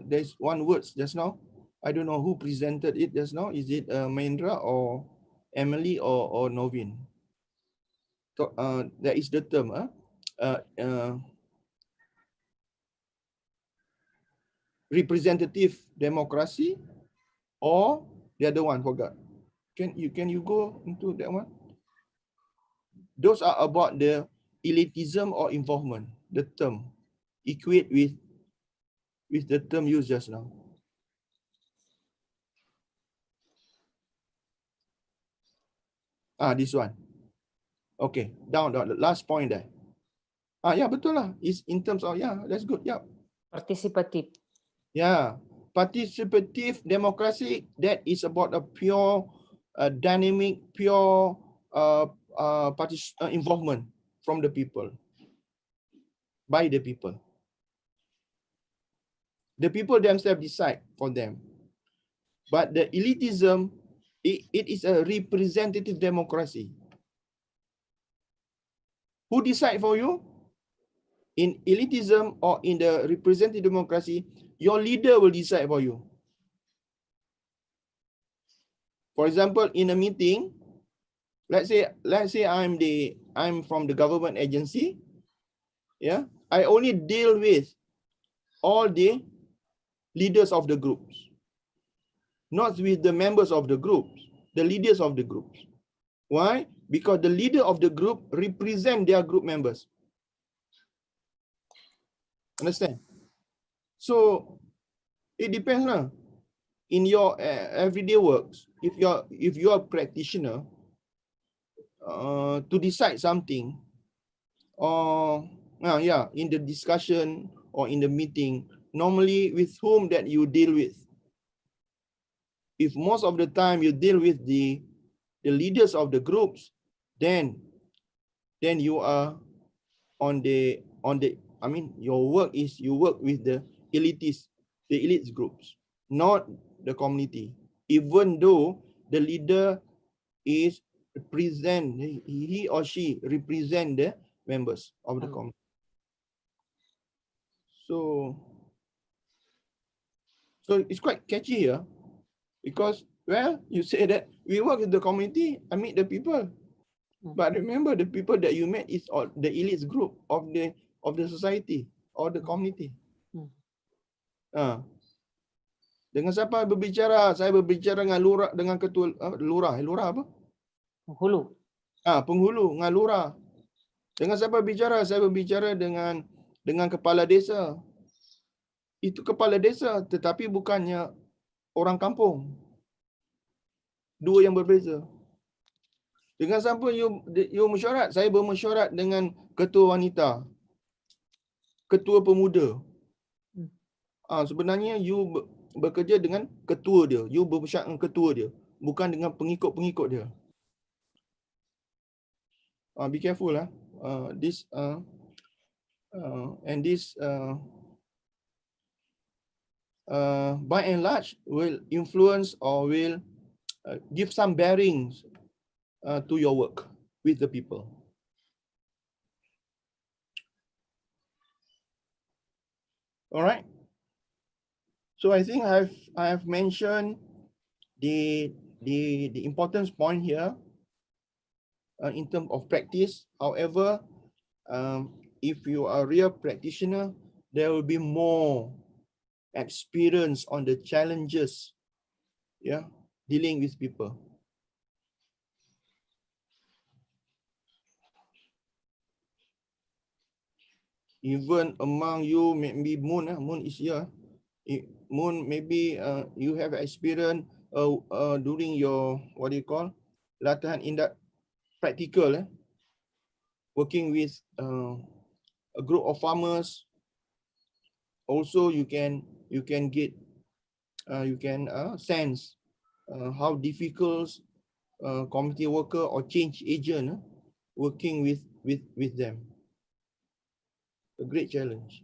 there's one word just now. I don't know who presented it just now. Is it Mahindra or Emily or Novin? So, there is the term representative democracy, or the other one, forgot. Can you go into that one? Those are about the elitism or involvement. The term equate with the term used just now. This one. Okay, down the last point there. Yeah, betul lah. It's in terms of, yeah, that's good. Yeah. Participative. Yeah, participative democracy, that is about a pure, dynamic, pure involvement from the people, by the people. The people themselves decide for them. But the elitism, it is a representative democracy. Who decide for you? In elitism or in the representative democracy, your leader will decide for you. For example, in a meeting, let's say I'm from the government agency. Yeah, I only deal with all the leaders of the groups, not with the members of the groups, the leaders of the groups. Why? Because the leader of the group represent their group members. Understand? So it depends lah. In your everyday works, if you're a practitioner, to decide something, or in the discussion or in the meeting, normally with whom that you deal with. If most of the time you deal with the leaders of the groups, then you are on the I mean, your work is you work with the elites groups, not the community. Even though the leader is represent, he or she represent the members of the community. So it's quite catchy here, because, well, you say that we work with the community, I meet the people. But remember, the people that you met is all the elites group of the society or the community. Dengan siapa berbicara? Saya berbicara dengan lurah, dengan ketua lurah apa? Penghulu. Penghulu, dengan lurah. Dengan siapa bicara? Saya berbicara dengan kepala desa. Itu kepala desa, tetapi bukannya orang kampung. Dua yang berbeza. Dengan siapa you mesyuarat? Saya bermesyuarat dengan ketua wanita, ketua pemuda. Sebenarnya you bekerja dengan ketua dia. You bersyarat dengan ketua dia, bukan dengan pengikut-pengikut dia. Be careful lah. This by and large will influence or will give some bearings to your work with the people. All right. So I think I have mentioned the importance point here in terms of practice. However, if you are a real practitioner, there will be more experience on the challenges, dealing with people. Even among you, maybe Moon is here. Moon, maybe you have experience during your, what do you call, latihan indak practical, working with a group of farmers. Also, you can get sense how difficult community worker or change agent working with them. A great challenge.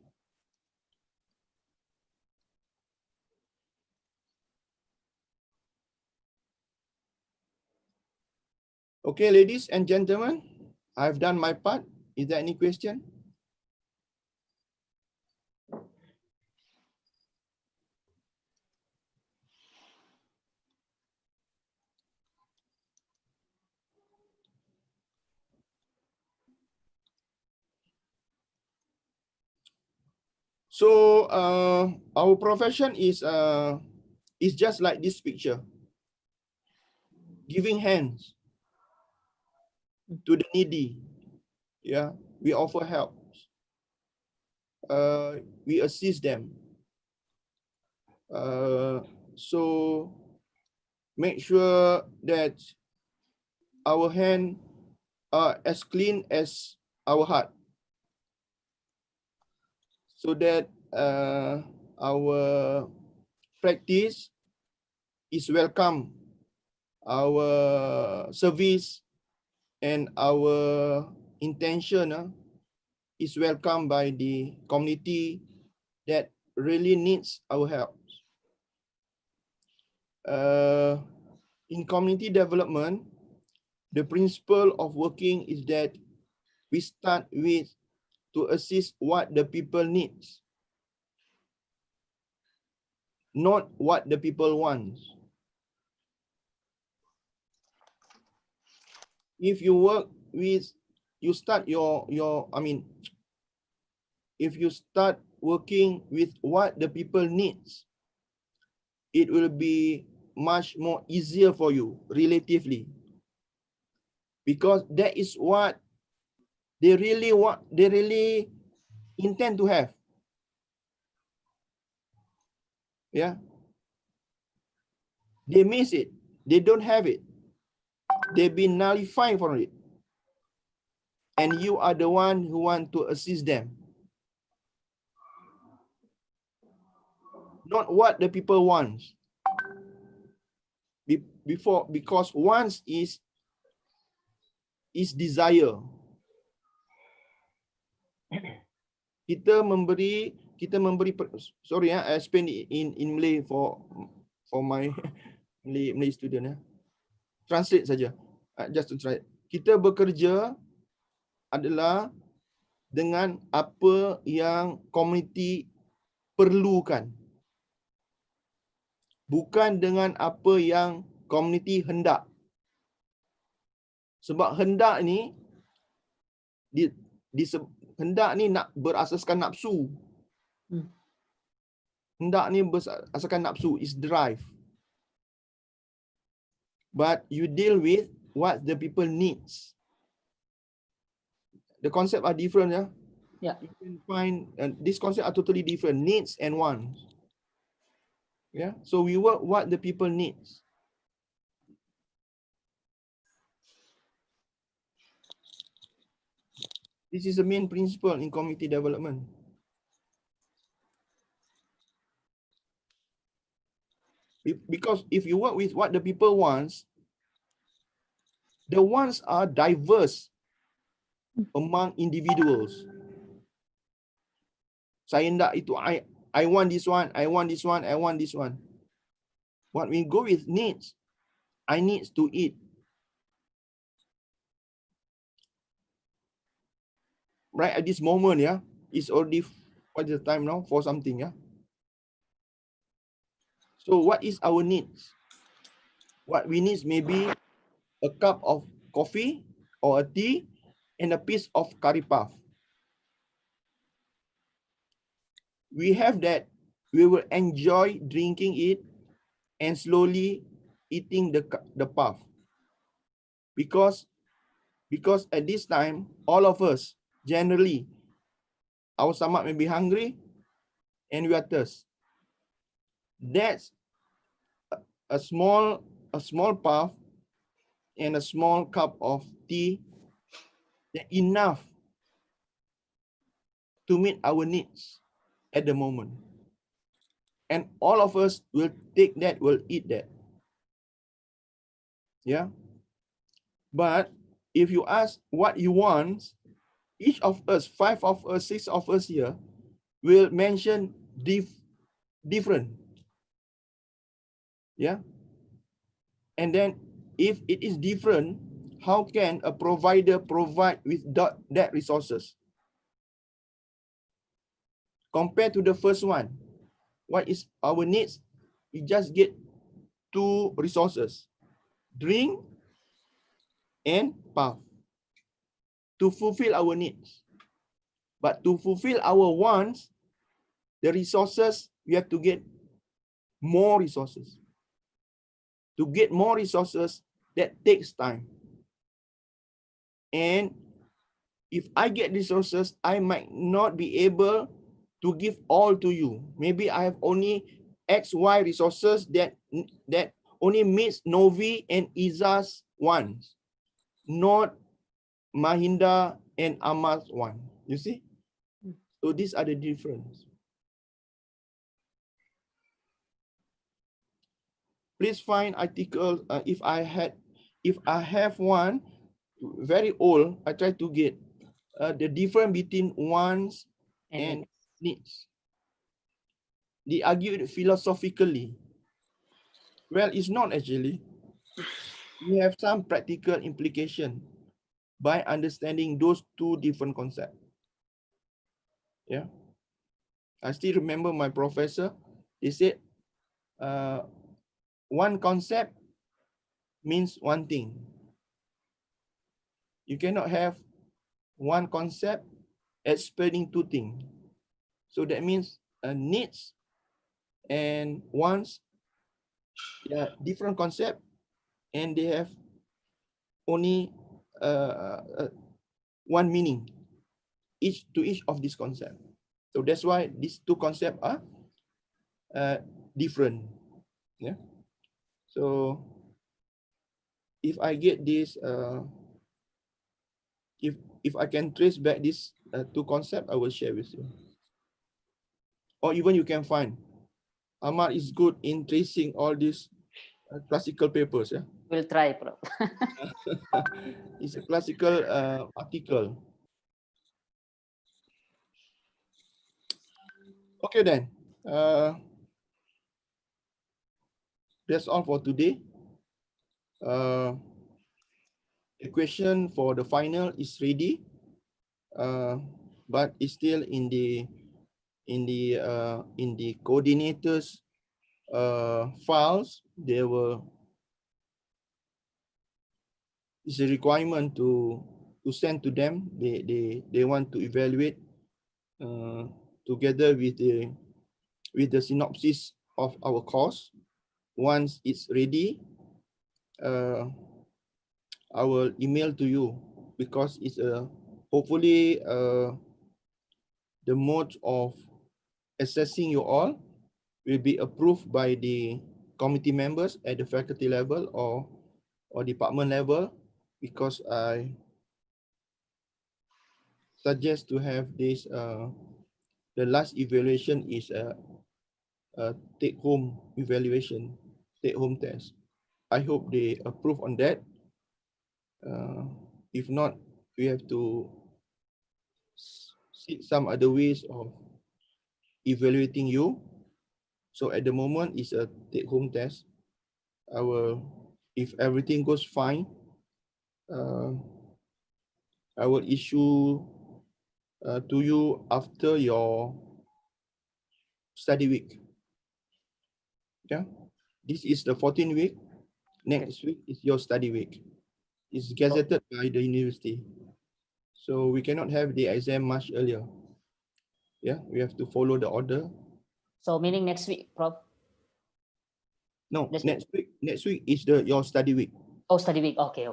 Okay, ladies and gentlemen, I've done my part. Is there any question? So our profession is just like this picture, giving hands to the needy. Yeah, we offer help. We assist them. So make sure that our hands are as clean as our heart, so that our practice is welcome, our service and our intention is welcomed by the community that really needs our help. In community development, the principle of working is that we start with to assist what the people needs, not what the people want. If you work with, you start if you start working with what the people needs, it will be much more easier for you relatively, because that is what they really want, they really intend to have. Yeah, they miss it, they don't have it, they've been nullified for it, and you are the one who want to assist them, not what the people want. Because wants is desire. Kita memberi, sorry, I explain in Malay for my Malay student. Translate saja, just to try. Kita bekerja adalah dengan apa yang komuniti perlukan, bukan dengan apa yang komuniti hendak. Sebab hendak ni hendak ni nak berasaskan nafsu. Hendak ni berasaskan nafsu, is drive. But you deal with what the people needs. The concept are different, yeah. Yeah. You can find these concepts are totally different, needs and wants. Yeah. So we work what the people needs. This is the main principle in community development. Because if you work with what the people wants, the wants are diverse among individuals. Saya nak itu, I want this one, I want this one, I want this one. What we go with needs, I need to eat. Right at this moment, yeah, it's already what is the time now for something, yeah. So what is our needs? What we need maybe a cup of coffee or a tea and a piece of curry puff. We have that, we will enjoy drinking it and slowly eating the puff. Because at this time, all of us, generally, our stomach may be hungry and we are thirsty. That's a small puff and a small cup of tea, enough to meet our needs at the moment. And all of us will take that, will eat that. Yeah. But if you ask what you want, each of us, 5 of us, 6 of us here, will mention different. Yeah. And then if it is different, how can a provider provide with that resources? Compared to the first one, what is our needs? We just get 2 resources, drink and puff, to fulfill our needs. But to fulfill our wants, the resources, we have to get more resources. To get more resources, that takes time. And if I get resources, I might not be able to give all to you. Maybe I have only X, Y resources that only meets Novi and Iza's wants, not Mahinda and Amar's one. You see? So these are the difference. Please find article if I have one. very old, I try to get the difference between wants and needs. They argued philosophically. Well, it's not actually. We have some practical implication by understanding those two different concepts. Yeah. I still remember my professor, he said, one concept means one thing. You cannot have one concept explaining two things. So that means needs and wants, different concept, and they have only one meaning each of this concept. So that's why these two concepts are different. Yeah. So if I get this, if I can trace back these two concepts, I will share with you. Or even you can find. Ahmad is good in tracing all these classical papers. Yeah. We'll try, Prof. It's a classical article. Okay then. That's all for today. The question for the final is ready, but it's still in the coordinators files. There were it's a requirement to send to them. They want to evaluate together with the synopsis of our course. Once it's ready, I will email to you, because it's hopefully the mode of assessing you all will be approved by the committee members at the faculty level or department level, because I suggest to have this the last evaluation is a take-home evaluation, take-home test. I hope they approve on that. If not, we have to see some other ways of evaluating you. So at the moment, it's a take-home test. I will, if everything goes fine, I will issue to you after your study week. Yeah, this is the 14th week. Next week is your study week. It's gazetted by the university. So we cannot have the exam much earlier. Yeah, we have to follow the order. So meaning next week, Prof? No, next week is your study week. Oh, study week. Okay.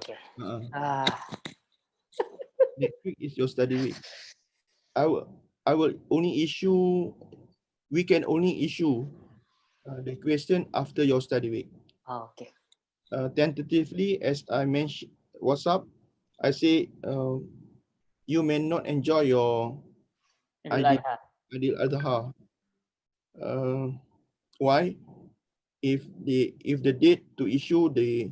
Next week is your study week. I will only issue. We can only issue the question after your study week. Oh, okay. Tentatively, as I mentioned, WhatsApp, I say you may not enjoy your Idul Adha. Why? If the date to issue the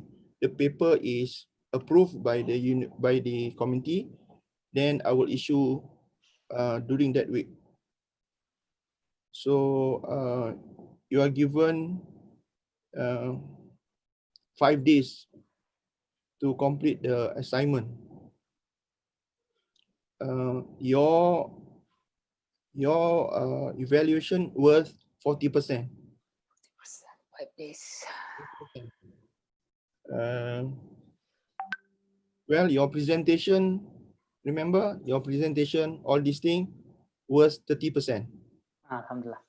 paper is approved by the committee, then I will issue during that week. So you are given 5 days to complete the assignment. Your evaluation worth 40%. 5 days. Well, your presentation, remember your presentation, all these things was 30%. Alhamdulillah.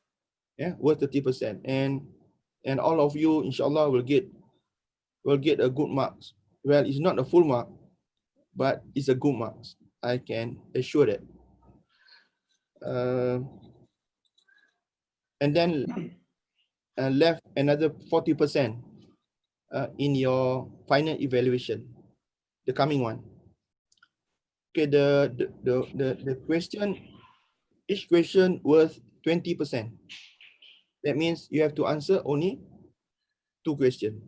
Yeah, worth 30%, and all of you, inshallah, will get a good marks. Well, it's not a full mark, but it's a good marks. I can assure that. And then left another 40% in your final evaluation, the coming one. Okay, the question, each question worth 20%. That means you have to answer only 2 questions.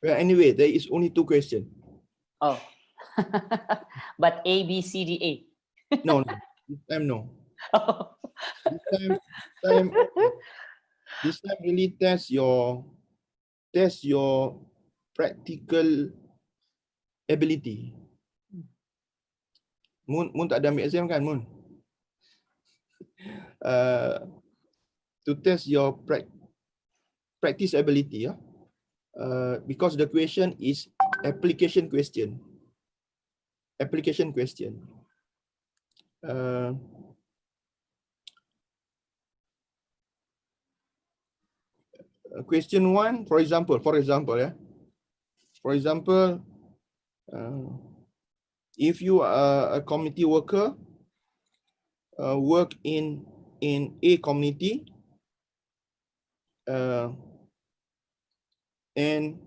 Well, anyway, there is only 2 questions. Oh. But A, B, C, D, A. No, no. This time no. This time this time really test your practical ability. Moon tak ada ambil exam kan, Moon? To test your practice ability, yeah. Because the question is application question. Application question. Question 1, for example, yeah. For example, if you are a community worker, work in a community, and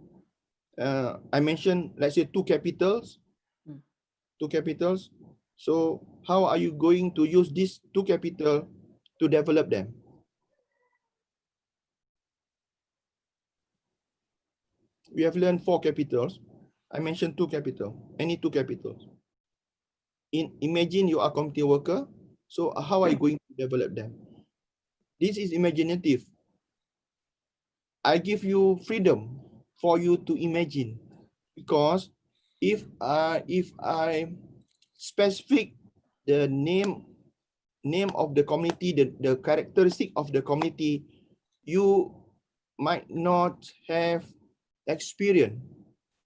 I mentioned, let's say, two capitals. So how are you going to use these two capital to develop them? We have learned 4 capitals. I mentioned 2 capital, any 2 capitals. Imagine you are a community worker. So how are you going to develop them? This is imaginative. I give you freedom for you to imagine, because if I specific the name of the community, the characteristic of the community, you might not have experience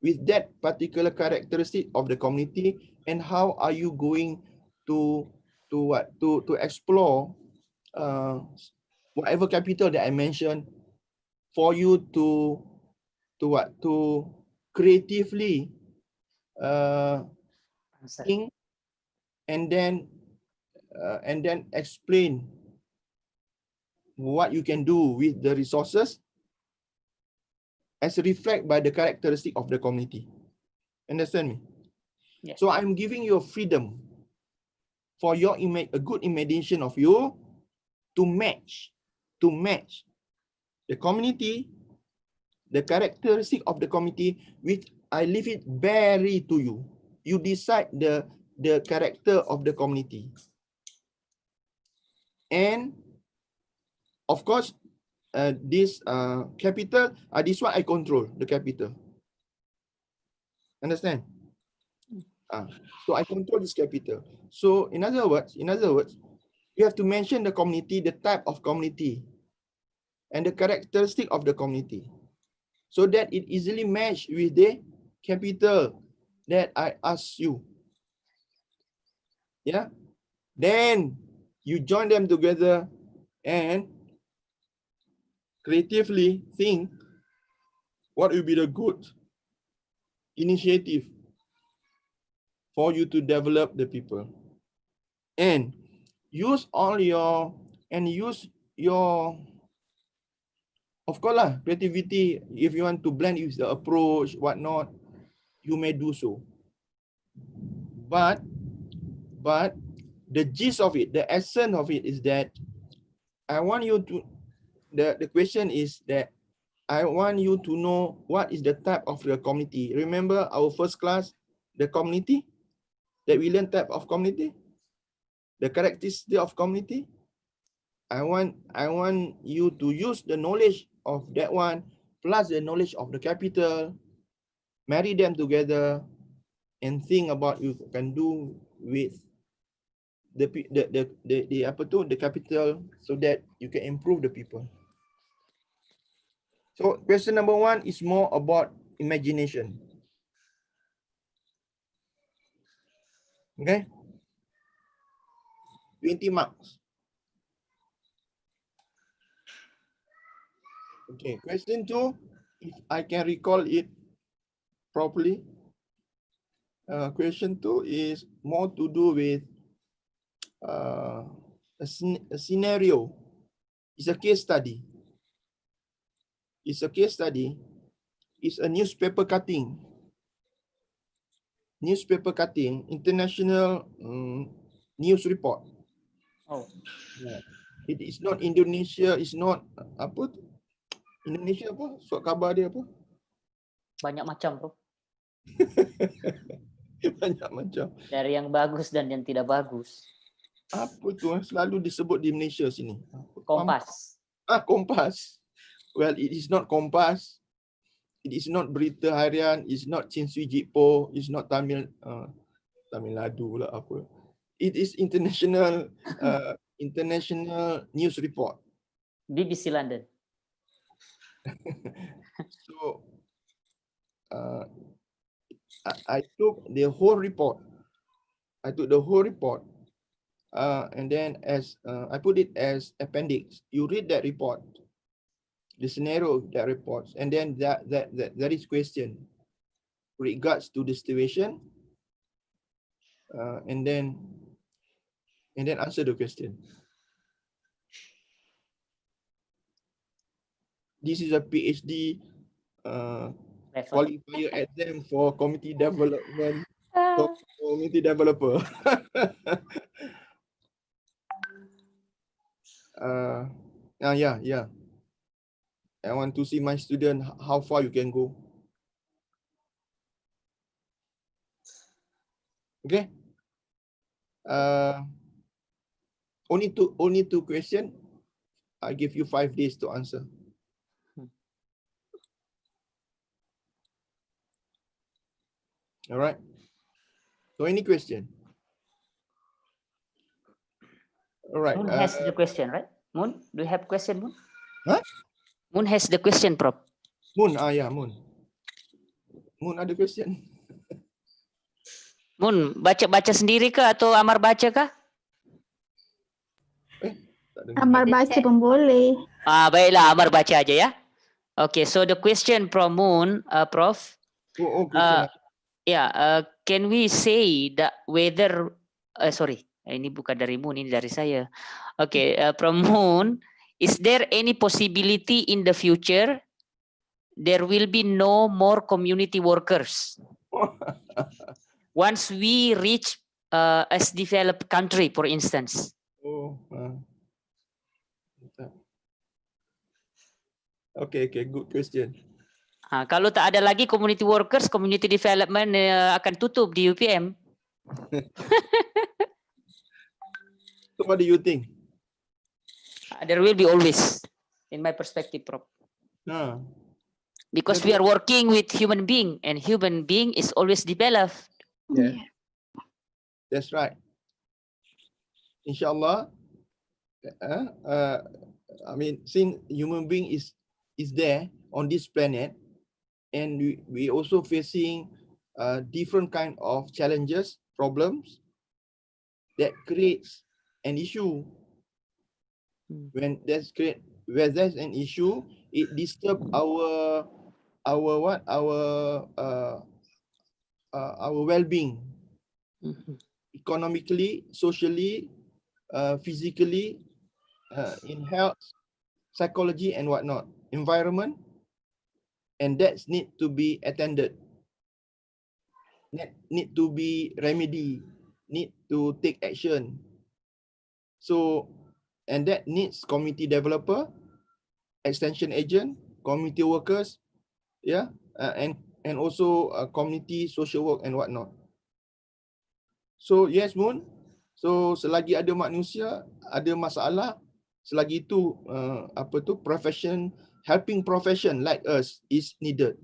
with that particular characteristic of the community, and how are you going to explore whatever capital that I mentioned, for you to creatively think and then explain what you can do with the resources as reflected by the characteristic of the community. Understand me? Yes. So I'm giving you a freedom for your a good imagination of you to match the community, the characteristic of the community, which I leave it very to you. You decide the character of the community. And of course, this capital, this one I control, the capital. Understand? So I control this capital. So in other words, you have to mention the community, the type of community, and the characteristic of the community, so that it easily match with the capital that I ask you. Yeah. Then you join them together and creatively think what will be the good initiative for you to develop the people, and use your of course lah, creativity. If you want to blend with the approach, whatnot, you may do so. But the gist of it, the essence of it is that I want you to, the question is that I want you to know what is the type of the community. Remember our first class, the community, that we learn type of community, the characteristic of community. I want you to use the knowledge of that one plus the knowledge of the capital, marry them together, and think about you can do with the capital, so that you can improve the people. So question number 1 is more about imagination. Okay, 20 marks. Okay, question 2, if I can recall it properly. Question 2 is more to do with a scenario. It's a case study. It's a case study. It's a newspaper cutting. Newspaper cutting, international news report. Oh. Yeah. It is not Indonesia. It's not apa? Indonesia apa? Surat khabar dia apa? Banyak macam, bro. Banyak macam. Dari yang bagus dan yang tidak bagus. Apa tu selalu disebut di Malaysia sini? Kompas. Kompas. Well, it is not Kompas. It is not Berita Harian. It's not Cinsui Jippo. It's not Tamil Nadu lah apa. It is international international news report. BBC London. So I took the whole report. And then as I put it as appendix. You read that report, the scenario of that report, and then that is question regards to the situation, and then answer the question. This is a PhD qualifier exam for community development, for community developer. Yeah. I want to see my student how far you can go. Okay. Only two questions. I give you 5 days to answer. All right. So any question? All right. Moon has the question, right? Moon, do you have question, Moon? Huh? Moon has the question, Prof. Moon, yeah, Moon. Moon ada question. Moon, baca sendiri kah atau Amar baca kah? Amar baca pun boleh. Baiklah, Amar baca aja ya. Okay, so the question from Moon, Prof. Can we say that whether ini bukan dari Moon, ini dari saya. Okay, from Moon, is there any possibility in the future there will be no more community workers once we reach as developed country, for instance? Okay, good question. Kalau tak ada lagi community workers, community development akan tutup di UPM. So what do you think? There will be always, in my perspective, Prof. Because we are working with human being, and human being is always developed. Yeah. That's right. Inshallah. I mean, since human being is there on this planet, and we also facing different kind of challenges, problems that creates an issue. When there's an issue, it disturbs our well-being, economically, socially, physically, in health, psychology, and whatnot, environment, and that need to be attended, need to be remedied, need to take action. So, and that needs community developer, extension agent, community workers, and also community social work and whatnot. So yes, Moon. So selagi ada manusia, ada masalah, selagi itu helping profession like us is needed.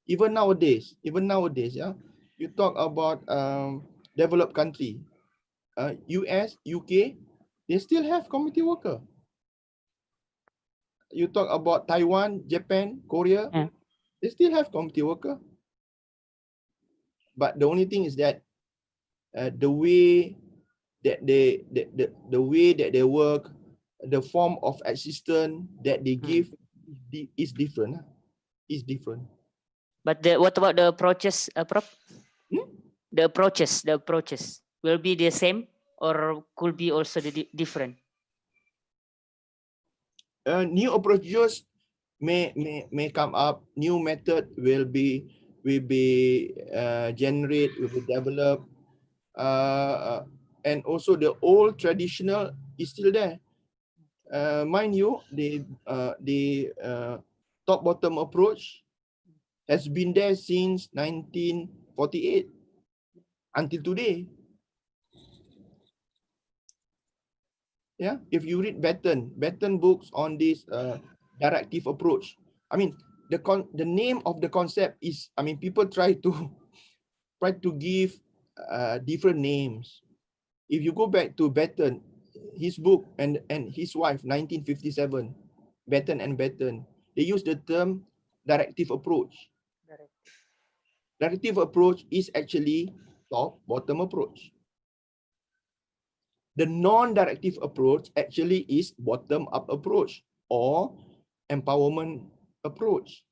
Even nowadays, you talk about developed country, US, UK, they still have community worker. You talk about Taiwan, Japan, Korea, they still have community worker. But the only thing is that the way that they work, the form of assistance that they give is different. But what about the approaches, Prof? The approaches will be the same or could be also different? New approaches may come up. New method will be generate, will be developed, and also the old traditional is still there. Mind you, the top-bottom approach has been there since 1948. until today. Yeah, if you read Batten books on this directive approach, I mean, the name of the concept is, I mean, people try to give different names. If you go back to Batten, his book and his wife, 1957, Batten and Batten, they use the term directive approach. Directive approach is actually top-bottom approach. The non-directive approach actually is bottom-up approach or empowerment approach.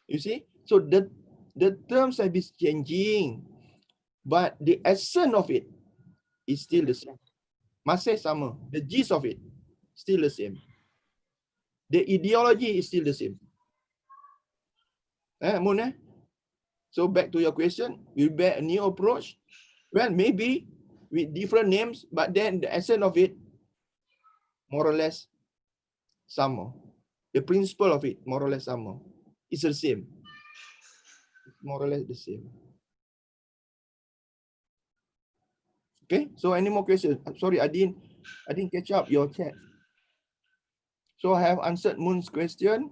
You see? So the terms have been changing, but the essence of it is still the same. Masih sama. The gist of it still the same. The ideology is still the same. Moon, eh? So back to your question, will be a new approach? Well, maybe with different names, but then the essence of it, more or less, sama. The principle of it, more or less, sama. It's the same. More or less the same. Okay. So any more questions? I'm sorry, I didn't catch up your chat. So I have answered Moon's question.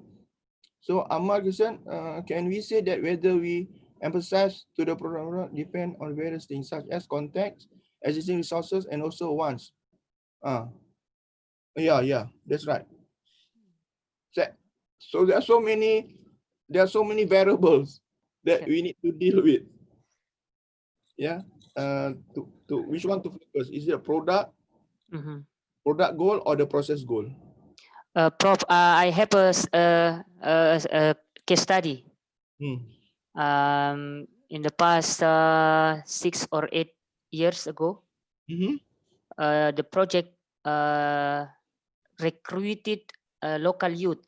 So Amal question, can we say that whether we emphasize to the program depend on various things such as context, existing resources, and also wants? Yeah, that's right. So there are so many variables that we need to deal with. Yeah. To which one to focus? Is it a product, product goal, or the process goal? Prof, I have a case study. In the past 6 or 8 years ago, the project recruited local youth,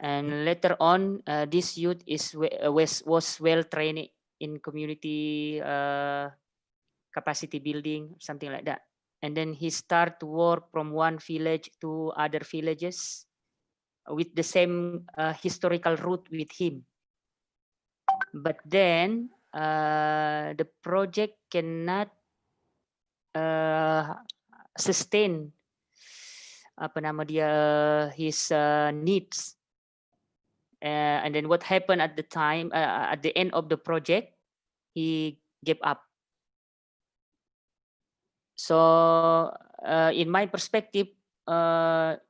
and later on, this youth was well trained in community capacity building, something like that. And then he started to work from one village to other villages with the same historical route with him. But then the project cannot sustain his needs. And then what happened at the time, at the end of the project, he gave up. So in my perspective, one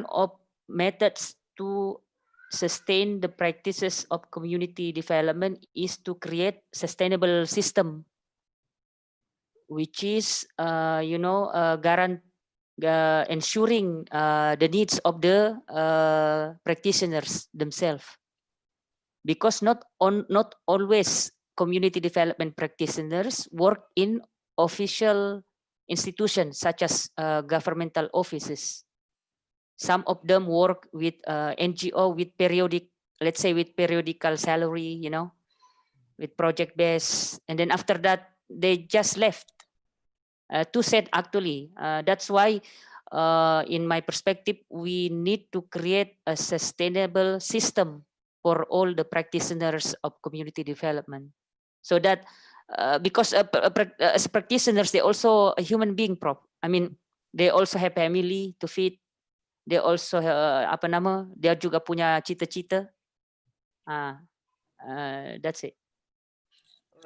of methods to sustain the practices of community development is to create sustainable system, which is ensuring the needs of the practitioners themselves, because not always community development practitioners work in official institutions such as governmental offices. Some of them work with NGO with periodical salary, with project base, and then after that they just left. Too sad, actually. That's why, in my perspective, we need to create a sustainable system for all the practitioners of community development, so that because as practitioners, they also a human being, Prof. I mean, they also have family to feed. They also dia juga punya cita-cita. That's it.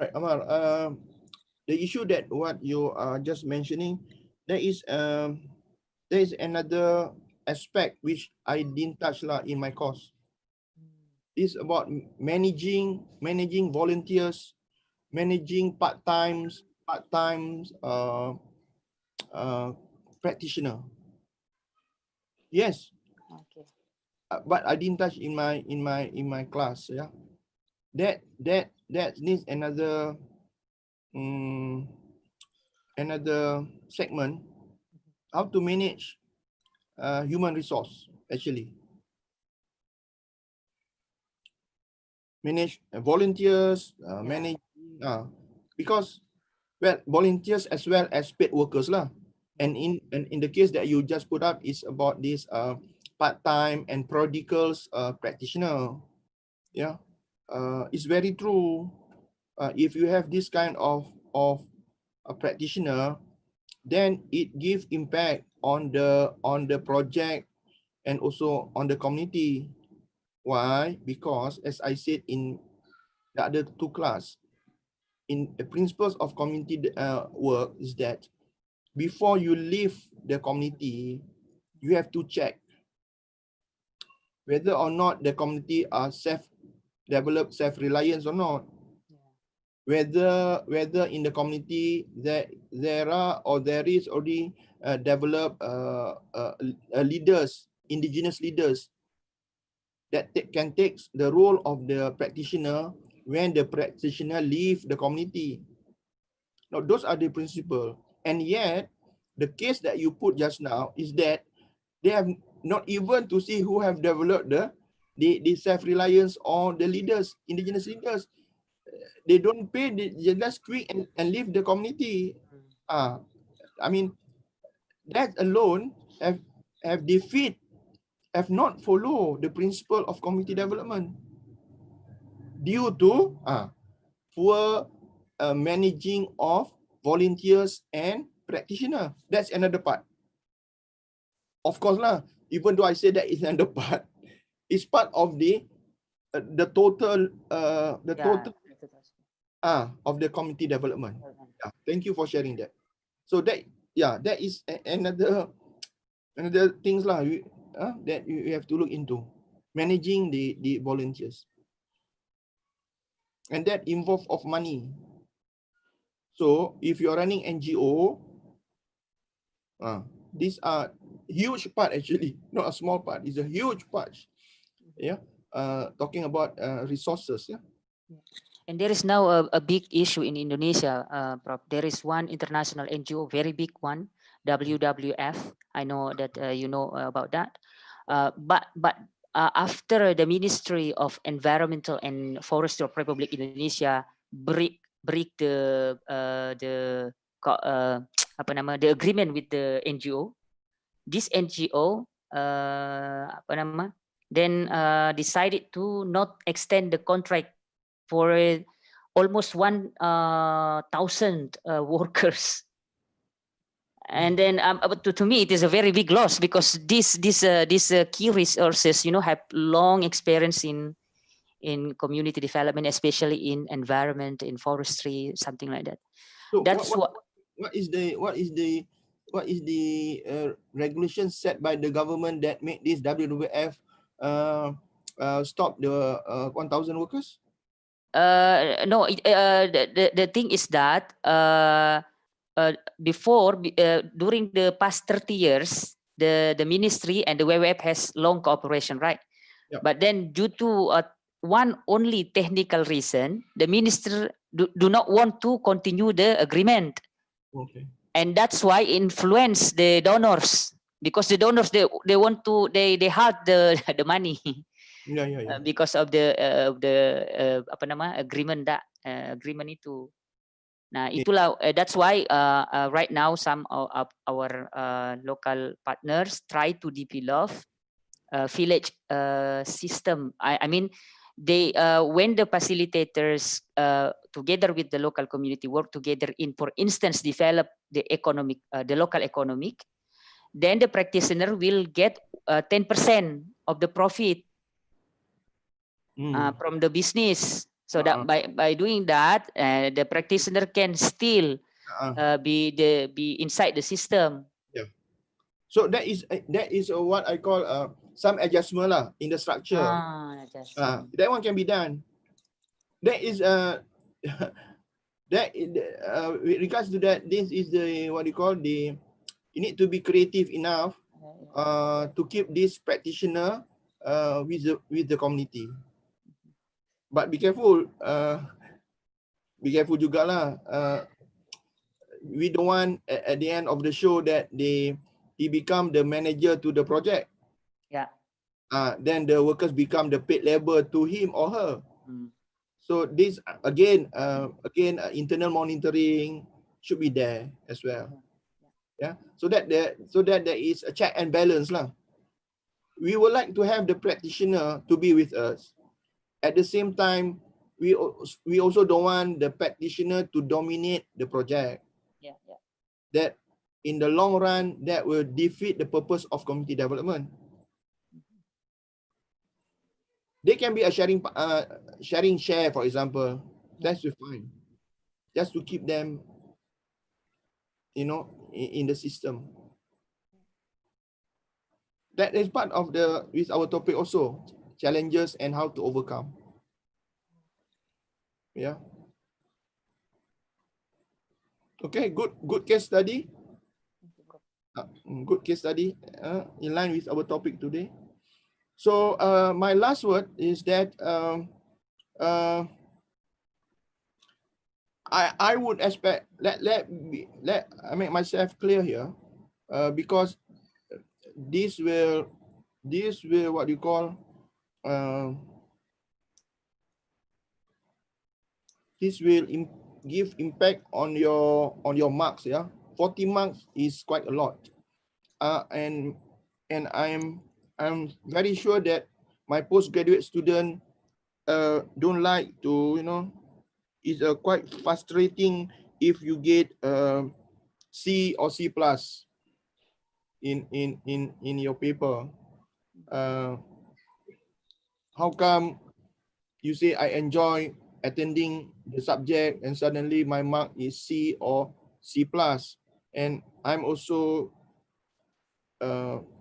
All right, Amar. The issue that what you are just mentioning, there is another aspect which I didn't touch in my course. It's about managing volunteers, managing part-times practitioner. Yes. Okay. But I didn't touch in my class. Yeah. That needs another segment. How to manage human resource, actually. Manage volunteers, manage because, well, volunteers as well as paid workers lah. And in the case that you just put up is about this part-time and prodigals practitioner. Yeah, it's very true. if you have this kind of a practitioner, then it gives impact on the project and also on the community. Why? Because as I said in the other two class, in the principles of community work is that before you leave the community, you have to check whether or not the community are self-developed, self-reliant or not. Whether in the community there are or there is already developed leaders, indigenous leaders that can take the role of the practitioner when the practitioner leave the community. Now, those are the principle. And yet, the case that you put just now is that they have not even to see who have developed the self-reliance or the leaders, indigenous leaders. They don't pay, they just quit and leave the community. I mean, that alone have not follow the principle of community development due to poor managing of volunteers and practitioner. That's another part. Of course lah, even though I say that is another part, it's part of the total of the community development. Yeah, thank you for sharing that. So that is another things lah that you have to look into, managing the volunteers, and that involves of money. So if you are running NGO, these are huge part actually, not a small part. It's a huge part. Yeah, talking about resources. Yeah. And there is now a big issue in Indonesia, Prof. There is one international NGO, very big one, WWF. I know that you know about that. But after the Ministry of Environmental and Forestry of Republic Indonesia break the agreement with the NGO, this NGO then decided to not extend the contract for almost 1,000 workers. And then to me, it is a very big loss, because these key resources, have long experience in community development, especially in environment, in forestry, something like that. So that's what is the regulation set by the government that made this WWF stop the 1,000 workers? No, the thing is that before during the past 30 years, the ministry and the WWF has long cooperation, right? Yeah. But then due to one only technical reason, the minister do not want to continue the agreement. Okay. And that's why influence the donors, because the donors they want to they halt the money. Yeah. Because of the agreement agreement itu. Nah, itulah that's why right now some of our local partners try to develop village system. I mean, they when the facilitators together with the local community work together in, for instance, develop the local economic, then the practitioner will get 10% of the profit from the business. So that by doing that, the practitioner can still be inside the system. Yeah. So that is what I call some adjustment lah in the structure. That one can be done. That is that with regards to that, this is the what you call you need to be creative enough to keep this practitioner with the community. But be careful juga lah. We don't want at the end of the show that he become the manager to the project. Yeah. Then the workers become the paid labor to him or her. So this again internal monitoring should be there as well. Yeah. So that there is a check and balance lah. We would like to have the practitioner to be with us. At the same time, we also don't want the practitioner to dominate the project. Yeah, yeah. That in the long run, that will defeat the purpose of community development. They can be a sharing share, for example. That's fine. Just to keep them, you know, in the system. That is part of with our topic also, challenges and how to overcome. Yeah. Okay, good case study. Good case study in line with our topic today. So my last word is that I would expect, let I make myself clear here, because this will what you call this will give impact on your marks. Yeah, 40 marks is quite a lot, and I'm very sure that my postgraduate student don't like to, you know, it's quite frustrating if you get C or C plus in your paper. How come you say I enjoy attending the subject and suddenly my mark is C or C plus, and I'm also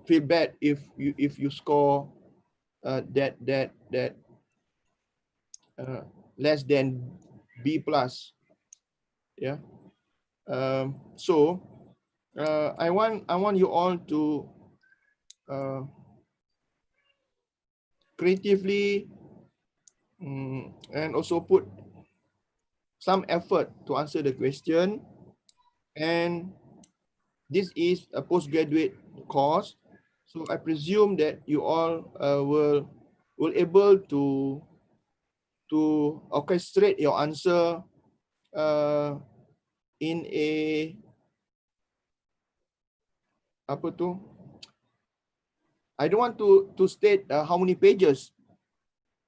feel bad if you score that less than B plus. Yeah. So I want you all to creatively and also put some effort to answer the question. And this is a postgraduate course, so I presume that you all will able to orchestrate your answer in a apa tu? I don't want to state how many pages,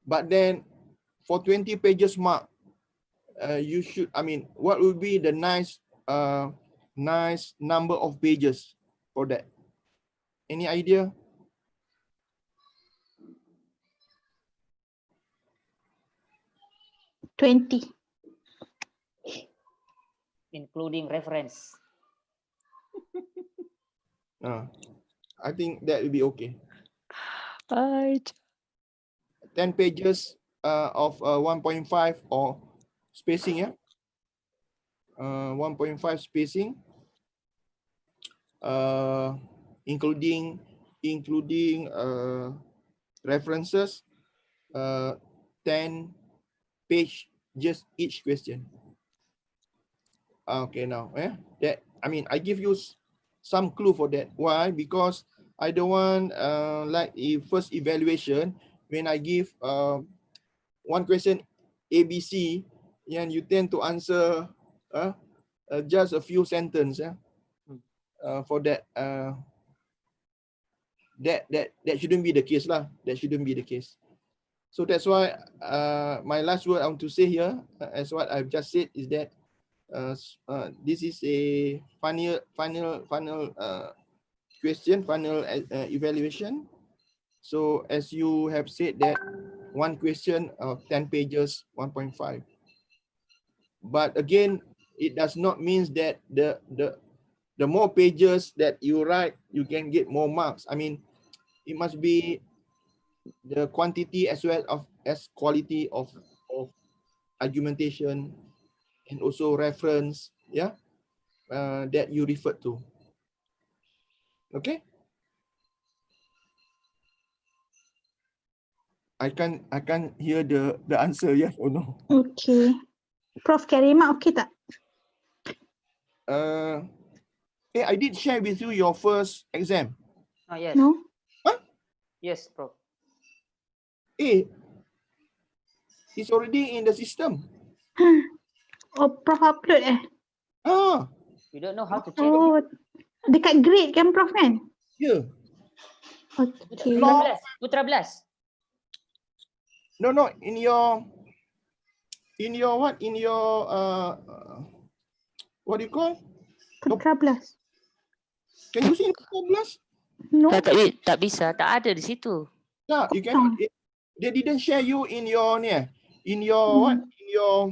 but then for 20 pages mark, you should, I mean, what would be the nice number of pages for that? Any idea? $20. Including reference. I think that will be okay. 10 10 pages of 1.5 or spacing, yeah. 1.5 spacing, including references, 10 page just each question. Okay, now that, I mean, I give you some clue for that. Why? Because I don't want like a first evaluation when I give one question ABC and you tend to answer just a few sentences. For that that shouldn't be the case lah. That shouldn't be the case. So that's why my last word I want to say here, as what I've just said, is that this is a final question, final evaluation. So as you have said that one question of 10 pages, 1.5. But again, it does not mean that the more pages that you write, you can get more marks. I mean, it must be the quantity as well as quality of argumentation and also reference, yeah, that you refer to. Okay. I can't hear the answer, yes or no. Okay. Prof Karima, okay tak? I did share with you your first exam. Oh, yes. No? Huh? Yes, Prof. It's already in the system. Oh, Prof upload You don't know how to check. Oh, dekat grade kan Prof kan? Yeah. Okay. Putra Blast. No, in your In your what? In your what do you call? Putra Plus. Can you see plus? No. Tak bisa, tak ada di situ. Yeah, you cannot. They didn't share you in your in your what? In your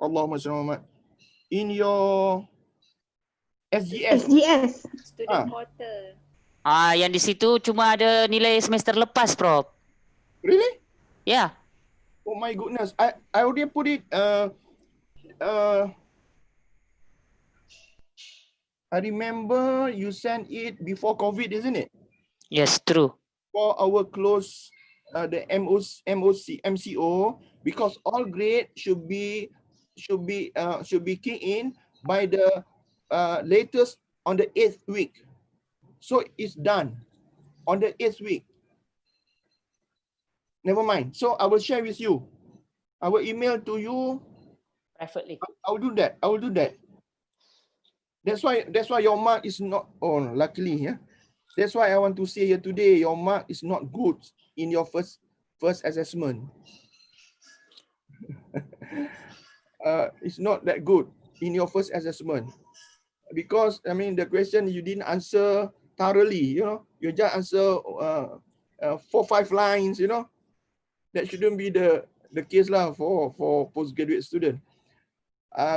Allahumma salli ala Muhammad. In your SGS. SGS. Student portal. Yang di situ cuma ada nilai semester lepas, Prof. Really? Yeah. Oh my goodness. I already put it I remember you sent it before COVID, isn't it? Yes, true. For our close the MCO, because all grade should be keyed in by the latest on the 8th week. So it's done on the 8th week. Never mind. So I will share with you. I will email to you Privately. I will do that. I will do that. That's why your mark is not luckily, yeah. That's why I want to say here today, your mark is not good in your first assessment. It's not that good in your first assessment. Because I mean the question you didn't answer thoroughly, you know, you just answer 4-5 lines, you know. That shouldn't be the case lah for postgraduate student.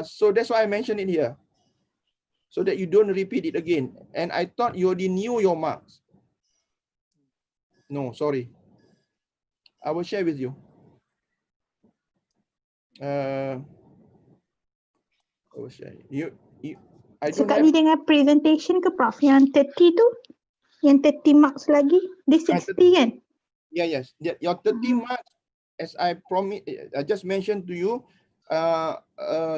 So that's why I mentioned it here, so that you don't repeat it again. And I thought you already knew your marks. No, sorry. I will share with you. I will share. I don't Cakap have. ni dengan presentation ke Prof? Yang 30 tu? Yang 30 marks lagi? Dia 60 kan? Yeah, yes. Your 30 marks, as I promised, I just mentioned to you,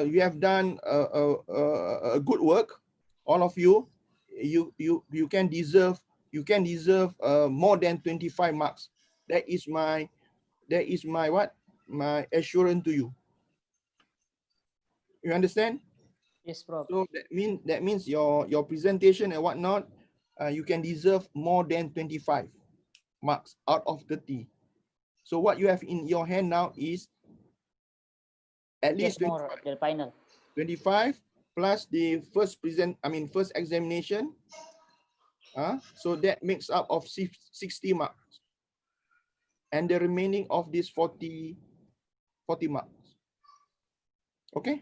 you have done a good work, all of you. You can deserve more than 25 marks. That is my what? My assurance to you. You understand? Yes, Prof. So that means your presentation and whatnot, you can deserve more than 25 marks out of 30. So what you have in your hand now is at least more the final. 25 plus the first examination. So that makes up of 60 marks. And the remaining of this 40 marks. Okay?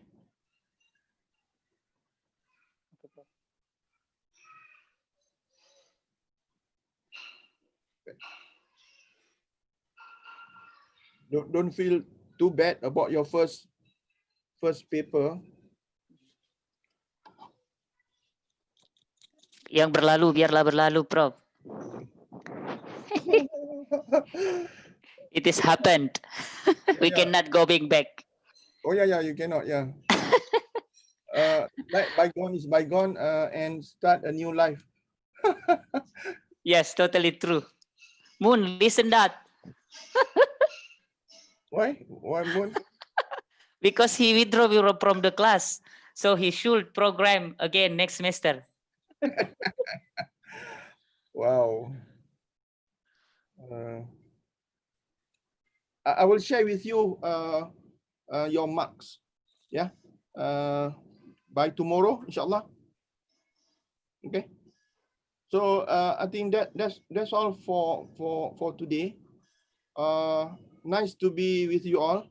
Don't feel too bad about your first paper. Yang berlalu biarlah berlalu, Prof. It has happened. We cannot go back. Oh yeah, you cannot, yeah. Like bygone is bygone, and start a new life. Yes, totally true. Moon, listen that. Why? Why Moon? Because he withdrew from the class. So he should program again next semester. Wow. I will share with you your marks. Yeah. By tomorrow, inshallah. Okay. So I think that's all for today. Nice to be with you all.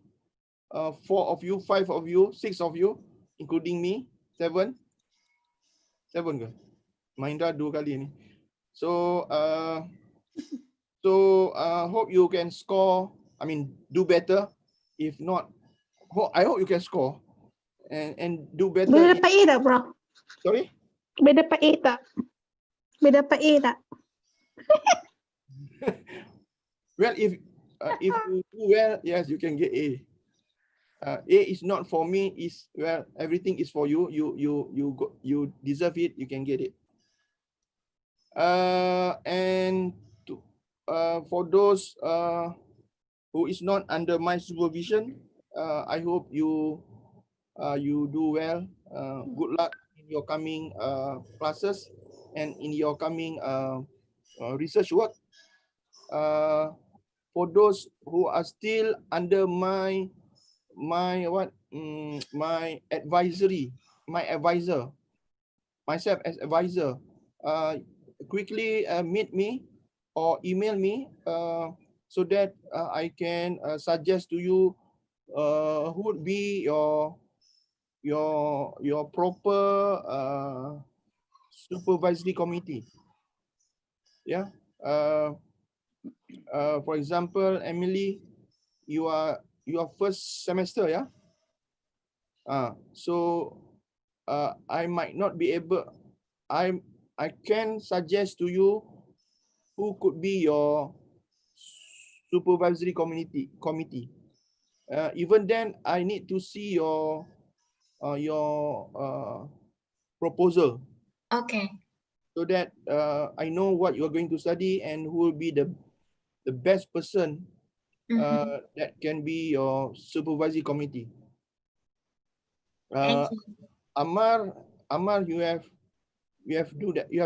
4 of you, 5 of you, 6 of you, including me, 7 ke? Mahindra 2 kali ni. So hope you can score. I mean, do better. If not, I hope you can score and do better. Boleh dapat A tak, Prof? Sorry? Boleh dapat A tak? Boleh dapat A tak? Well, if you do well, yes, you can get A. A is not for me. Is well, everything is for you. You deserve it. You can get it. And for those who is not under my supervision, I hope you do well. Good luck in your coming classes and in your coming research work. For those who are still under my my advisor, myself as advisor, quickly meet me or email me so that I can suggest to you who would be your proper supervisory committee. Yeah. For example, Emily, you are first semester, yeah. So I might not be able. I can suggest to you who could be your supervisory committee. Even then, I need to see your proposal. Okay. So that I know what you are going to study and who will be the best person that can be your supervisory committee. Thank you. Amar, you have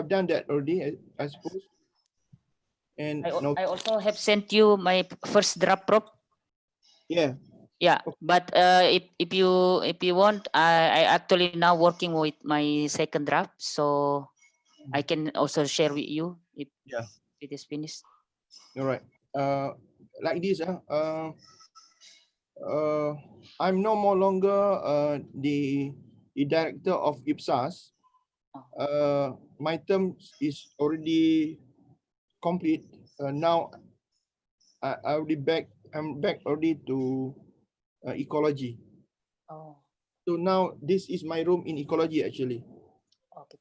done that already, I suppose. And I also have sent you my first draft, Prof. Yeah. Yeah, but if you want, I actually now working with my second draft, so I can also share with you if it is finished. All right. Like this, I'm no more longer the director of IPSAS. My term is already complete. Now I'm back already to ecology. Oh. So now this is my room in ecology actually. Okay.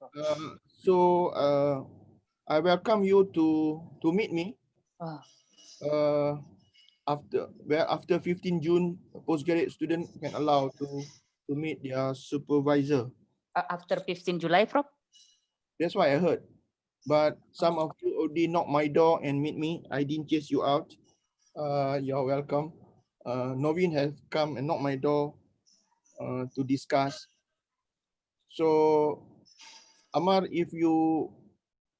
So I welcome you to meet me. After 15 June, postgraduate student can allow to meet their supervisor. After 15 July, Prof? That's what I heard. But some of you already knocked my door and meet me. I didn't chase you out. You're welcome. Novin has come and knocked my door to discuss. So, Amar, if you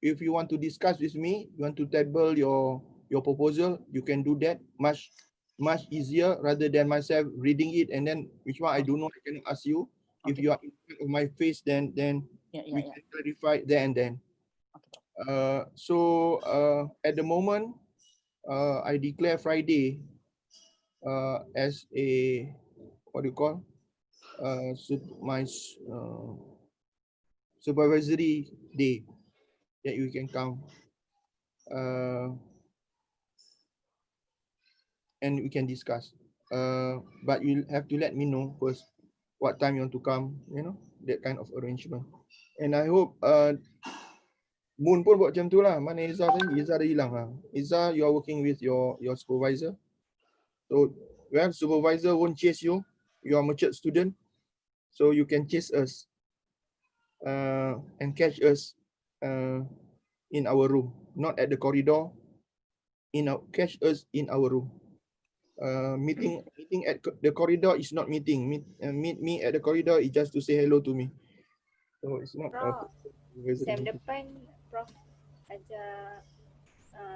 want to discuss with me, you want to table your proposal, you can do that much easier rather than myself reading it and then which one I do not, I cannot ask you. If you are in front of my face, then we can clarify there and then. So at the moment, I declare Friday as a what do you call my supervisory day that you can come. And we can discuss. But you have to let me know first what time you want to come, that kind of arrangement. And I hope Moon pun buat macam tu lah. Mana Izzah tadi? Izzah dah hilang lah. Izzah, you are working with your supervisor. So, well, supervisor won't chase you. You are a mature student. So, you can chase us and catch us in our room. Not at the corridor. Catch us in our room. Meeting at the corridor is not meeting. Meet me at the corridor is just to say hello to me. So, it's not... Sem depan, Prof ajar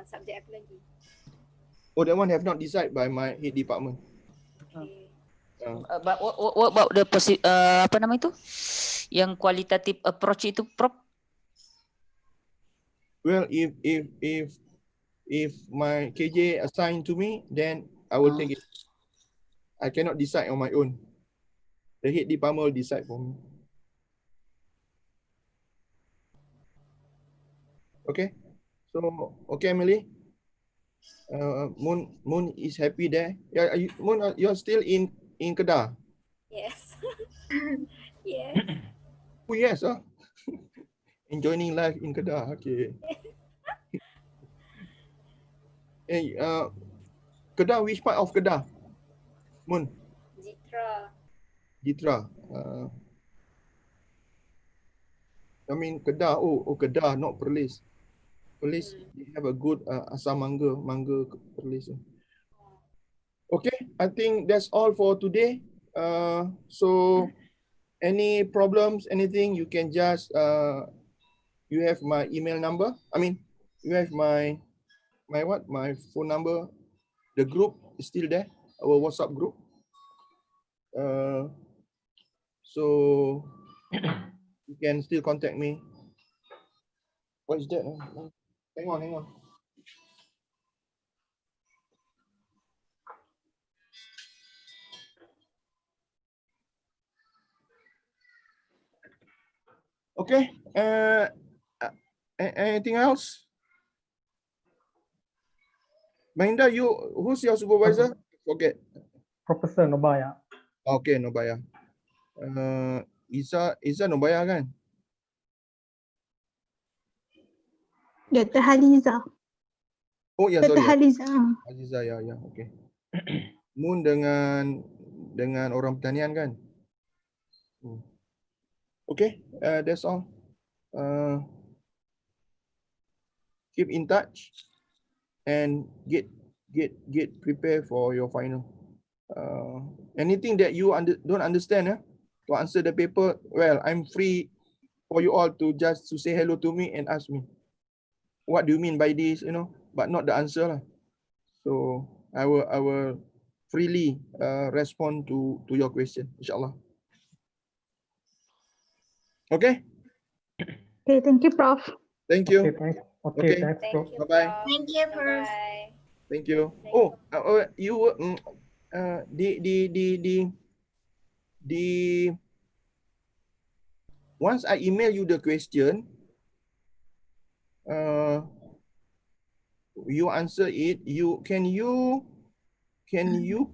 subjek apa lagi? Oh, that one have not decided by my head department. Okay. But what about the apa nama itu? Yang qualitative approach itu, Prof? Well, if my KJ assigned to me, then I will take it. I cannot decide on my own. The head department will decide for me. Okay. So, okay, Emily. Moon is happy there. Yeah, Moon, you're still in Kedah. Yes. Yes. Oh yes, enjoying life in Kedah. Okay. Hey, Kedah, which part of Kedah? Moon. Jitra. I mean Kedah. Oh Kedah, not Perlis. Perlis, they have a good asam mangga Perlis. Okay, I think that's all for today. So any problems, anything, you can just you have my email number. I mean, you have my phone number. The group is still there, our WhatsApp group. So you can still contact me. What is that? Hang on. Okay. Anything else? Mahinda, who's your supervisor? Forget. Professor Nobaya. Okay, Nobaya. Iza Nobaya kan? Dr. Haliza. Oh ya, Dr. sorry. Haliza. Aziza, ya, okay. Moon dengan orang pertanian kan? Okay, that's all. Keep in touch and get prepared for your final. Anything that you don't understand to answer the paper, well, I'm free for you all to just to say hello to me and ask me, what do you mean by this, but not the answer lah. So I will freely respond to your question, inshallah. Okay. Okay, thank you, Prof. Thank you. Okay, thanks. Okay, thanks, Thank Prof. you, Bye-bye. Prof. Thank you, Prof. Bye-bye. Thank you. Thank Oh, you were once I email you the question, you answer it. Can you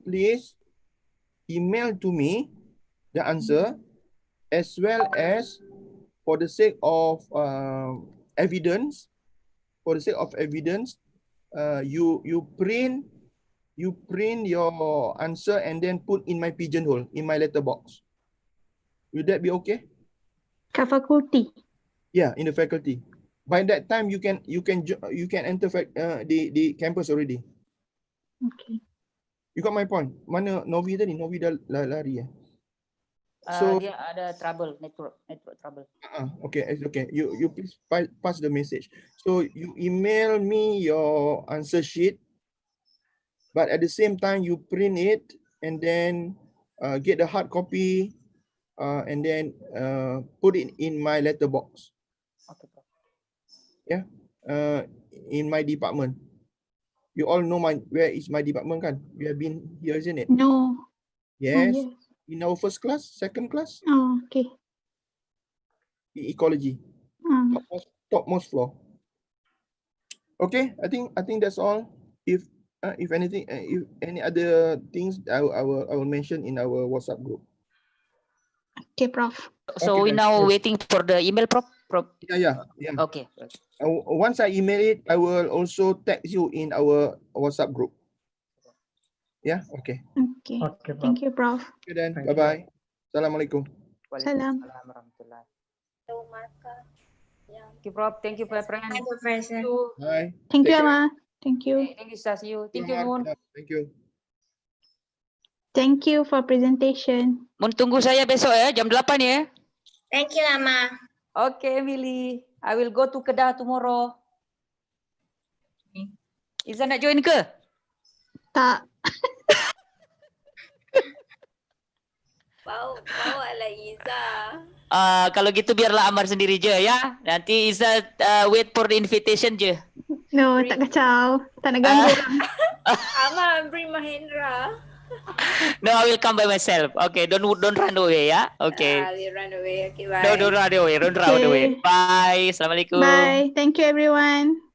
please email to me the answer, as well as for the sake of evidence. For the sake of evidence, you print your answer and then put in my pigeonhole, in my letterbox. Will that be okay? Kat fakulti. Yeah, in the faculty. By that time, you can enter the campus already. Okay. You got my point. Mana Novi tadi? Novi dah lari. So Dia ada trouble, network trouble. okay, it's okay. You please pass the message. So you email me your answer sheet, but at the same time you print it and then get the hard copy and then put it in my letterbox. Okay, Prof. Yeah, in my department. You all know where is my department kan? You have been here, isn't it? No. Yes. Oh, yes. In our first class, second class, Oh, okay. ecology, topmost floor. Okay, I think that's all. If anything, if any other things, I will mention in our WhatsApp group. Okay, Prof. So Okay, we then. now waiting for the email, Prof. Yeah. Okay. Once I email it, I will also text you in our WhatsApp group. Yeah. Okay. Okay. Okay, Prof. Thank you, Prof. Okay then. Thank you. Bye bye. Assalamualaikum. Salam. Waalaikumsalam warahmatullahi. Tahu markah yang Thank you, Prof. Thank you, my friend. Hi, Professor. Bye. Thank you, Take care. Ama. Thank you. Thank you, Stas. You. Thank you, Selamat. Moon. Thank you. Thank you for presentation. Moon, tunggu saya besok ya, jam 8 ya. Thank you, Ama. Okay, Emily. I will go to Kedah tomorrow. Iza nak join ke? Tak. bawa lah Iza. Kalau gitu biarlah Amar sendiri je ya. Nanti Iza wait for the invitation je. No, tak kacau. Tak nak ganggu orang. Ama bring Mahendra. No, I will come by myself. Okay, don't run away ya. Okay. We run away. Okay, bye. Don't run away. Don't run Okay. away. Bye. Assalamualaikum. Bye. Thank you, everyone.